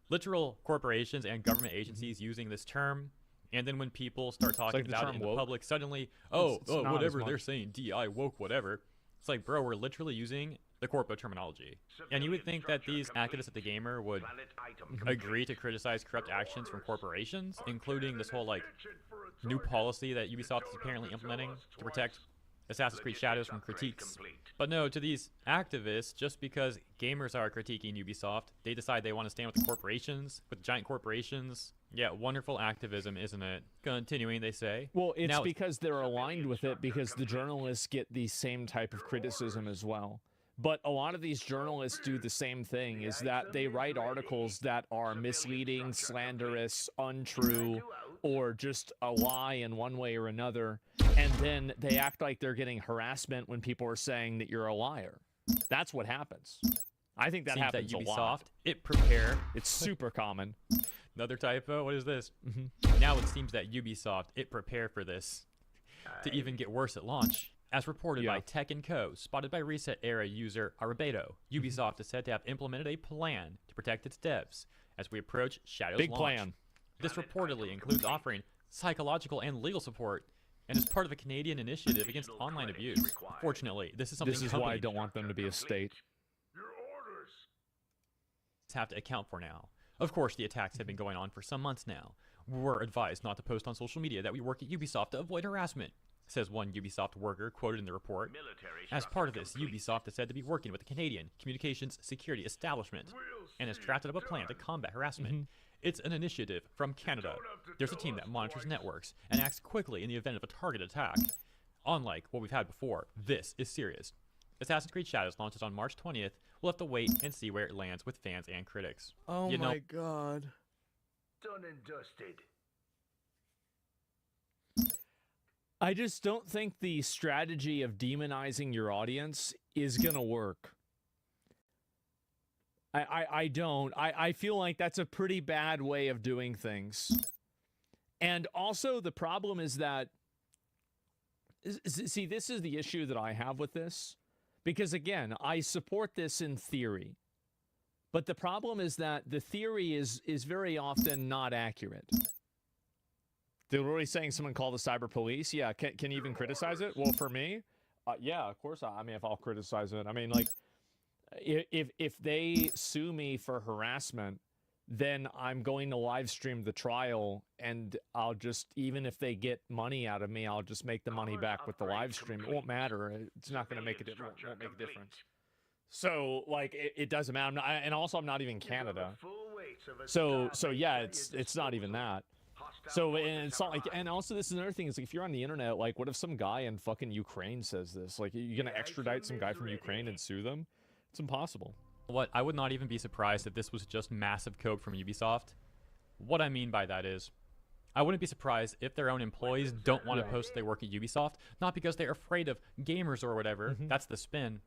literal corporations and government agencies using this term, and then when people start talking like about it in the public, suddenly, whatever they're saying, DEI, woke, whatever. It's like, bro, we're literally using the corporate terminology. And you would think that these activists at The Gamer would agree to criticize corrupt actions from corporations, including this whole, like, new policy that Ubisoft is apparently implementing to protect Assassin's Creed Shadows from critiques. But no, to these activists, just because gamers are critiquing Ubisoft, they decide they want to stand with the corporations, with giant corporations. Yeah, wonderful activism, isn't it? Continuing, they say. Well, it's because they're aligned with it, because the journalists get the same type of criticism as well. But a lot of these journalists do the same thing, is that they write articles that are misleading, slanderous, untrue, or just a lie in one way or another, and then they act like they're getting harassment when people are saying that you're a liar. That's what happens. I think that happens that Ubisoft, a lot. It's super common. Another typo? What is this? Now it seems that Ubisoft, prepare for this to even get worse at launch. As reported by Tech & Co., spotted by Reset-era user Arabedo, Ubisoft is said to have implemented a plan to protect its devs as we approach Shadow's launch. Big plan. This reportedly includes offering psychological and legal support, and is part of a Canadian initiative against online abuse. Unfortunately, this is something This is why I don't want them to be a state. Have to account for now. Of course, the attacks have been going on for some months now. We're advised not to post on social media that we work at Ubisoft to avoid harassment. says one Ubisoft worker quoted in the report. As part of this, Ubisoft is said to be working with the Canadian Communications Security Establishment and has drafted up a plan to combat harassment. It's an initiative from Canada. There's a team that monitors networks and acts quickly in the event of a targeted attack. Unlike what we've had before, this is serious. Assassin's Creed Shadows launches on March 20th. We'll have to wait and see where it lands with fans and critics. Oh my god. Done and dusted. I just don't think the strategy of demonizing your audience is going to work. I don't. I feel like that's a pretty bad way of doing things. And also the problem is that, see, this is the issue that I have with this. Because again, I support this in theory. But the problem is that the theory is very often not accurate. They're really saying someone call the cyber police. Yeah, can you even criticize it? Well, for me, yeah, of course. I mean, if I'll criticize it, I mean, like, if they sue me for harassment, then I'm going to live stream the trial, and I'll just, even if they get money out of me, I'll just make the money back with the live stream. It won't matter. It's not going to make it won't make a difference. So like it doesn't matter. And also I'm not even Canada. So yeah, it's not even that. So and it's not like, and also this is another thing is like, if you're on the internet, like what if some guy in fucking Ukraine says this? Like you're gonna extradite some guy from Ukraine and sue them? It's impossible. What I would not even be surprised if this was just massive coke from Ubisoft. What I mean by that is, I wouldn't be surprised if their own employees don't want to post they work at Ubisoft, not because they're afraid of gamers or whatever, that's the spin,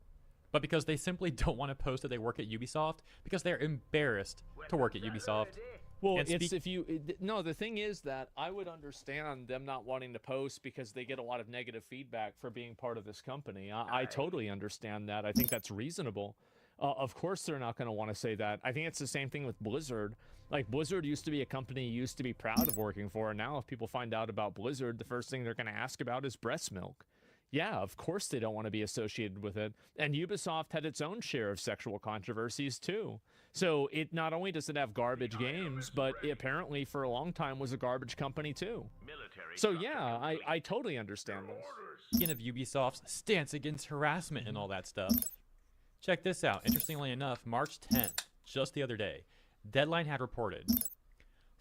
but because they simply don't want to post that they work at Ubisoft because they're embarrassed to work at Ubisoft. Well, it's if you no, the thing is that I would understand them not wanting to post because they get a lot of negative feedback for being part of this company. I totally understand that. I think that's reasonable. Of course they're not going to want to say that. I think it's the same thing with Blizzard. Like Blizzard used to be a company you used to be proud of working for, and now if people find out about Blizzard, the first thing they're going to ask about is breast milk. Yeah, of course they don't want to be associated with it. And Ubisoft had its own share of sexual controversies too. So it not only does it have garbage games, but it apparently for a long time was a garbage company too. So yeah, I totally understand this. Speaking of Ubisoft's stance against harassment and all that stuff, check this out. Interestingly enough, March 10th, just the other day, Deadline had reported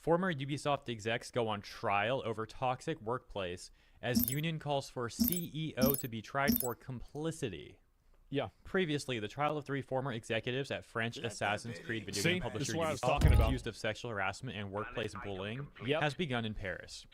former Ubisoft execs go on trial over toxic workplace as union calls for CEO to be tried for complicity. Yeah. Previously, the trial of 3 former executives at French Assassin's Creed video game publisher Ubisoft accused of sexual harassment and workplace bullying has begun in Paris.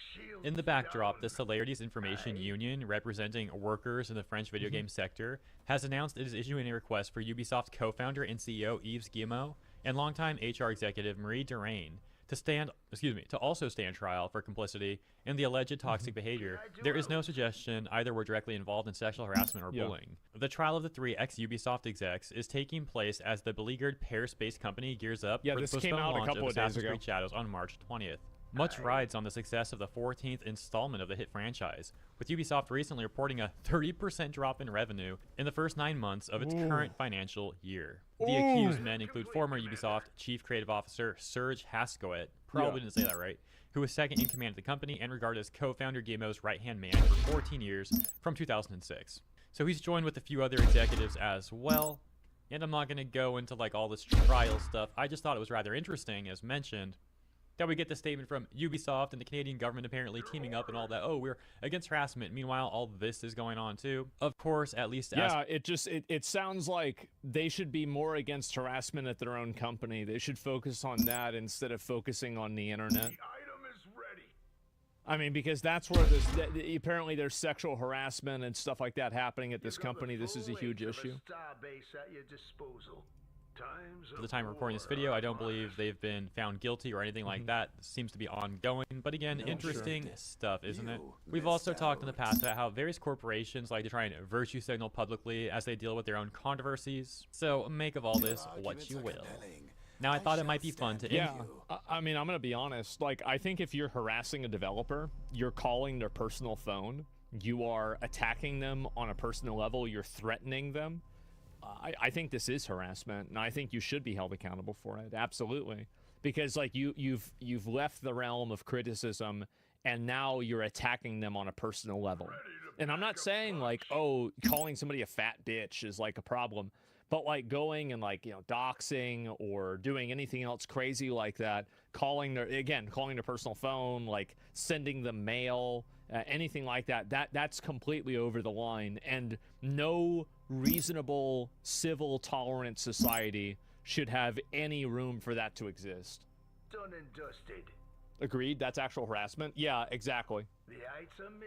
In the backdrop, the Celerities Information Union, representing workers in the French video game sector, has announced it is issuing a request for Ubisoft co-founder and CEO Yves Guillemot and longtime HR executive Marie Derain to also stand trial for complicity in the alleged toxic behavior. There is no suggestion either were directly involved in sexual harassment or bullying. The trial of the 3 ex-Ubisoft execs is taking place as the beleaguered Paris-based company gears up for the postponed launch of Assassin's Creed Shadows on March 20th. Much rides on the success of the 14th installment of the hit franchise, with Ubisoft recently reporting a 30% drop in revenue in the first 9 months of its current financial year. The accused men include former Ubisoft Chief Creative Officer Serge Hascoët, probably didn't say that right, who was second in command of the company and regarded as co-founder Guillemot's right-hand man for 14 years from 2006. So he's joined with a few other executives as well, and I'm not going to go into like all this trial stuff. I just thought it was rather interesting, as mentioned, that we get the statement from Ubisoft and the Canadian government apparently teaming up and all that. Oh, we're against harassment. Meanwhile, all this is going on too. Of course, at least it sounds like they should be more against harassment at their own company. They should focus on that instead of focusing on the internet. I mean, because that's where apparently there's sexual harassment and stuff like that happening at this company. This is a huge issue. At the time of recording this video, I don't believe they've been found guilty or anything like that. It seems to be ongoing, but again, interesting stuff, isn't it? We've also talked in the past about how various corporations like to try and virtue signal publicly as they deal with their own controversies. So make of all this what you will. Now, I thought it might be fun to I mean, I'm going to be honest. Like, I think if you're harassing a developer, you're calling their personal phone, you are attacking them on a personal level, you're threatening them. I think this is harassment, and I think you should be held accountable for it. Absolutely, because like you've left the realm of criticism, and now you're attacking them on a personal level. And I'm not saying like, oh, calling somebody a fat bitch is like a problem, but like going and like, doxing or doing anything else crazy like that, calling their personal phone, like sending them mail, anything like that, that's completely over the line. And no reasonable, civil, tolerant society should have any room for that to exist. Done and dusted. Agreed? That's actual harassment? Yeah, exactly.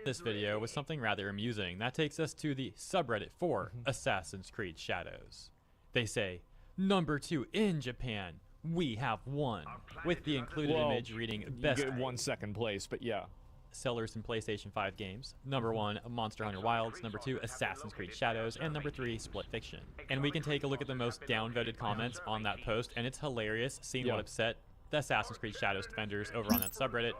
This video was something rather amusing. That takes us to the subreddit for Assassin's Creed Shadows. They say, #2 in Japan, we have won, with the included image reading best. You get 1 second place, but yeah. Sellers in PlayStation 5 games. #1, Monster Hunter Wilds. #2, Assassin's Creed Shadows. And #3, Split Fiction. And we can take a look at the most downvoted comments on that post, and it's hilarious seeing what upset the Assassin's Creed Shadows defenders over on that subreddit.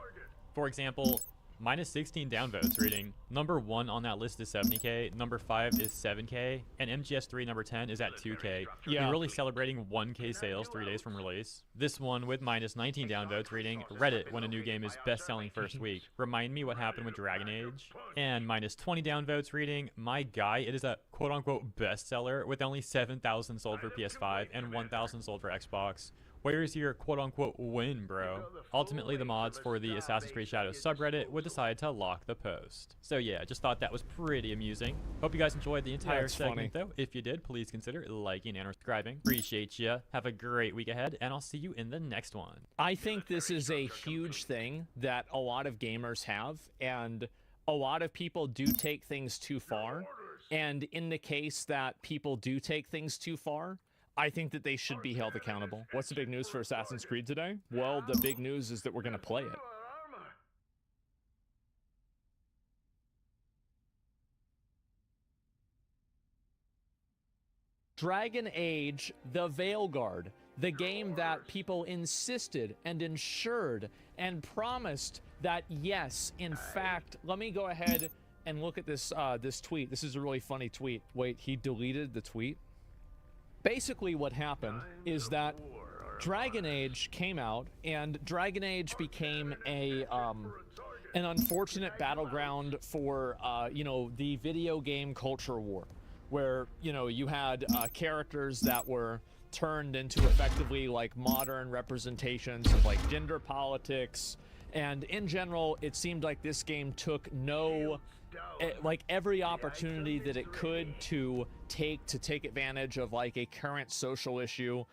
For example, -16 downvotes reading, #1 on that list is 70k, #5 is 7k, and MGS3 #10 is at 2k. You're really celebrating 1k sales 3 days from release. This one with -19 downvotes reading, Reddit when a new game is best-selling first week. Remind me what happened with Dragon Age. And -20 downvotes reading, my guy, it is a quote-unquote bestseller with only 7,000 sold for PS5 and 1,000 sold for Xbox. Where's your quote-unquote win, bro? Ultimately, the mods for the Assassin's Creed Shadows subreddit would decide to lock the post. So yeah, just thought that was pretty amusing. Hope you guys enjoyed the entire segment, though. If you did, please consider liking and subscribing. Appreciate you. Have a great week ahead, and I'll see you in the next one. I think this is a huge thing that a lot of gamers have, and a lot of people do take things too far. And in the case that people do take things too far, I think that they should be held accountable. What's the big news for Assassin's Creed today? Well, the big news is that we're going to play it. Dragon Age: The Veilguard, the game that people insisted and ensured and promised that, yes, in fact, let me go ahead and look at this this tweet. This is a really funny tweet. Wait, he deleted the tweet? Basically what happened is that Dragon Age came out, and Dragon Age became a an unfortunate battleground for the video game culture war, where you had characters that were turned into effectively like modern representations of like gender politics, and in general it seemed like this game took every opportunity that it could to take advantage of like a current social issue.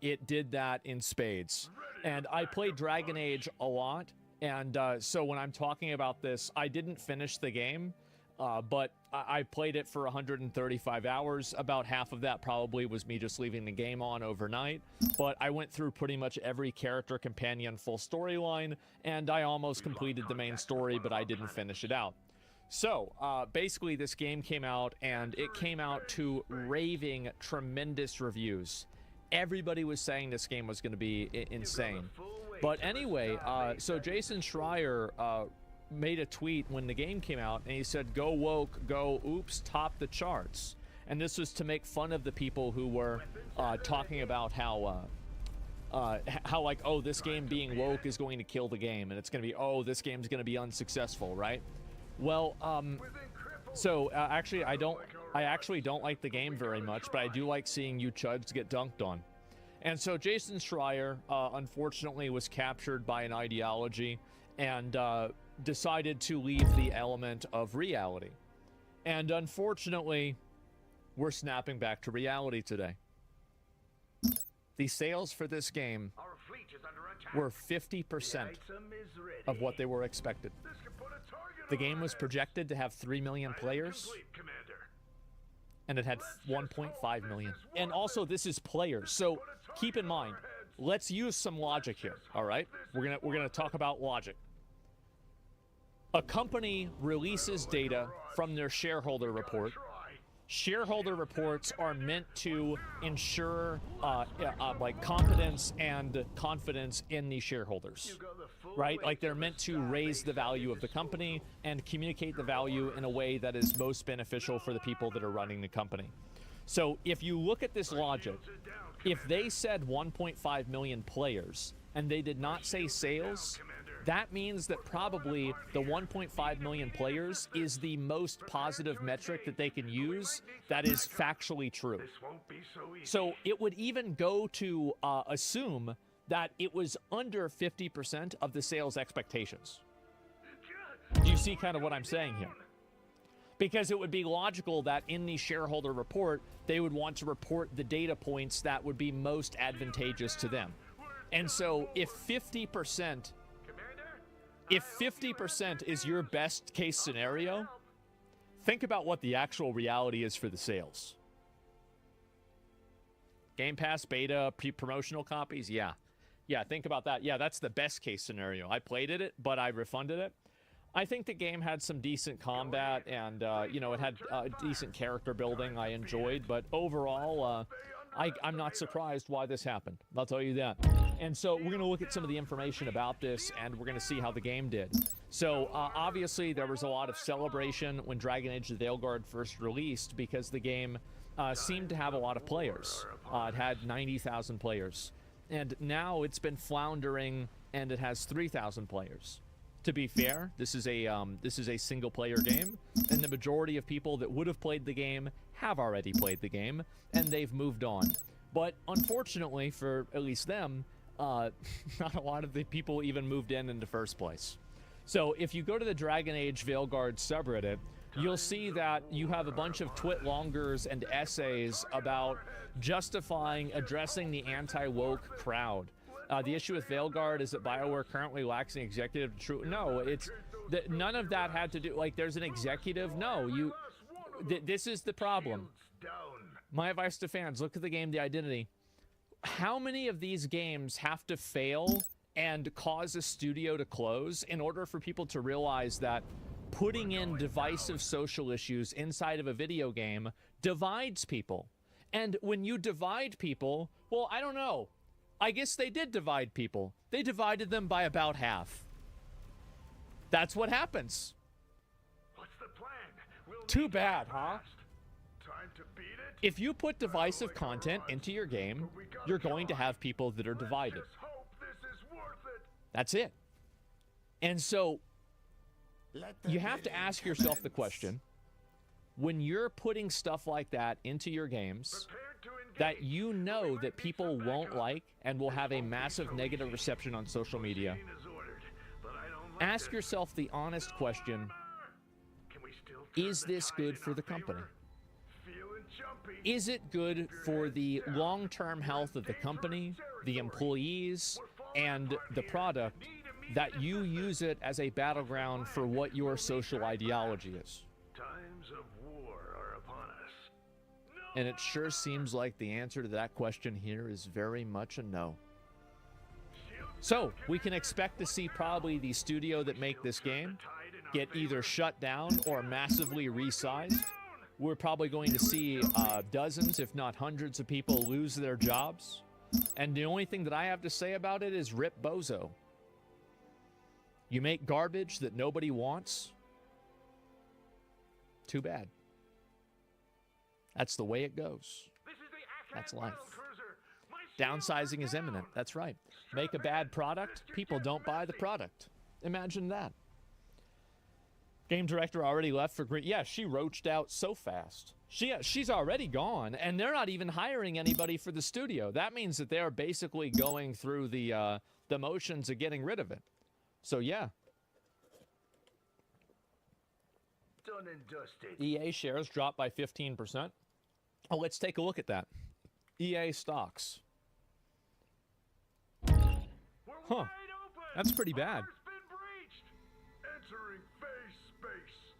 It did that in spades. And I played Dragon Age a lot, and so when I'm talking about this, I didn't finish the game, but I played it for 135 hours. About half of that probably was me just leaving the game on overnight, but I went through pretty much every character, companion, full storyline, and I almost completed the main story, but I didn't finish it out. So, basically this game came out, and it came out to raving tremendous reviews. Everybody was saying this game was going to be insane. But anyway, so Jason Schreier made a tweet when the game came out, and he said, go woke, go oops, top the charts. And this was to make fun of the people who were talking about how like, oh, this game being woke is going to kill the game, and it's going to be, oh, this game's going to be unsuccessful, right? Well, actually, I actually don't like the game very much, but I do like seeing you chuds get dunked on. And so Jason Schreier, unfortunately, was captured by an ideology and decided to leave the element of reality. And unfortunately, we're snapping back to reality today. The sales for this game were 50% of what they were expected. The game was projected to have 3 million players, and it had 1.5 million. And also, this is players, so keep in mind, let's use some logic here, all right? We're gonna talk about logic. A company releases data from their shareholder report. Shareholder reports are meant to ensure like competence and confidence in the shareholders, right? Like they're meant to raise the value of the company and communicate the value in a way that is most beneficial for the people that are running the company. So if you look at this logic, if they said 1.5 million players and they did not say sales, that means that probably the 1.5 million players is the most positive metric that they can use that is factually true. So it would even go to assume that it was under 50% of the sales expectations. Do you see kind of what I'm saying here? Because it would be logical that in the shareholder report, they would want to report the data points that would be most advantageous to them. And so if 50% is your best case scenario, think about what the actual reality is for the sales. Game Pass beta, promotional copies, yeah. Yeah, think about that. Yeah, that's the best case scenario. I played it, but I refunded it. I think the game had some decent combat and, you know, it had decent character building I enjoyed, but overall, I'm not surprised why this happened. I'll tell you that. And so we're going to look at some of the information about this, and we're going to see how the game did. So, obviously, there was a lot of celebration when Dragon Age: The Veilguard first released because the game seemed to have a lot of players. It had 90,000 players. And now it's been floundering, and it has 3,000 players. To be fair, this is a single-player game, and the majority of people that would have played the game have already played the game, and they've moved on. But unfortunately, for at least them, not a lot of the people even moved in the first place. So if you go to the Dragon Age Veilguard subreddit, you'll see that you have a bunch of twit-longers and essays about justifying addressing the anti-woke crowd. The issue with Veilguard is that BioWare currently lacks an executive true. No, it's none of that had to do. Like, there's an executive. No, this is the problem. My advice to fans: look at the game, The Identity. How many of these games have to fail and cause a studio to close in order for people to realize that putting in divisive social issues inside of a video game divides people? And when you divide people, well, I don't know. I guess they did divide people. They divided them by about half. That's what happens. What's the plan? Too bad, huh? Time to beat it? If you put divisive content into your game, you're going to have people that are divided. Hope this is worth it. That's it. And so you have to ask yourself the question, when you're putting stuff like that into your games that you know that people won't like and will have a massive negative reception on social media, ask yourself the honest question, is this good for the company? Is it good for the long-term health of the company, the employees, and the product that you use it as a battleground for what your social ideology is? Times of war are upon us. And it sure seems like the answer to that question here is very much a no. So, we can expect to see probably the studio that make this game get either shut down or massively resized. We're probably going to see dozens, if not hundreds of people lose their jobs. And the only thing that I have to say about it is rip bozo. You make garbage that nobody wants? Too bad. That's the way it goes. That's life. Downsizing is imminent. That's right. Make a bad product, people don't buy the product. Imagine that. Game director already left for Green. Yeah, she roached out so fast. She's already gone, and they're not even hiring anybody for the studio. That means that they are basically going through the motions of getting rid of it. So yeah. Done and dusted. EA shares dropped by 15%. Oh, let's take a look at that. EA stocks. Huh. That's pretty bad. Entering phase space.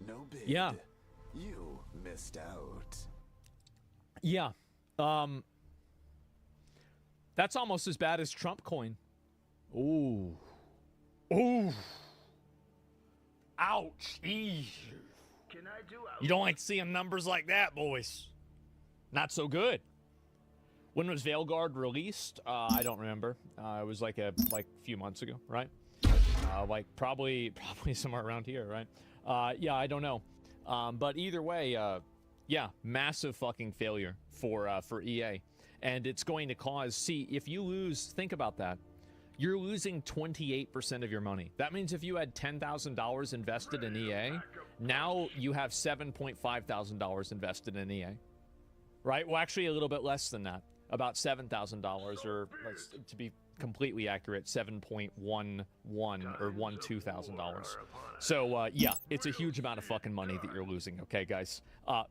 No bid. Yeah. You missed out. Yeah. That's almost as bad as Trump coin. Ooh. Ooh. Ouch. Eesh. Can I do You don't like seeing numbers like that, boys. Not so good. When was Veilguard released? I don't remember. It was like a few months ago, right? Like probably somewhere around here, right? Yeah, I don't know. But either way, yeah, massive fucking failure for EA, and it's going to cause. See, if you lose, think about that. you're losing 28% of your money. That means if you had $10,000 invested in EA, now you have $7,500 invested in EA. Right? Well, actually a little bit less than that. About $7,000, or to be completely accurate, $7.11 or $12,000. So yeah, it's a huge amount of fucking money that you're losing. Okay, guys,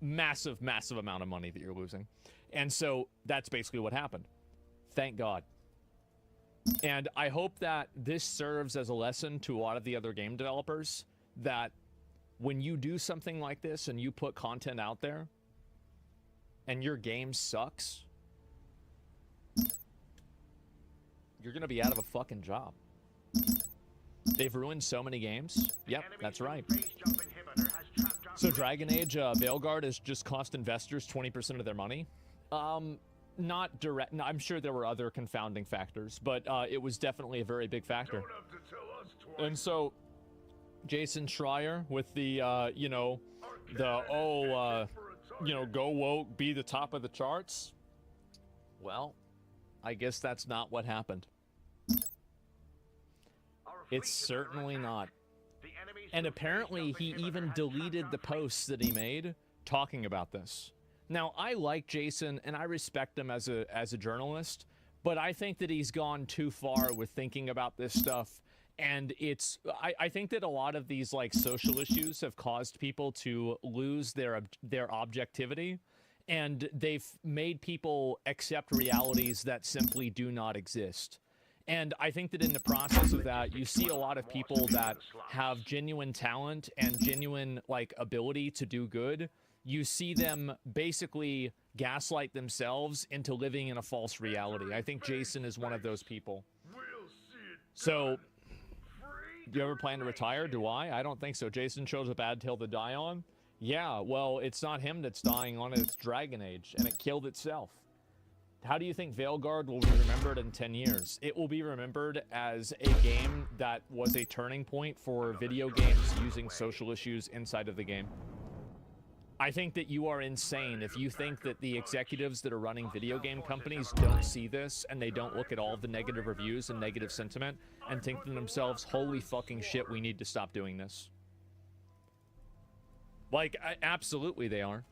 massive amount of money that you're losing, and so that's basically what happened. Thank God. And I hope that this serves as a lesson to a lot of the other game developers that when you do something like this and you put content out there and your game sucks, you're going to be out of a fucking job. They've ruined so many games. Yep, that's right. So Dragon Age Veilguard has just cost investors 20% of their money. Not direct. No, I'm sure there were other confounding factors, but it was definitely a very big factor. And so Jason Schreier with the, you know, the, you know, go woke, be the top of the charts. Well, I guess that's not what happened. It's certainly not. And apparently he even deleted the posts that he made talking about this. Now, I like Jason and I respect him as a journalist, but I think that he's gone too far with thinking about this stuff. And I think that a lot of these like social issues have caused people to lose their objectivity, and they've made people accept realities that simply do not exist. And I think that in the process of that, you see a lot of people that have genuine talent and genuine like ability to do good. You see them basically gaslight themselves into living in a false reality. I think Jason is one of those people. So, do you ever plan to retire? Do I? I don't think so. Jason chose a bad hill to die on. Yeah, well, it's not him that's dying on it. It's Dragon Age, and it killed itself. How do you think Veilguard will be remembered in 10 years? It will be remembered as a game that was a turning point for video games using social issues inside of the game. I think that you are insane if you think that the executives that are running video game companies don't see this and they don't look at all the negative reviews and negative sentiment and think to themselves, holy fucking shit, we need to stop doing this. Like, absolutely they are.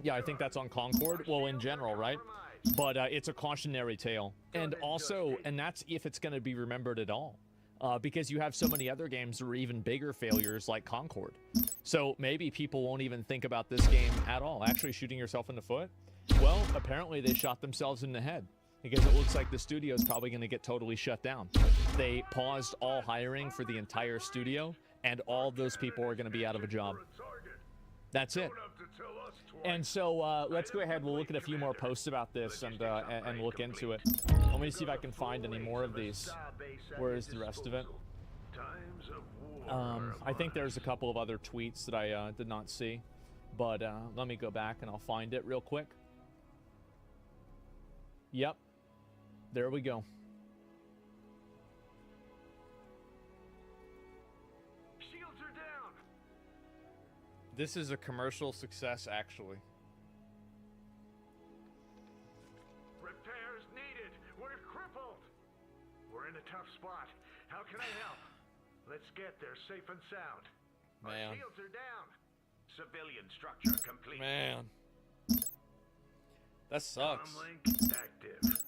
Yeah, I think that's on Concord. Well, in general, right? But it's a cautionary tale. And also, and that's if it's going to be remembered at all. Because you have so many other games that are even bigger failures like Concord. So maybe people won't even think about this game at all. Actually shooting yourself in the foot? Well, apparently they shot themselves in the head. Because it looks like the studio is probably going to get totally shut down. They paused all hiring for the entire studio, and all of those people are going to be out of a job. That's it. And so let's go ahead. We'll look at a few more posts about this and look into it. Let me see if I can find any more of these. Where is the rest of it? I think there's a couple of other tweets that I did not see. But let me go back and I'll find it real quick. Yep. There we go. Shields are down. This is a commercial success, actually. Repairs needed. We're crippled. We're in a tough spot. How can I help? Let's get there safe and sound. Man. Our shields are down. Civilian structure complete. Man. That sucks. Comlink active.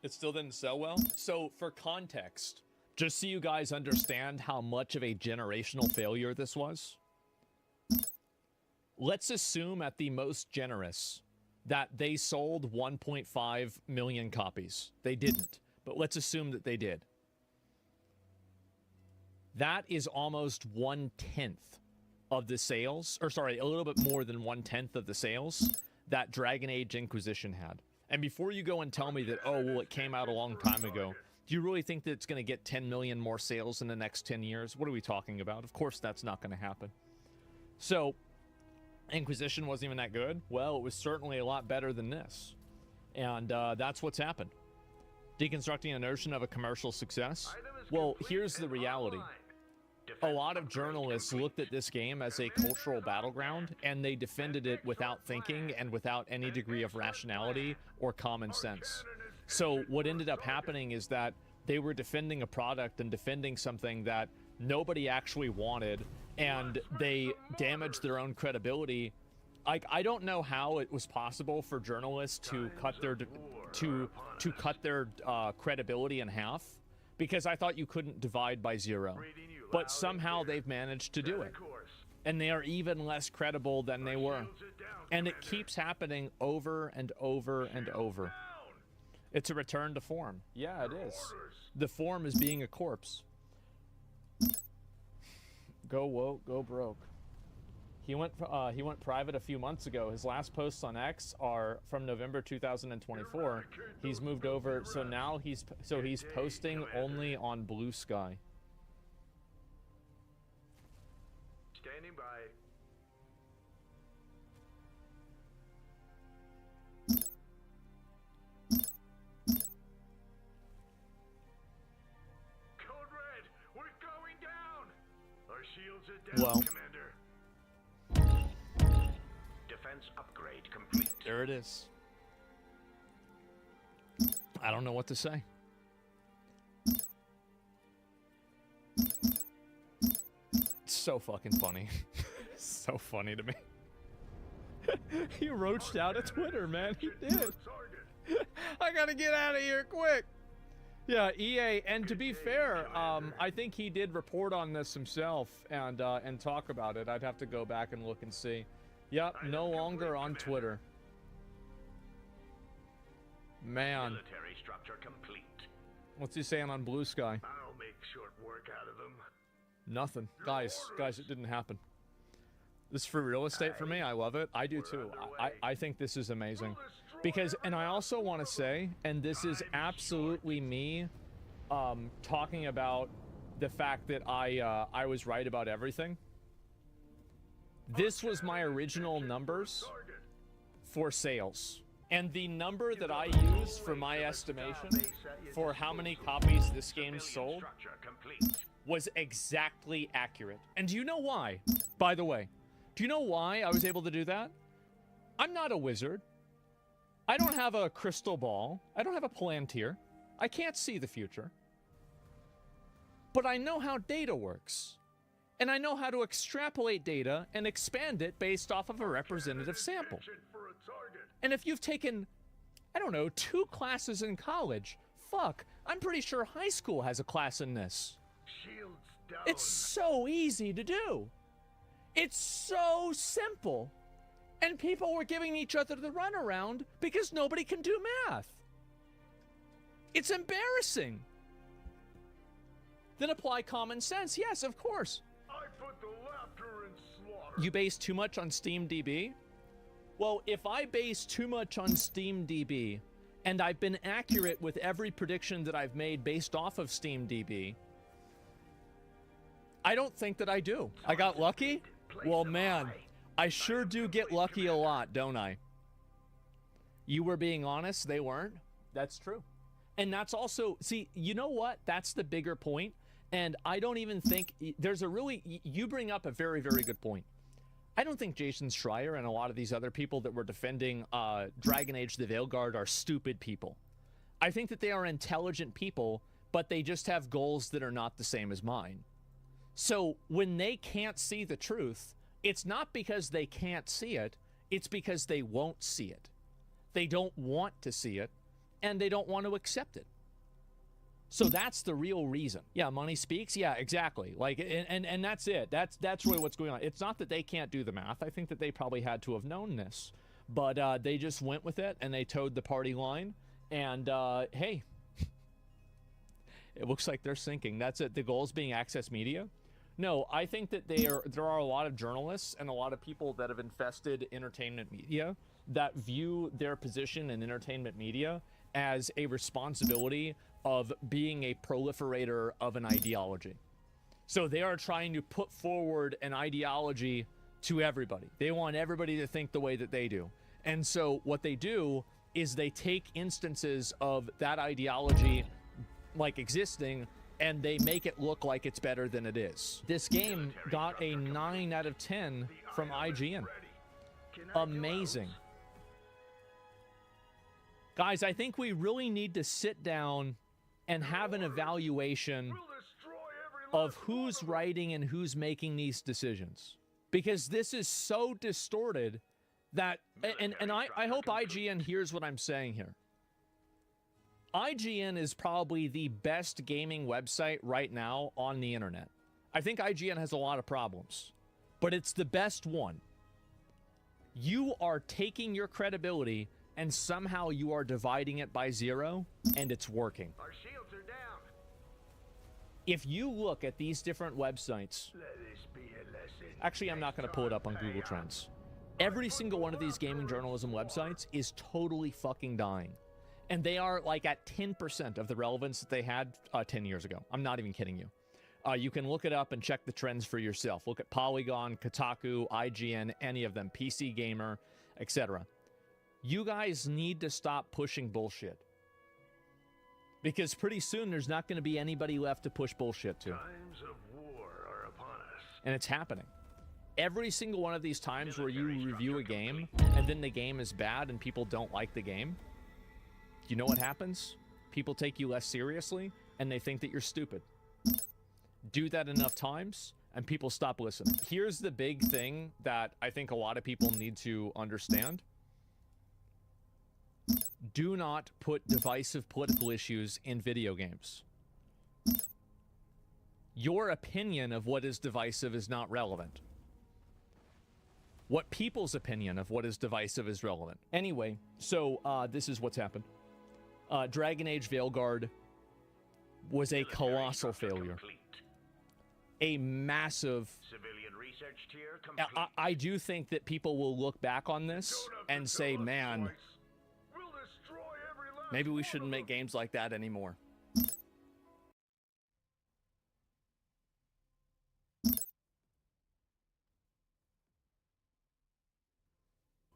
It still didn't sell well. So for context, just so you guys understand how much of a generational failure this was, let's assume at the most generous that they sold 1.5 million copies. They didn't, but let's assume that they did. That is almost 1/10 of the sales, or sorry, a little bit more than 1/10 of the sales that Dragon Age Inquisition had. And before you go and tell me that, oh, well, it came out a long time ago, do you really think that it's going to get 10 million more sales in the next 10 years? What are we talking about? Of course, that's not going to happen. So, Inquisition wasn't even that good? Well, it was certainly a lot better than this. And that's what's happened. Deconstructing a notion of a commercial success? Well, here's the reality. A lot of journalists looked at this game as a cultural battleground, and they defended it without thinking and without any degree of rationality or common sense. So what ended up happening is that they were defending a product and defending something that nobody actually wanted, and they damaged their own credibility. Like, I don't know how it was possible for journalists to cut their credibility in half, because I thought you couldn't divide by 0. But somehow they've managed to do it. And they are even less credible than they were. And it keeps happening over and over and over. It's a return to form. Yeah, it is. The form is being a corpse. Go woke, go broke. He went private a few months ago. His last posts on X are from November 2024. He's moved over, so now he's posting only on Blue Sky. Standing by. Code Red, we're going down. Our shields are down, Well. Commander. Defense upgrade complete. There it is. I don't know what to say. It's so fucking funny. So funny to me. He roached out of Twitter, man. He did. I gotta get out of here quick. Yeah, EA, and to be fair, I think he did report on this himself and talk about it. I'd have to go back and look and see. Yep, no longer on Twitter. Man. Military structure complete. What's he saying on Blue Sky? I'll make short work out of them. Nothing. Guys, it didn't happen. This is for real estate for me. I love it. I do too. I think this is amazing. Because, and I also want to say, and this is absolutely me talking about the fact that I was right about everything. This was my original numbers for sales. And the number that I use for my estimation for how many copies this game sold was exactly accurate. And do you know why? By the way, do you know why I was able to do that? I'm not a wizard. I don't have a crystal ball. I don't have a Palantir. I can't see the future. But I know how data works. And I know how to extrapolate data and expand it based off of a representative sample. And if you've taken, I don't know, 2 classes in college, fuck, I'm pretty sure high school has a class in this. Shields down. It's so easy to do. It's so simple. And people were giving each other the runaround because nobody can do math. It's embarrassing. Then apply common sense. Yes, of course. I put the laughter in slaughter. You base too much on SteamDB? Well, if I base too much on SteamDB, and I've been accurate with every prediction that I've made based off of SteamDB, I don't think that I do. I got lucky? Well, man, I sure do get lucky a lot, don't I? You were being honest, they weren't. That's true. And that's also, see, you know what? That's the bigger point. And I don't even think, there's a really, you bring up a very, very good point. I don't think Jason Schreier and a lot of these other people that were defending Dragon Age the Veilguard are stupid people. I think that they are intelligent people, but they just have goals that are not the same as mine. So when they can't see the truth, it's not because they can't see it, it's because they won't see it. They don't want to see it, and they don't want to accept it. So that's the real reason. Yeah, money speaks. Yeah, exactly. Like, and that's it. That's really what's going on. It's not that they can't do the math. I think that they probably had to have known this, but they just went with it and they towed the party line. And hey, it looks like they're sinking. That's it. The goal is being access media. No, I think that there are a lot of journalists and a lot of people that have infested entertainment media that view their position in entertainment media as a responsibility of being a proliferator of an ideology. So they are trying to put forward an ideology to everybody. They want everybody to think the way that they do. And so what they do is they take instances of that ideology like existing and they make it look like it's better than it is. This game got a 9 out of 10 from IGN. Amazing. Guys, I think we really need to sit down and have an evaluation of who's writing and who's making these decisions. Because this is so distorted that, and I hope IGN hears what I'm saying here. IGN is probably the best gaming website right now on the internet. I think IGN has a lot of problems, but it's the best one. You are taking your credibility and somehow you are dividing it by 0, and it's working. Our shields are down. If you look at these different websites, Let this be a lesson. actually, I'm not going to pull it up on Google Trends. Every single one of these gaming journalism websites is totally fucking dying. And they are like at 10% of the relevance that they had 10 years ago. I'm not even kidding you. You can look it up and check the trends for yourself. Look at Polygon, Kotaku, IGN, any of them, PC Gamer, etc. You guys need to stop pushing bullshit. Because pretty soon there's not going to be anybody left to push bullshit to. Times of war are upon us. And it's happening. Every single one of these times where you review a game and then the game is bad and people don't like the game, you know what happens? People take you less seriously and they think that you're stupid. Do that enough times and people stop listening. Here's the big thing that I think a lot of people need to understand. Do not put divisive political issues in video games. Your opinion of what is divisive is not relevant. What people's opinion of what is divisive is relevant. Anyway, so this is what's happened. Dragon Age Veilguard was a colossal failure. A massive... Civilian research tier complete. I do think that people will look back on this and say, man, maybe we shouldn't make games like that anymore.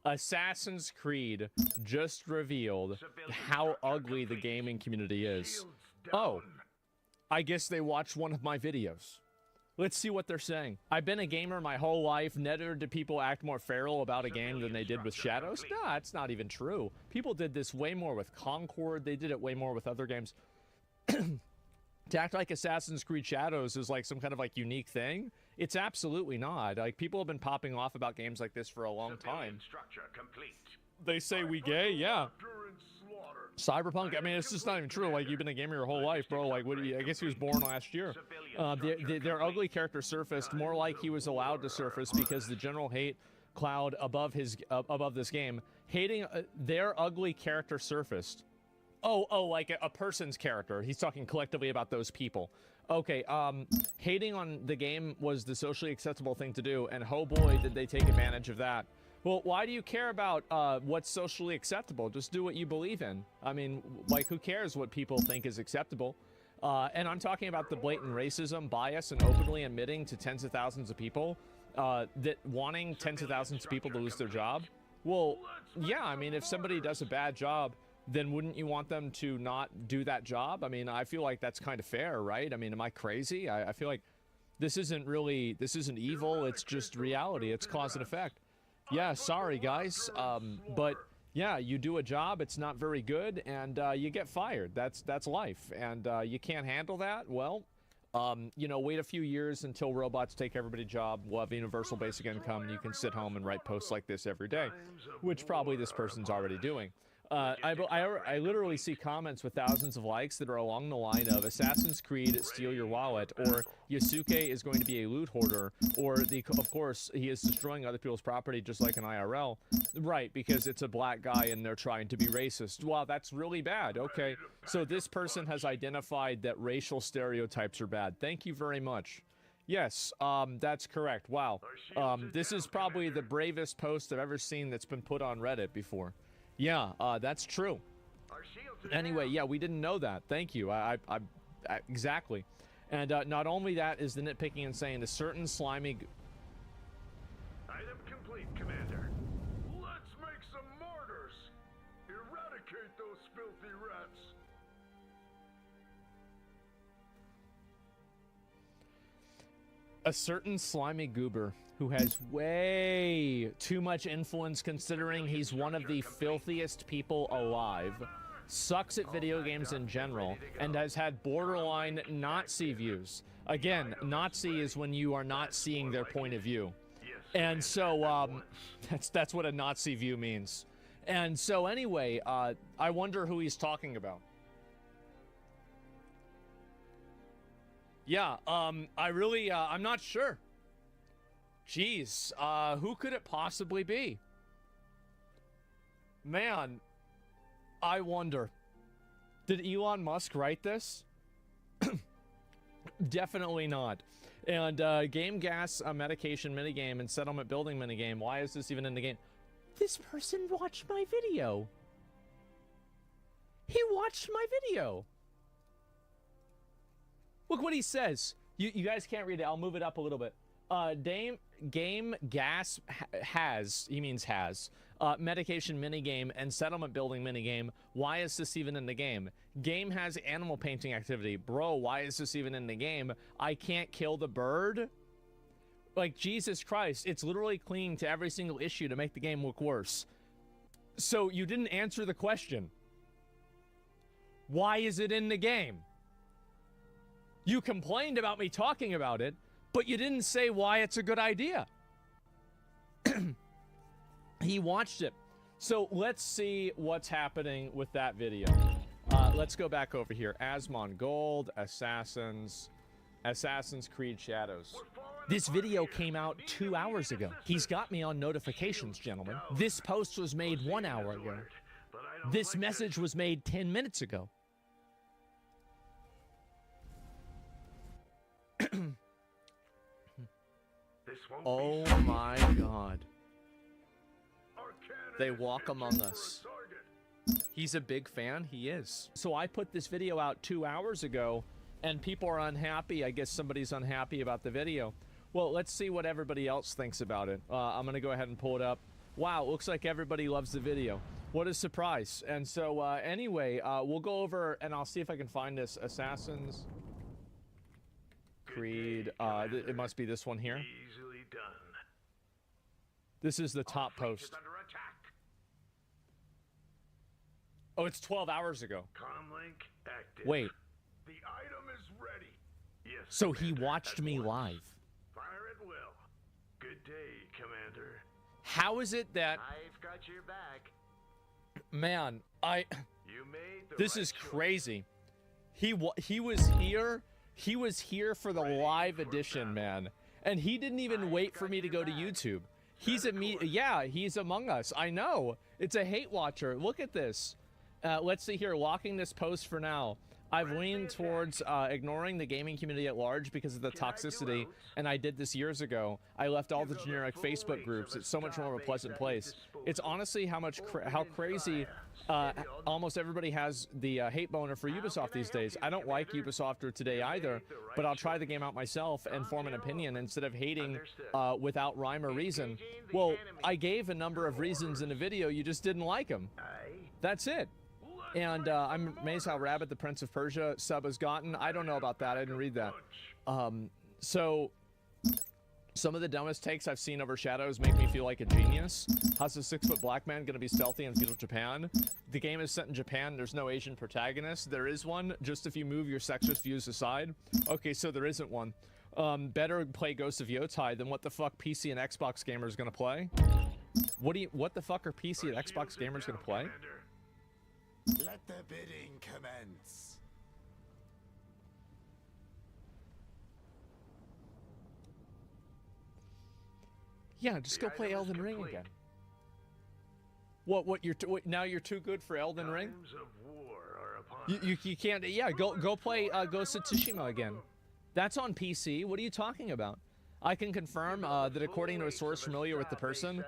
Assassin's Creed just revealed how ugly the gaming community is. Oh, I guess they watched one of my videos. Let's see what they're saying. I've been a gamer my whole life. Never did people act more feral about a game than they did with Shadows. Nah, that's not even true. People did this way more with Concord. They did it way more with other games. To act like Assassin's Creed Shadows is like some kind of like unique thing, it's absolutely not. Like, people have been popping off about games like this for a long time. They say we gay, yeah. Cyberpunk, I mean, it's just not even true. Like, you've been a gamer your whole life, bro. Like, what do you, I guess he was born last year. Their ugly character surfaced more like he was allowed to surface because the general hate cloud above this game, hating their ugly character surfaced. Oh, like a person's character. He's talking collectively about those people. Okay, hating on the game was the socially acceptable thing to do, and oh boy, did they take advantage of that. Well, why do you care about what's socially acceptable? Just do what you believe in. I mean, like, who cares what people think is acceptable? And I'm talking about the blatant racism, bias, and openly admitting to tens of thousands of people that wanting tens of thousands of people to lose their job. Well, yeah, I mean, if somebody does a bad job, then wouldn't you want them to not do that job? I mean, I feel like that's kind of fair, right? I mean, am I crazy? I feel like this isn't evil, it's just reality, it's cause and effect. Yeah, sorry guys, but yeah, you do a job, it's not very good, and you get fired. That's life, and you can't handle that? Well, you know, wait a few years until robots take everybody's job, we'll have universal basic income, and you can sit home and write posts like this every day, which probably this person's already doing. I literally see comments with thousands of likes that are along the line of Assassin's Creed steal your wallet, or Yasuke is going to be a loot hoarder, or of course he is destroying other people's property just like an IRL. Right, because it's a black guy and they're trying to be racist. Wow, that's really bad. Okay, so this person has identified that racial stereotypes are bad. Thank you very much. Yes, that's correct. Wow. This is probably the bravest post I've ever seen that's been put on Reddit before. Yeah, that's true. Anyway, yeah, we didn't know that. Thank you. Exactly. And not only that is the nitpicking and saying a certain slimy... Item complete, Commander. Let's make some martyrs. Eradicate those filthy rats. A certain slimy goober who has way too much influence considering he's one of the filthiest people alive sucks at video games in general, and has had borderline Nazi views. Again, Nazi is when you are not seeing their point of view. And so that's what a Nazi view means. And so anyway, I wonder who he's talking about. Yeah, I'm not sure. Jeez, who could it possibly be? Man, I wonder. Did Elon Musk write this? Definitely not. And game gas medication minigame and settlement building minigame. Why is this even in the game? This person watched my video. He watched my video. Look what he says. You guys can't read it. I'll move it up a little bit. Game gas has, he means has, medication minigame and settlement building minigame. Why is this even in the game? Game has animal painting activity. Bro, why is this even in the game? I can't kill the bird? Like, Jesus Christ, it's literally clinging to every single issue to make the game look worse. So you didn't answer the question. Why is it in the game? You complained about me talking about it, but you didn't say why it's a good idea. He watched it. So let's see what's happening with that video. Let's go back over here. Asmon Gold, Assassin's Creed Shadows. This video came out 2 hours ago. He's got me on notifications, gentlemen. This post was made 1 hour ago. This message was made 10 minutes ago. Oh my God. They walk among us. He's a big fan. He is. So I put this video out 2 hours ago, and people are unhappy. I guess somebody's unhappy about the video. Well, let's see what everybody else thinks about it. I'm going to go ahead and pull it up. Wow, it looks like everybody loves the video. What a surprise. And so anyway, we'll go over, and I'll see if I can find this. Assassin's Creed. It must be this one here. Easily done. This is the top post. Oh, it's 12 hours ago. Comlink active. Wait. The item is ready. Yes. So he watched me live. Fire at will. Good day, Commander. How is it that... I've got your back. Man, You made the this right is crazy. He was here. He was here for the live edition, man. And he didn't even wait for me to go to YouTube. He's he's among us. I know. It's a hate watcher. Look at this. Let's see here. Locking this post for now. I've leaned towards ignoring the gaming community at large because of the toxicity, and I did this years ago. I left all the generic Facebook groups. It's so much more of a pleasant place. It's honestly how crazy almost everybody has the hate boner for Ubisoft these days. I don't like Ubisoft today either, but I'll try the game out myself and form an opinion instead of hating without rhyme or reason. Well, I gave a number of reasons in the video. You just didn't like them. That's it. And I'm amazed how rabid the Prince of Persia sub has gotten. I don't know about that. I didn't read that. So some of the dumbest takes I've seen over Shadows make me feel like a genius. How's a 6-foot black man going to be stealthy in feudal Japan? The game is set in Japan. There's no Asian protagonist. There is one, just if you move your sexist views aside. Okay, so there isn't one. Better play Ghost of Yotai than what the fuck PC and Xbox gamers going to play? What the fuck are PC and Xbox gamers going to play? Let the bidding commence. Yeah, just go play Elden Ring again. What now you're too good for Elden Ring? You can't. Yeah, go play Ghost of Tsushima again. That's on PC. What are you talking about? I can confirm that according to a source familiar with the person,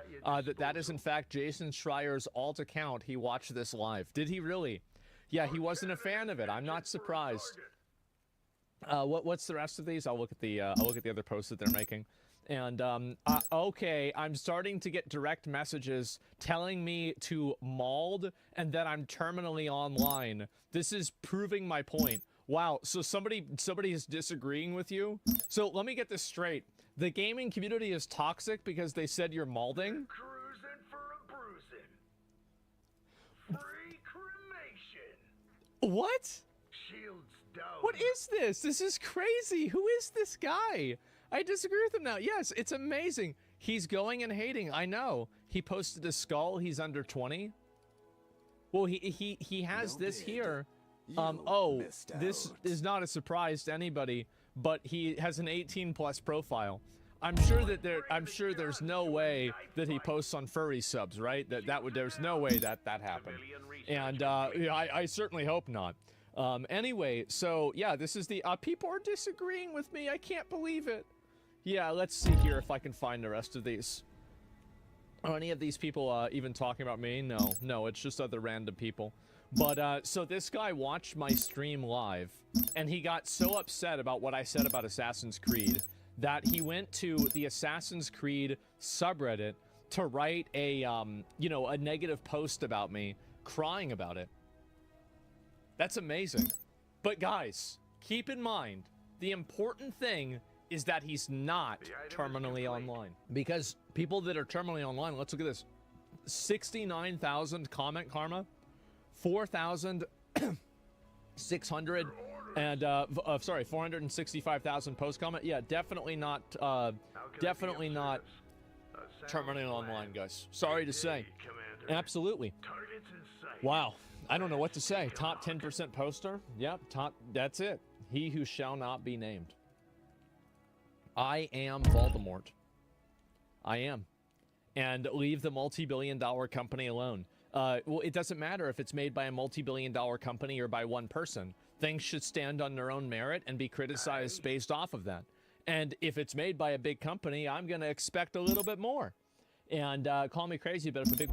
that is in fact Jason Schreier's alt account. He watched this live. Did he really? Yeah, he wasn't a fan of it. I'm not surprised. What's the rest of these? I'll look at the other posts that they're making. And okay, I'm starting to get direct messages telling me to mauled and that I'm terminally online. This is proving my point. Wow, so somebody is disagreeing with you? So let me get this straight. The gaming community is toxic because they said you're malding? Cruising for a bruising. Free cremation. What? Shields down. What is this? This is crazy. Who is this guy? I disagree with him now. Yes, it's amazing. He's going and hating. I know. He posted a skull. He's under 20. Well, he has this here. This is not a surprise to anybody, but he has an 18+ profile. I'm sure there's no way that he posts on furry subs, right? There's no way that happened. And I certainly hope not. Anyway, so yeah, this is the people are disagreeing with me. I can't believe it. Yeah, let's see here if I can find the rest of these. Are any of these people even talking about me? No, it's just other random people. But so this guy watched my stream live, and he got so upset about what I said about Assassin's Creed that he went to the Assassin's Creed subreddit to write a a negative post about me, crying about it. That's amazing. But guys, keep in mind, the important thing is that he's not terminally online. Because people that are terminally online, let's look at this. 69,000 comment karma, 4,600 and 465,000 post comment. Yeah, definitely not terminally online, guys. Sorry to say. Absolutely. Wow. I don't know what to say. Top 10% poster? Yep, that's it. He who shall not be named. I am Voldemort. I am. And leave the multi-billion-dollar company alone. Well, it doesn't matter if it's made by a multi-billion-dollar company or by one person. Things should stand on their own merit and be criticized based off of that. And if it's made by a big company, I'm going to expect a little bit more. And call me crazy, but if a big